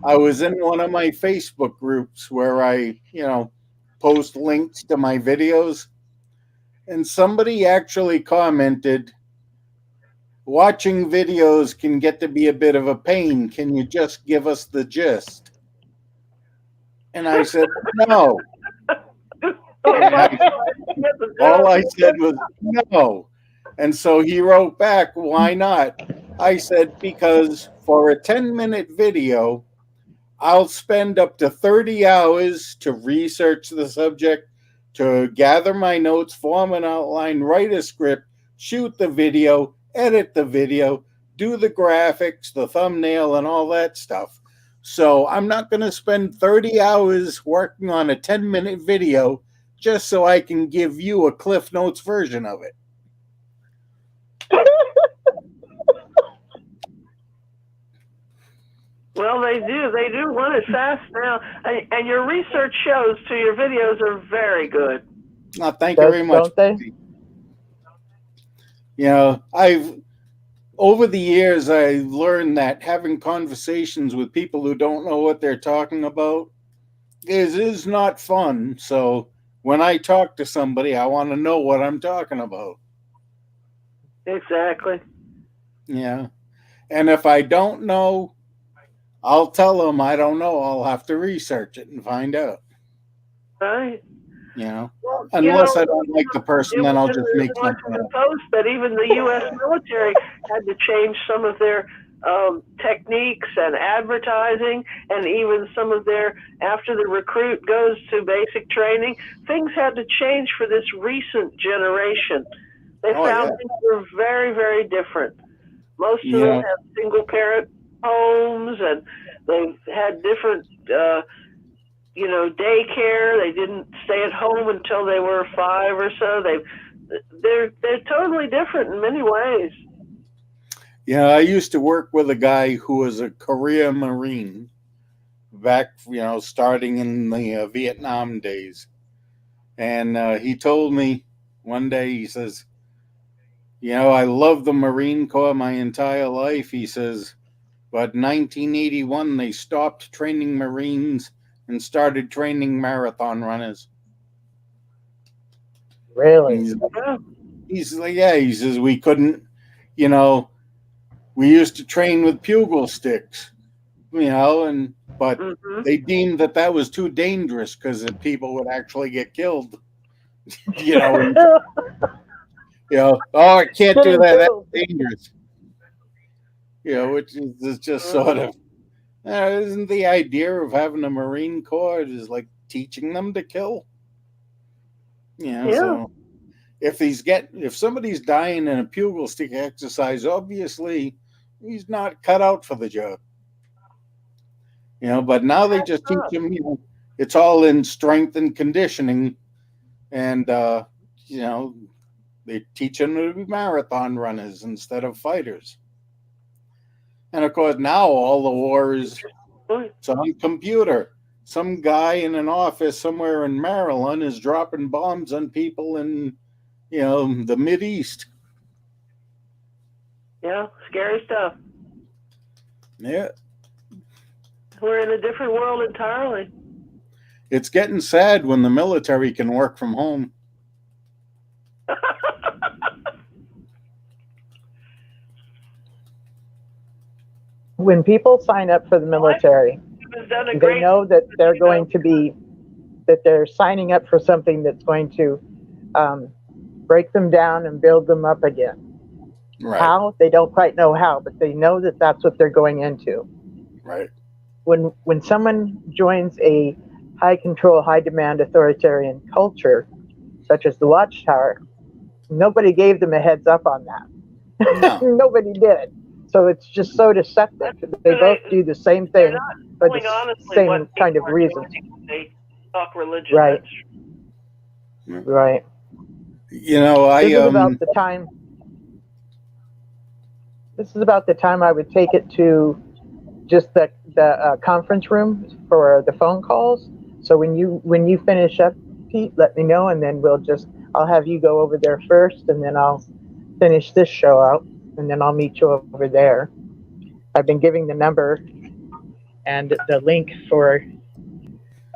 Speaker 4: I was in one of my Facebook groups where I, you know, post links to my videos, and somebody actually commented, "Watching videos can get to be a bit of a pain. Can you just give us the gist?" And I said, "No." All I said was, "No." And so he wrote back, "Why not?" I said, "Because for a 10-minute video, I'll spend up to 30 hours to research the subject, to gather my notes, form an outline, write a script, shoot the video, edit the video, do the graphics, the thumbnail, and all that stuff. So I'm not going to spend 30 hours working on a 10-minute video just so I can give you a Cliff Notes version of it."
Speaker 3: Well, they do want it fast now, and your research shows too. Your videos are very good.
Speaker 4: Oh, thank you very much.
Speaker 5: Don't they?
Speaker 4: You know, over the years, I've learned that having conversations with people who don't know what they're talking about is not fun. So when I talk to somebody, I want to know what I'm talking about.
Speaker 3: Exactly.
Speaker 4: Yeah. And if I don't know, I'll tell them I don't know. I'll have to research it and find out.
Speaker 3: Right.
Speaker 4: You know, well, unless I don't like the person, then I'll just make something up.
Speaker 3: Post that even the U.S. military had to change some of their techniques and advertising, and even some of their, after the recruit goes to basic training, things had to change for this recent generation. They found things were very, very different. Most of them have single parent homes, and they've had different you know, daycare. They didn't stay at home until they were 5 or so. They're totally different in many ways.
Speaker 4: Yeah, I used to work with a guy who was a career Marine back, you know, starting in the Vietnam days. And he told me one day, he says, "You know, I love the Marine Corps my entire life." He says, "But 1981, they stopped training Marines and started training marathon runners."
Speaker 5: Really?
Speaker 4: He's like, yeah, he says, we couldn't you know, we used to train with bugle sticks, you know, but they deemed that was too dangerous because people would actually get killed. You know, oh, I can't do that. That's dangerous. You know, which is just sort of, isn't the idea of having a Marine Corps is like teaching them to kill? You know, so if somebody's dying in a bugle stick exercise, obviously he's not cut out for the job. You know, but now they just teach them, you know, it's all in strength and conditioning, and you know, they teach them to be marathon runners instead of fighters. And of course, now all the wars, it's on computer. Some guy in an office somewhere in Maryland is dropping bombs on people in, you know, the Mideast.
Speaker 3: Yeah, scary stuff.
Speaker 4: Yeah.
Speaker 3: We're in a different world entirely.
Speaker 4: It's getting sad when the military can work from home.
Speaker 5: When people sign up for the military, they know that they're going to be, that they're signing up for something that's going to break them down and build them up again.
Speaker 4: Right.
Speaker 5: How? They don't quite know how, but they know that that's what they're going into.
Speaker 4: Right.
Speaker 5: When someone joins a high control, high demand authoritarian culture, such as the Watchtower, nobody gave them a heads up on that.
Speaker 4: No.
Speaker 5: Nobody did. So it's just so deceptive. They both do the same thing for the same kind of reasons.
Speaker 3: They talk religion.
Speaker 5: Right. Right.
Speaker 4: You know,
Speaker 5: This is about the time. This is about the time I would take it to just the conference room for the phone calls. So when you finish up, Pete, let me know, and then I'll have you go over there first, and then I'll finish this show out, and then I'll meet you over there. I've been giving the number and the link for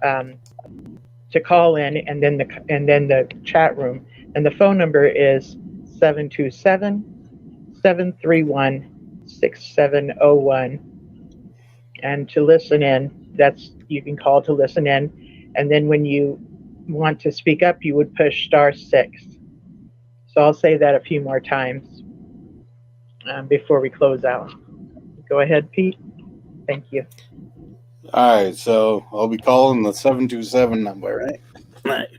Speaker 5: to call in, and then the chat room, and the phone number is 727-731-6701. And to listen in, you can call to listen in, and then when you want to speak up, you would push *6. So I'll say that a few more times before we close out. Go ahead, Pete. Thank you.
Speaker 4: All right, so I'll be calling the 727 number, right? Right.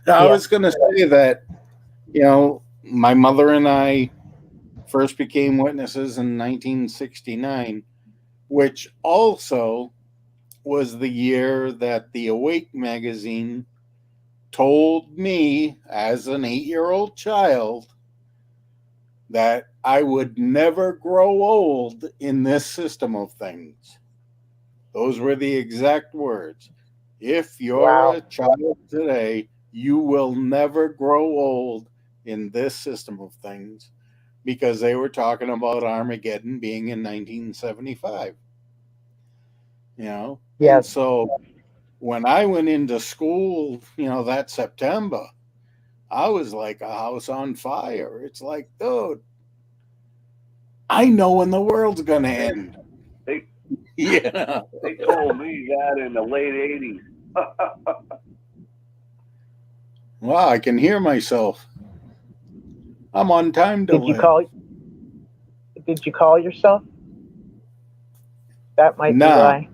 Speaker 4: I was going to say that, you know, my mother and I first became witnesses in 1969, which also was the year that the Awake magazine told me as an 8-year-old child that I would never grow old in this system of things. Those were the exact words. If you're a child today, you will never grow old in this system of things, because they were talking about Armageddon being in 1975. You know?
Speaker 5: Yes.
Speaker 4: And so when I went into school, you know, that September, I was like a house on fire. It's like, dude, I know when the world's going to end. Yeah.
Speaker 7: They told me that in the late 80s.
Speaker 4: Wow, I can hear myself. I'm on time delay.
Speaker 5: Did you call yourself? That might be why.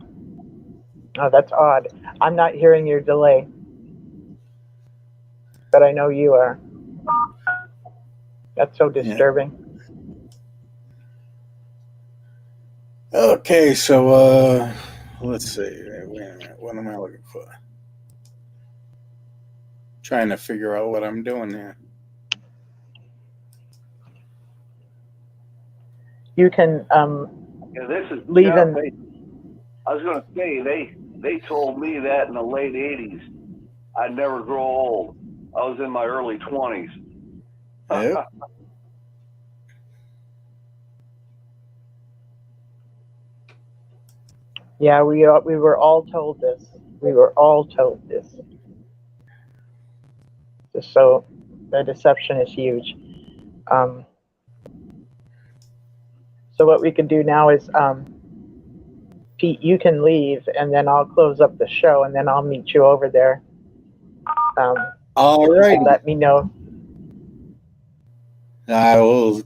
Speaker 5: Oh, that's odd. I'm not hearing your delay, but I know you are. That's so disturbing.
Speaker 4: Yeah. Okay, so let's see. Wait a minute. What am I looking for? Trying to figure out what I'm doing here.
Speaker 5: You can
Speaker 7: this is
Speaker 5: leave
Speaker 7: Jeff.
Speaker 5: in.
Speaker 7: I was going to say they told me that in the late 80s. I'd never grow old. I was in my early 20s.
Speaker 4: Yep.
Speaker 5: Yeah, we were all told this. We were all told this. So the deception is huge. So what we can do now is, Pete, you can leave, and then I'll close up the show, and then I'll meet you over there.
Speaker 4: All
Speaker 5: if you
Speaker 4: right.
Speaker 5: can let me know.
Speaker 4: I will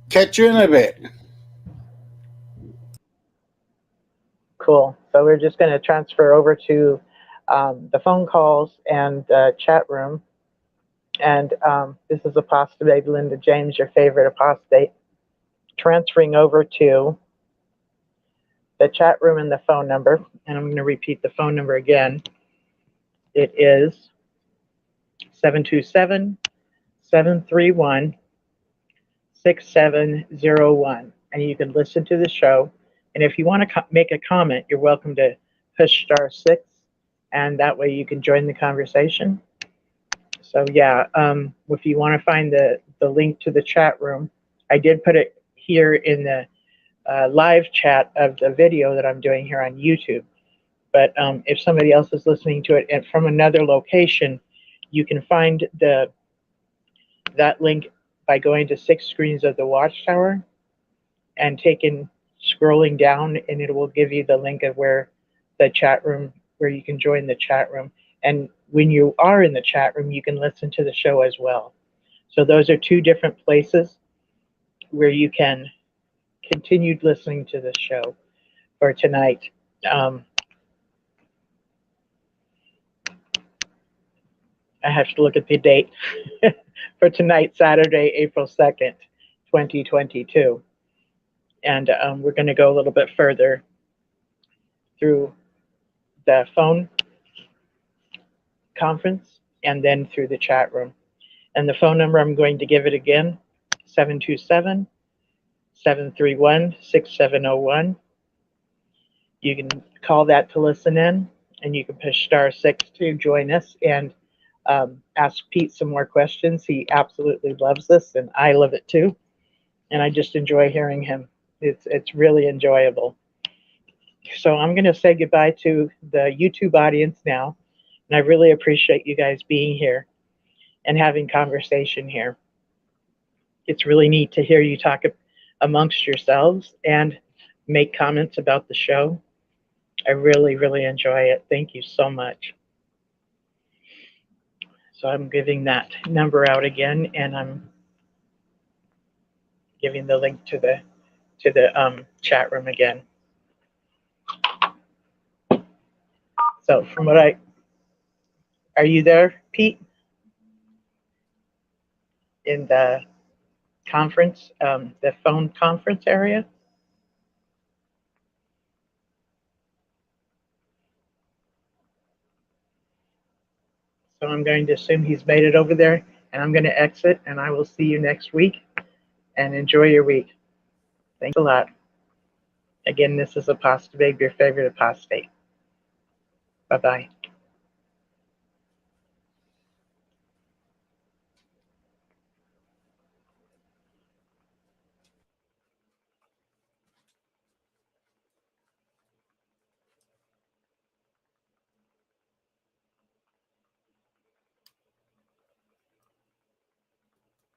Speaker 4: catch you in a bit.
Speaker 5: Cool. So we're just going to transfer over to the phone calls and chat room. And this is Apostababe Linda James, your favorite apostate, transferring over to the chat room and the phone number. And I'm going to repeat the phone number again. It is 727-731-6701. And you can listen to the show. And if you want to make a comment, you're welcome to push *6, and that way you can join the conversation. So yeah, if you want to find the link to the chat room, I did put it here in the live chat of the video that I'm doing here on YouTube. But if somebody else is listening to it and from another location, you can find that link by going to 6 Screens of the Watchtower and scrolling down, and it will give you the link of where the chat room, where you can join the chat room. And when you are in the chat room, you can listen to the show as well. So those are 2 different places where you can continue listening to the show for tonight. I have to look at the date for tonight, Saturday, April 2nd, 2022. And we're going to go a little bit further through the phone conference and then through the chat room. And the phone number, I'm going to give it again, 727-731-6701. You can call that to listen in, and you can push *6 to join us and ask Pete some more questions. He absolutely loves this, and I love it too. And I just enjoy hearing him. It's really enjoyable. So I'm going to say goodbye to the YouTube audience now. And I really appreciate you guys being here and having conversation here. It's really neat to hear you talk amongst yourselves and make comments about the show. I really, really enjoy it. Thank you so much. So I'm giving that number out again, and I'm giving the link to the chat room again. So from what are you there, Pete? In the conference, the phone conference area? So I'm going to assume he's made it over there, and I'm going to exit, and I will see you next week, and enjoy your week. Thanks a lot. Again, this is Apostababe, your favorite apostate. Bye-bye.